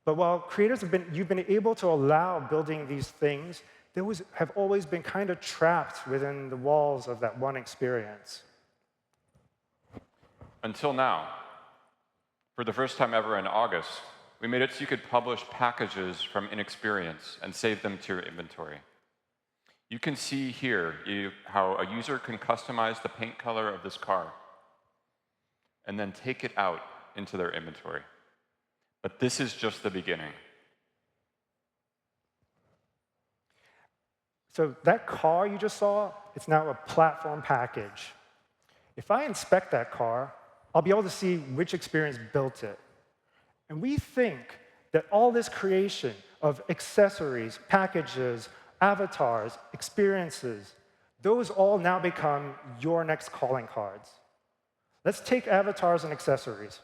But while creators you've been able to allow building these things, have always been kind of trapped within the walls of that one experience. Until now. For the first time ever in August, we made it so you could publish packages from Inexperience and save them to your inventory. You can see here how a user can customize the paint color of this car and then take it out into their inventory. But this is just the beginning. So that car you just saw, it's now a platform package. If I inspect that car, I'll be able to see which experience built it. And we think that all this creation of accessories, packages, avatars, experiences, those all now become your next calling cards. Let's take avatars and accessories.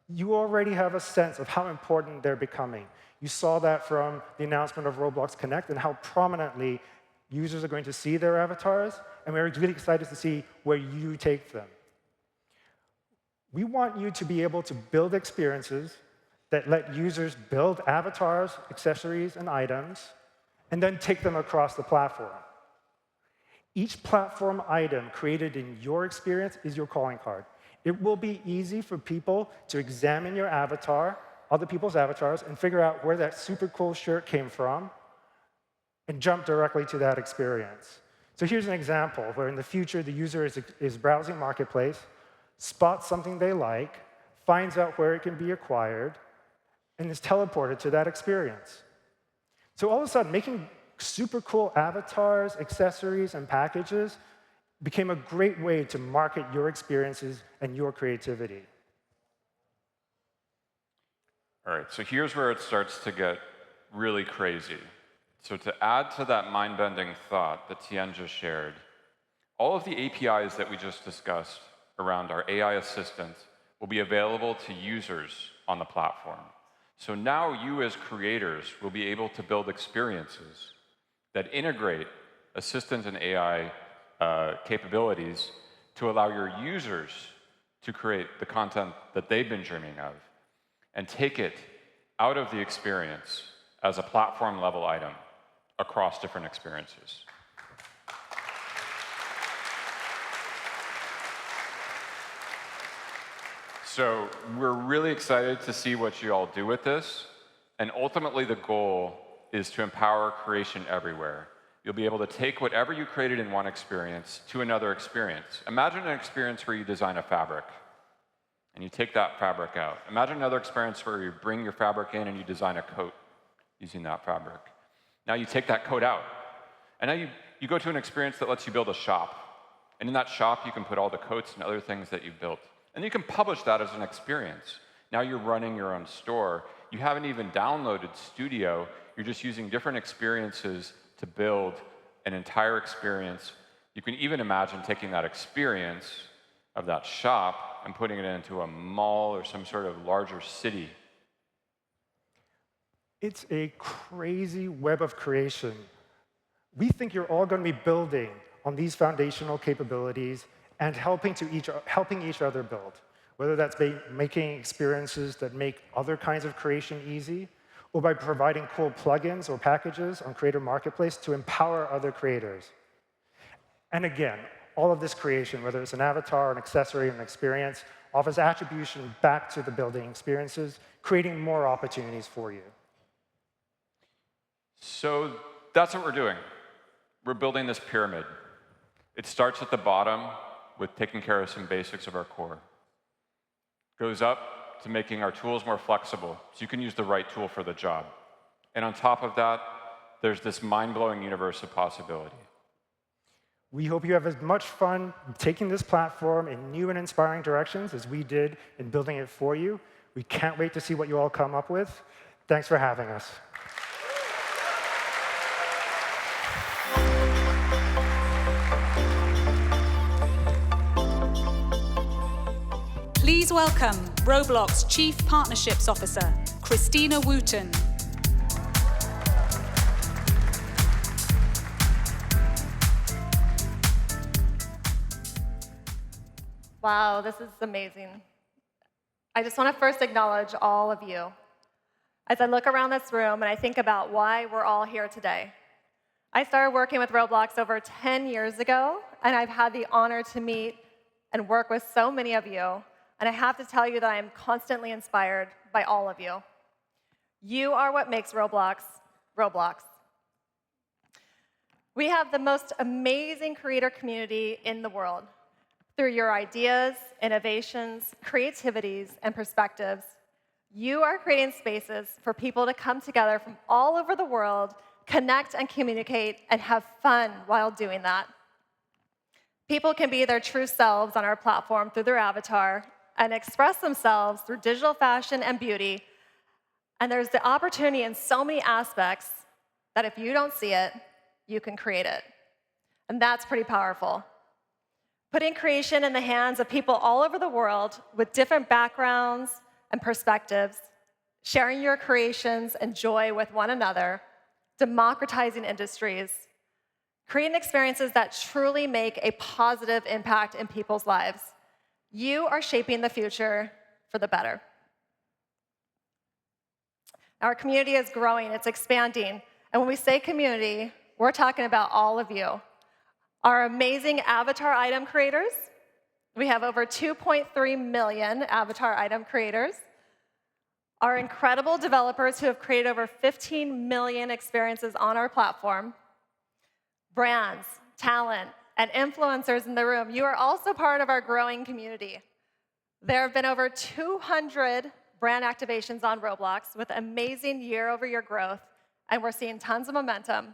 You already have a sense of how important they're becoming. You saw that from the announcement of Roblox Connect and how prominently users are going to see their avatars, and we're really excited to see where you take them. We want you to be able to build experiences that let users build avatars, accessories, and items, and then take them across the platform. Each platform item created in your experience is your calling card. It will be easy for people to examine your avatar, other people's avatars, and figure out where that super cool shirt came from and jump directly to that experience. So here's an example where in the future the user is browsing Marketplace, spots something they like, finds out where it can be acquired, and is teleported to that experience. So all of a sudden, making super cool avatars, accessories, and packages became a great way to market your experiences and your creativity. All right, so here's where it starts to get really crazy. So to add to that mind-bending thought that Tien just shared, all of the APIs that we just discussed around our AI assistant will be available to users on the platform. So now you as creators will be able to build experiences that integrate assistant and AI capabilities to allow your users to create the content that they've been dreaming of and take it out of the experience as a platform-level item across different experiences. So we're really excited to see what you all do with this. And ultimately, the goal is to empower creation everywhere. You'll be able to take whatever you created in one experience to another experience. Imagine an experience where you design a fabric, and you take that fabric out. Imagine another experience where you bring your fabric in and you design a coat using that fabric. Now you take that coat out, and now you go to an experience that lets you build a shop. And in that shop, you can put all the coats and other things that you've built. And you can publish that as an experience. Now you're running your own store. You haven't even downloaded Studio. You're just using different experiences to build an entire experience. You can even imagine taking that experience of that shop and putting it into a mall or some sort of larger city. It's a crazy web of creation. We think you're all going to be building on these foundational capabilities and helping each other build, whether that's by making experiences that make other kinds of creation easy, or by providing cool plugins or packages on Creator Marketplace to empower other creators. And again, all of this creation, whether it's an avatar, an accessory, an experience, offers attribution back to the building experiences, creating more opportunities for you. So that's what we're doing. We're building this pyramid. It starts at the bottom with taking care of some basics of our core. Goes up to making our tools more flexible, so you can use the right tool for the job. And on top of that, there's this mind-blowing universe of possibility. We hope you have as much fun taking this platform in new and inspiring directions as we did in building it for you. We can't wait to see what you all come up with. Thanks for having us. Please welcome Roblox Chief Partnerships Officer, Christina Wooten. Wow, this is amazing. I just want to first acknowledge all of you. As I look around this room and I think about why we're all here today. I started working with Roblox over 10 years ago, and I've had the honor to meet and work with so many of you. And I have to tell you that I am constantly inspired by all of you. You are what makes Roblox, Roblox. We have the most amazing creator community in the world. Through your ideas, innovations, creativities, and perspectives, you are creating spaces for people to come together from all over the world, connect and communicate, and have fun while doing that. People can be their true selves on our platform through their avatar and express themselves through digital fashion and beauty. And there's the opportunity in so many aspects that if you don't see it, you can create it. And that's pretty powerful. Putting creation in the hands of people all over the world with different backgrounds and perspectives, sharing your creations and joy with one another, democratizing industries, creating experiences that truly make a positive impact in people's lives. You are shaping the future for the better. Our community is growing, it's expanding. And when we say community, we're talking about all of you. Our amazing avatar item creators, We have over 2.3 million avatar item creators. Our incredible developers who have created over 15 million experiences on our platform. Brands, talent, and influencers in the room, you are also part of our growing community. There have been over 200 brand activations on Roblox with amazing year-over-year growth, and we're seeing tons of momentum.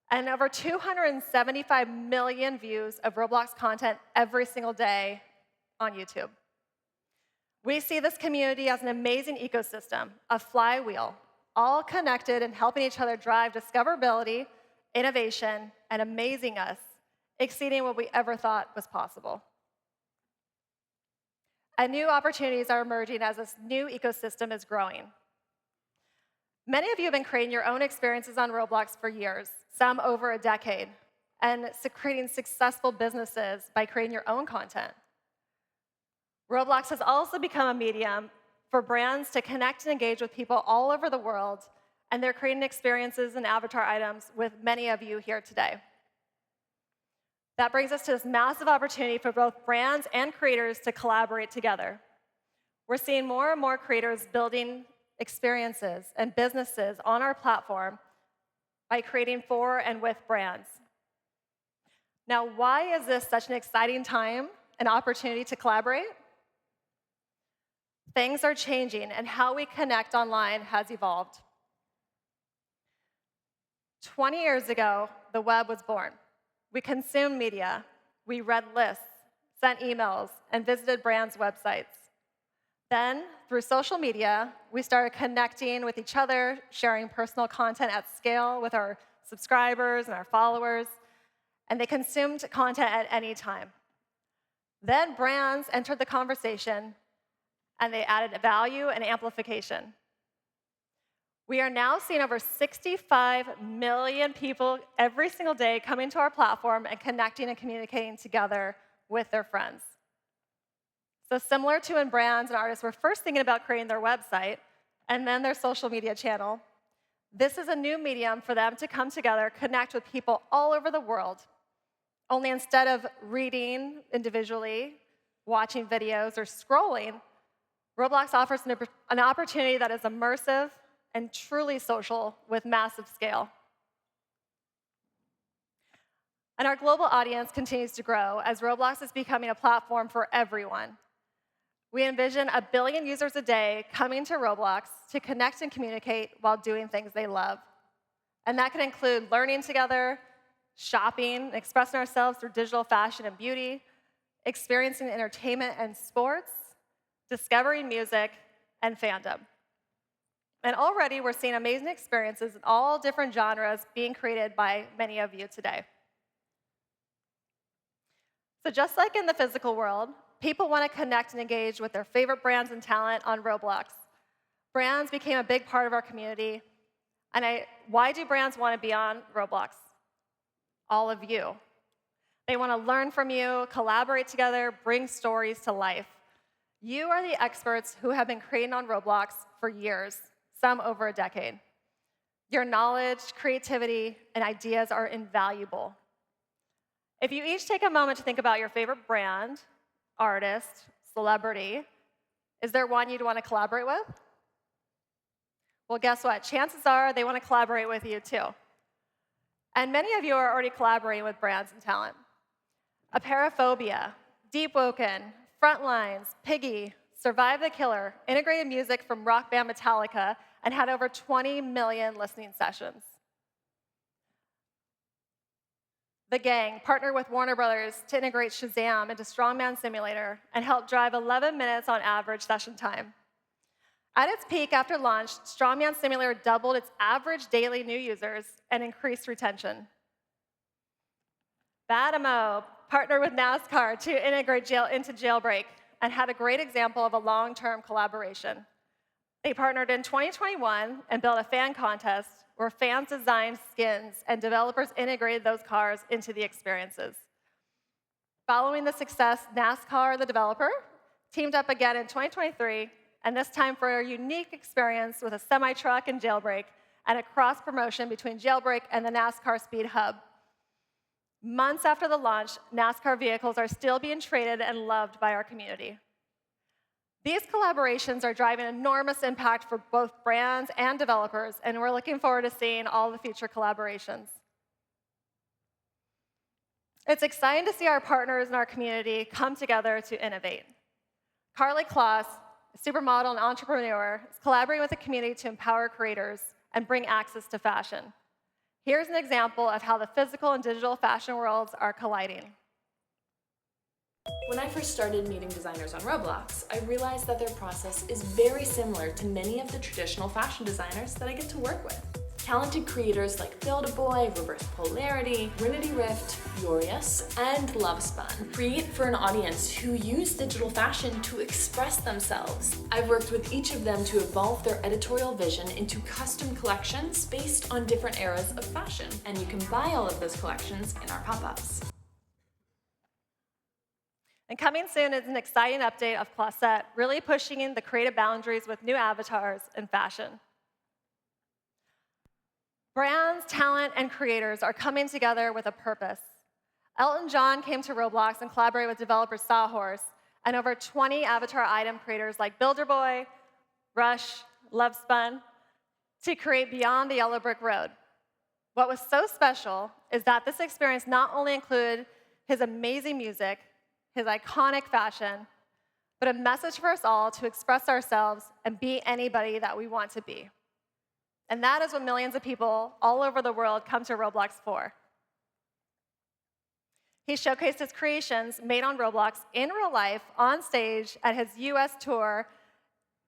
And over 275 million views of Roblox content every single day on YouTube. We see this community as an amazing ecosystem, a flywheel, all connected and helping each other drive discoverability, innovation, and amazing us, exceeding what we ever thought was possible. And new opportunities are emerging as this new ecosystem is growing. Many of you have been creating your own experiences on Roblox for years, some over a decade, and creating successful businesses by creating your own content. Roblox has also become a medium for brands to connect and engage with people all over the world, and they're creating experiences and avatar items with many of you here today. That brings us to this massive opportunity for both brands and creators to collaborate together. We're seeing more and more creators building experiences and businesses on our platform by creating for and with brands. Now, why is this such an exciting time, an opportunity to collaborate? Things are changing, and how we connect online has evolved. 20 years ago, the web was born. We consumed media, we read lists, sent emails, and visited brands' websites. Then, through social media, we started connecting with each other, sharing personal content at scale with our subscribers and our followers, and they consumed content at any time. Then brands entered the conversation, and they added value and amplification. We are now seeing over 65 million people every single day coming to our platform and connecting and communicating together with their friends. So similar to when brands and artists were first thinking about creating their website and then their social media channel, this is a new medium for them to come together, connect with people all over the world. Only instead of reading individually, watching videos, or scrolling, Roblox offers an opportunity that is immersive and truly social with massive scale. And our global audience continues to grow as Roblox is becoming a platform for everyone. We envision 1 billion users a day coming to Roblox to connect and communicate while doing things they love. And that can include learning together, shopping, expressing ourselves through digital fashion and beauty, experiencing entertainment and sports, discovering music, and fandom. And already we're seeing amazing experiences in all different genres being created by many of you today. So just like in the physical world, people want to connect and engage with their favorite brands and talent on Roblox. Brands became a big part of our community. And why do brands want to be on Roblox? All of you. They want to learn from you, collaborate together, bring stories to life. You are the experts who have been creating on Roblox for years, some over a decade. Your knowledge, creativity, and ideas are invaluable. If you each take a moment to think about your favorite brand, artist, celebrity, is there one you'd want to collaborate with? Well, guess what? Chances are they want to collaborate with you too. And many of you are already collaborating with brands and talent. Apeirophobia, Deep Woken, Frontlines, Piggy, Survive the Killer, integrated music from rock band Metallica, and had over 20 million listening sessions. The Gang partnered with Warner Brothers to integrate Shazam into Strongman Simulator and help drive 11 minutes on average session time. At its peak after launch, Strongman Simulator doubled its average daily new users and increased retention. Badamo partnered with NASCAR to integrate into Jailbreak and had a great example of a long-term collaboration. They partnered in 2021 and built a fan contest where fans designed skins and developers integrated those cars into the experiences. Following the success, NASCAR, the developer, teamed up again in 2023, and this time for a unique experience with a semi-truck in Jailbreak and a cross-promotion between Jailbreak and the NASCAR Speed Hub. Months after the launch, NASCAR vehicles are still being traded and loved by our community. These collaborations are driving enormous impact for both brands and developers, and we're looking forward to seeing all the future collaborations. It's exciting to see our partners in our community come together to innovate. Carly Kloss, a supermodel and entrepreneur, is collaborating with the community to empower creators and bring access to fashion. Here's an example of how the physical and digital fashion worlds are colliding. When I first started meeting designers on Roblox, I realized that their process is very similar to many of the traditional fashion designers that I get to work with. Talented creators like Build-A-Boy, Reverse Polarity, Rinity Rift, Furious, and Lovespun create for an audience who use digital fashion to express themselves. I've worked with each of them to evolve their editorial vision into custom collections based on different eras of fashion, and you can buy all of those collections in our pop-ups. And coming soon is an exciting update of Closet, really pushing in the creative boundaries with new avatars in fashion. Brands, talent, and creators are coming together with a purpose. Elton John came to Roblox and collaborated with developer Sawhorse and over 20 avatar item creators like Builder-Boy, Rush, Lovespun to create Beyond the Yellow Brick Road. What was so special is that this experience not only included his amazing music, his iconic fashion, but a message for us all to express ourselves and be anybody that we want to be. And that is what millions of people all over the world come to Roblox for. He showcased his creations made on Roblox in real life on stage at his US tour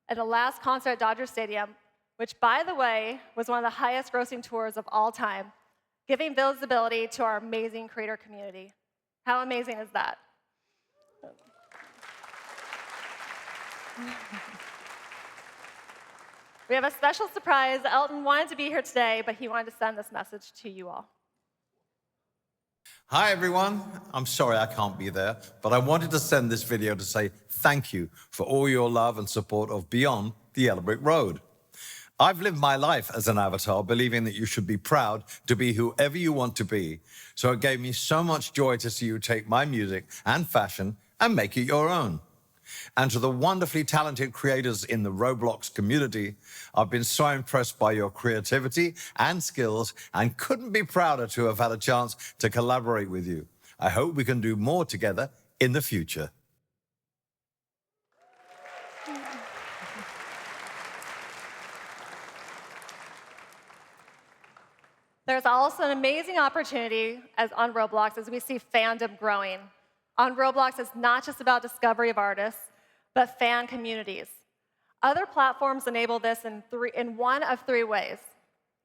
at the last concert at Dodger Stadium, which, by the way, was one of the highest grossing tours of all time, giving visibility to our amazing creator community. How amazing is that? We have a special surprise. Elton wanted to be here today, but he wanted to send this message to you all. Hi, everyone. I'm sorry I can't be there, but I wanted to send this video to say thank you for all your love and support of Beyond the Yellow Brick Road. I've lived my life as an avatar, believing that you should be proud to be whoever you want to be. So it gave me so much joy to see you take my music and fashion and make it your own. And to the wonderfully talented creators in the Roblox community, I've been so impressed by your creativity and skills and couldn't be prouder to have had a chance to collaborate with you. I hope we can do more together in the future. There's also an amazing opportunity on Roblox as we see fandom growing. On Roblox, it's not just about discovery of artists, but fan communities. Other platforms enable this in one of three ways: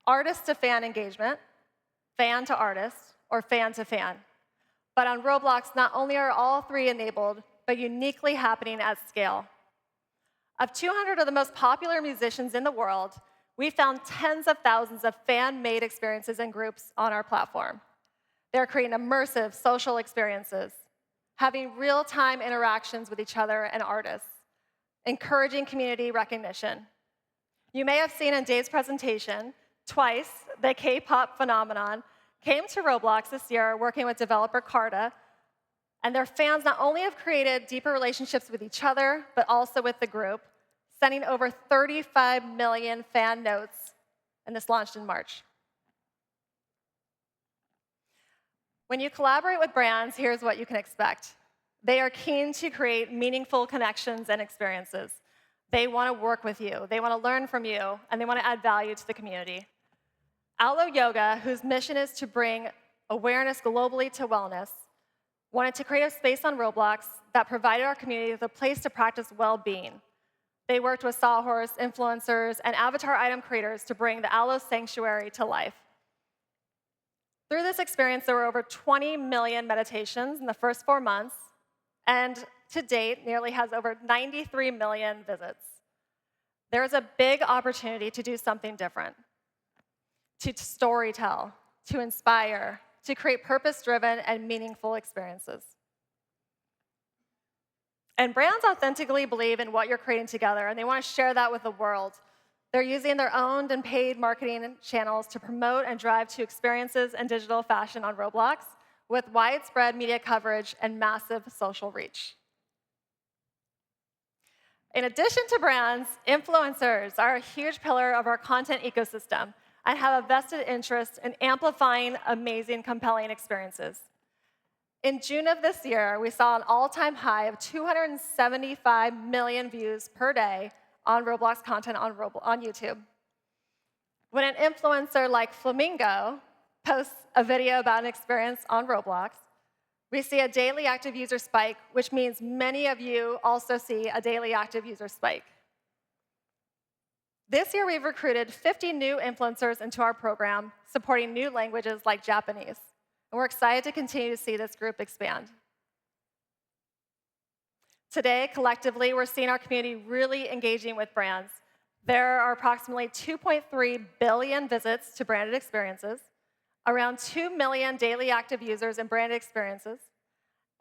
artist to fan engagement, fan to artist, or fan to fan. But on Roblox, not only are all three enabled, but uniquely happening at scale. Of 200 of the most popular musicians in the world, we found tens of thousands of fan-made experiences and groups on our platform. They're creating immersive social experiences, having real-time interactions with each other and artists, encouraging community recognition. You may have seen in Dave's presentation, twice, the K-pop phenomenon came to Roblox this year working with developer Carta, and their fans not only have created deeper relationships with each other, but also with the group, sending over 35 million fan notes, and this launched in March. When you collaborate with brands, here's what you can expect. They are keen to create meaningful connections and experiences. They want to work with you, they want to learn from you, and they want to add value to the community. Alo Yoga, whose mission is to bring awareness globally to wellness, wanted to create a space on Roblox that provided our community with a place to practice well-being. They worked with Sawhorse, influencers, and avatar item creators to bring the Alo Sanctuary to life. Through this experience, there were over 20 million meditations in the first 4 months, and to date, nearly has over 93 million visits. There is a big opportunity to do something different, to storytell, to inspire, to create purpose-driven and meaningful experiences. And brands authentically believe in what you're creating together, and they want to share that with the world. They're using their owned and paid marketing channels to promote and drive to experiences and digital fashion on Roblox, with widespread media coverage and massive social reach. In addition to brands, influencers are a huge pillar of our content ecosystem and have a vested interest in amplifying amazing, compelling experiences. In June of this year, we saw an all-time high of 275 million views per day on Roblox content on YouTube. When an influencer like Flamingo posts a video about an experience on Roblox, we see a daily active user spike, which means many of you also see a daily active user spike. This year, we've recruited 50 new influencers into our program, supporting new languages like Japanese. And we're excited to continue to see this group expand. Today, collectively, we're seeing our community really engaging with brands. There are approximately 2.3 billion visits to branded experiences, around 2 million daily active users in branded experiences,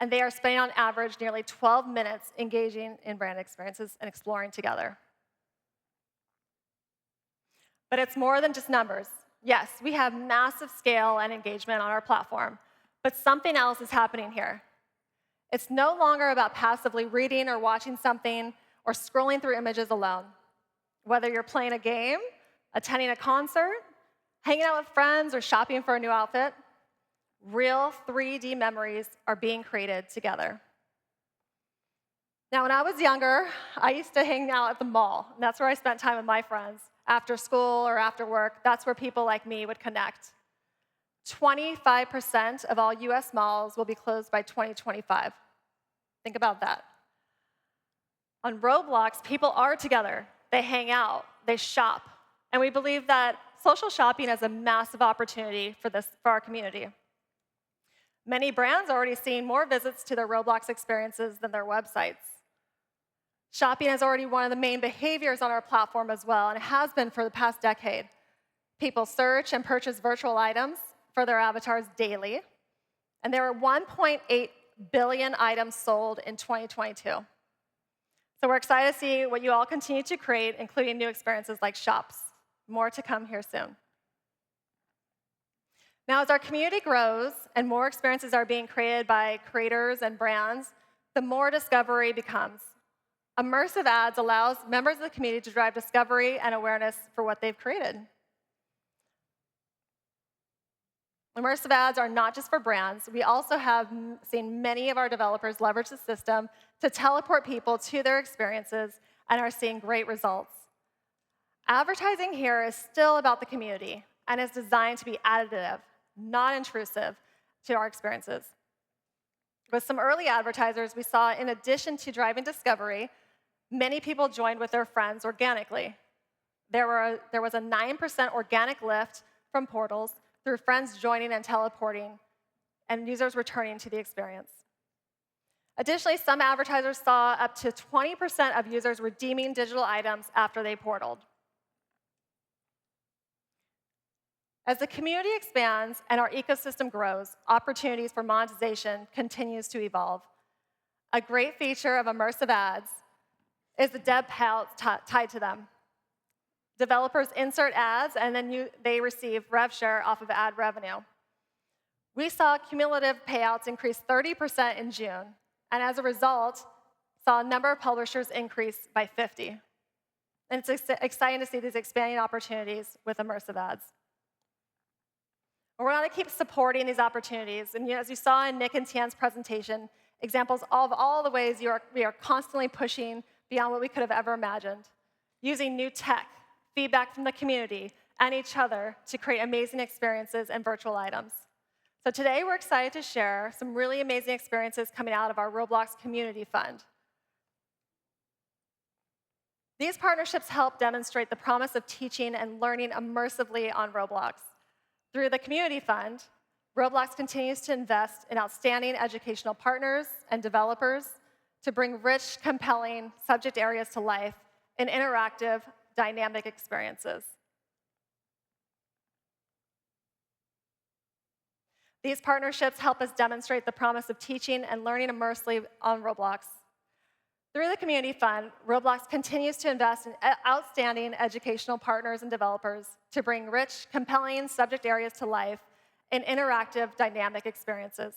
and they are spending on average nearly 12 minutes engaging in branded experiences and exploring together. But it's more than just numbers. Yes, we have massive scale and engagement on our platform, but something else is happening here. It's no longer about passively reading or watching something or scrolling through images alone. Whether you're playing a game, attending a concert, hanging out with friends, or shopping for a new outfit, real 3D memories are being created together. Now, when I was younger, I used to hang out at the mall, and that's where I spent time with my friends. After school or after work, that's where people like me would connect. 25% of all US malls will be closed by 2025. Think about that. On Roblox, people are together. They hang out, they shop, and we believe that social shopping is a massive opportunity for our community. Many brands are already seeing more visits to their Roblox experiences than their websites. Shopping is already one of the main behaviors on our platform as well, and it has been for the past decade. People search and purchase virtual items for their avatars daily, and there are 1.8 billion items sold in 2022. So we're excited to see what you all continue to create, including new experiences like shops. More to come here soon. Now, as our community grows and more experiences are being created by creators and brands, the more discovery becomes. Immersive ads allows members of the community to drive discovery and awareness for what they've created. Immersive ads are not just for brands. We also have seen many of our developers leverage the system to teleport people to their experiences and are seeing great results. Advertising here is still about the community and is designed to be additive, not intrusive to our experiences. With some early advertisers, we saw, in addition to driving discovery, many people joined with their friends organically. There was a 9% organic lift from portals through friends joining and teleporting, and users returning to the experience. Additionally, some advertisers saw up to 20% of users redeeming digital items after they portaled. As the community expands and our ecosystem grows, opportunities for monetization continues to evolve. A great feature of immersive ads is the dev payouts tied to them. Developers insert ads, and then they receive rev share off of ad revenue. We saw cumulative payouts increase 30% in June, and as a result, saw a number of publishers increase by 50. And it's exciting to see these expanding opportunities with immersive ads. We're going to keep supporting these opportunities. And as you saw in Nick and Tian's presentation, examples of all the ways we are constantly pushing beyond what we could have ever imagined, using new tech, feedback from the community, and each other to create amazing experiences and virtual items. So today, we're excited to share some really amazing experiences coming out of our Roblox Community Fund. These partnerships help demonstrate the promise of teaching and learning immersively on Roblox. Through the Community Fund, Roblox continues to invest in outstanding educational partners and developers to bring rich, compelling subject areas to life in interactive, dynamic experiences. These partnerships help us demonstrate the promise of teaching and learning immersively on Roblox. Through the Community Fund, Roblox continues to invest in outstanding educational partners and developers to bring rich, compelling subject areas to life in interactive, dynamic experiences.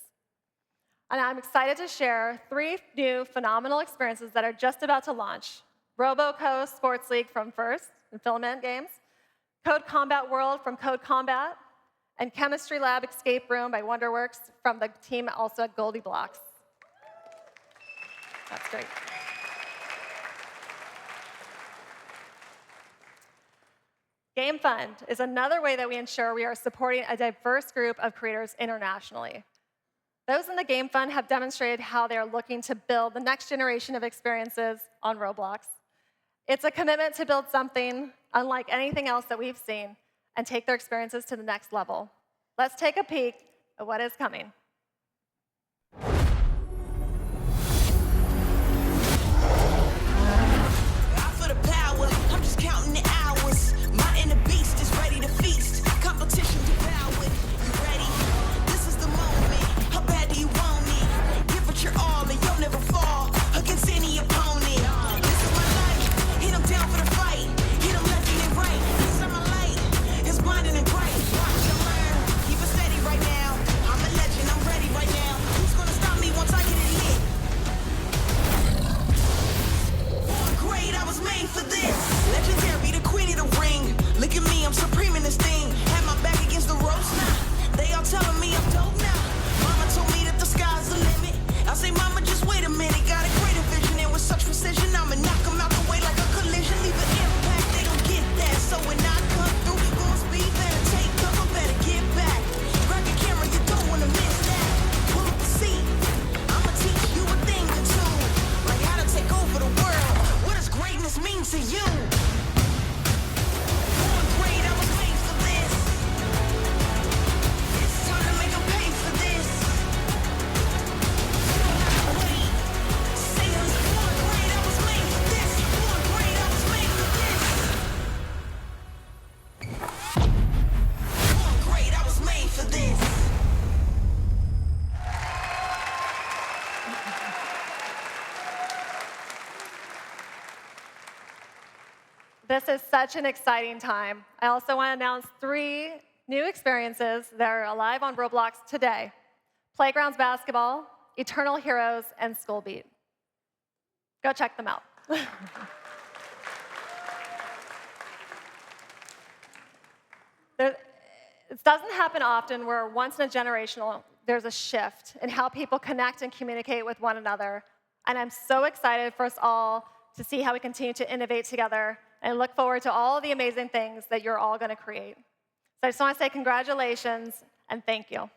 And I'm excited to share 3 new phenomenal experiences that are just about to launch. RoboCo Sports League from First and Filament Games, Code Combat World from Code Combat, and Chemistry Lab Escape Room by Wonderworks from the team also at Goldie Blocks. That's great. Game Fund is another way that we ensure we are supporting a diverse group of creators internationally. Those in the Game Fund have demonstrated how they are looking to build the next generation of experiences on Roblox. It's a commitment to build something unlike anything else that we've seen and take their experiences to the next level. Let's take a peek at what is coming. For the power, I'm just counting the hours. My inner beast is ready to feast. Competition devoured. You ready? This is the moment. How bad do you want it? Give it your all and you'll never fall against any opponent. This is my life. Hit 'em down for the fight. Hit 'em left and right. This is my light. It's blinding and bright. Watch and learn. Keep it steady right now. I'm a legend. I'm ready right now. Who's gonna stop me once I get it lit? Great, I was made for this. Legendary, the queen of the ring. Look at me, I'm supreme in this thing. Had my back against the ropes now. They all telling me I'm dope now. Mama told me that the sky's the limit. I say, Mama, just wait a minute. Got a greater vision, and with such precision, I'ma knock them out the way like a collision. Leave an impact, they don't get that. So when I come through, full speed, better take cover, better get back. Grab your camera, you don't wanna miss that. Pull up the seat, I'ma teach you a thing or two. Like how to take over the world. What does greatness mean to you? Born great, I was made for this. It's time to make 'em pay for this. Wait, say it was born great, I was made for this. Born great, I was made for this. Born great, I was made for this. This is such an exciting time. I also want to announce 3 new experiences that are alive on Roblox today. Playgrounds Basketball, Eternal Heroes, and Skull Beat. Go check them out. It doesn't happen often where once in a generational, there's a shift in how people connect and communicate with one another. And I'm so excited for us all to see how we continue to innovate together and look forward to all the amazing things that you're all going to create. So I just want to say congratulations and thank you.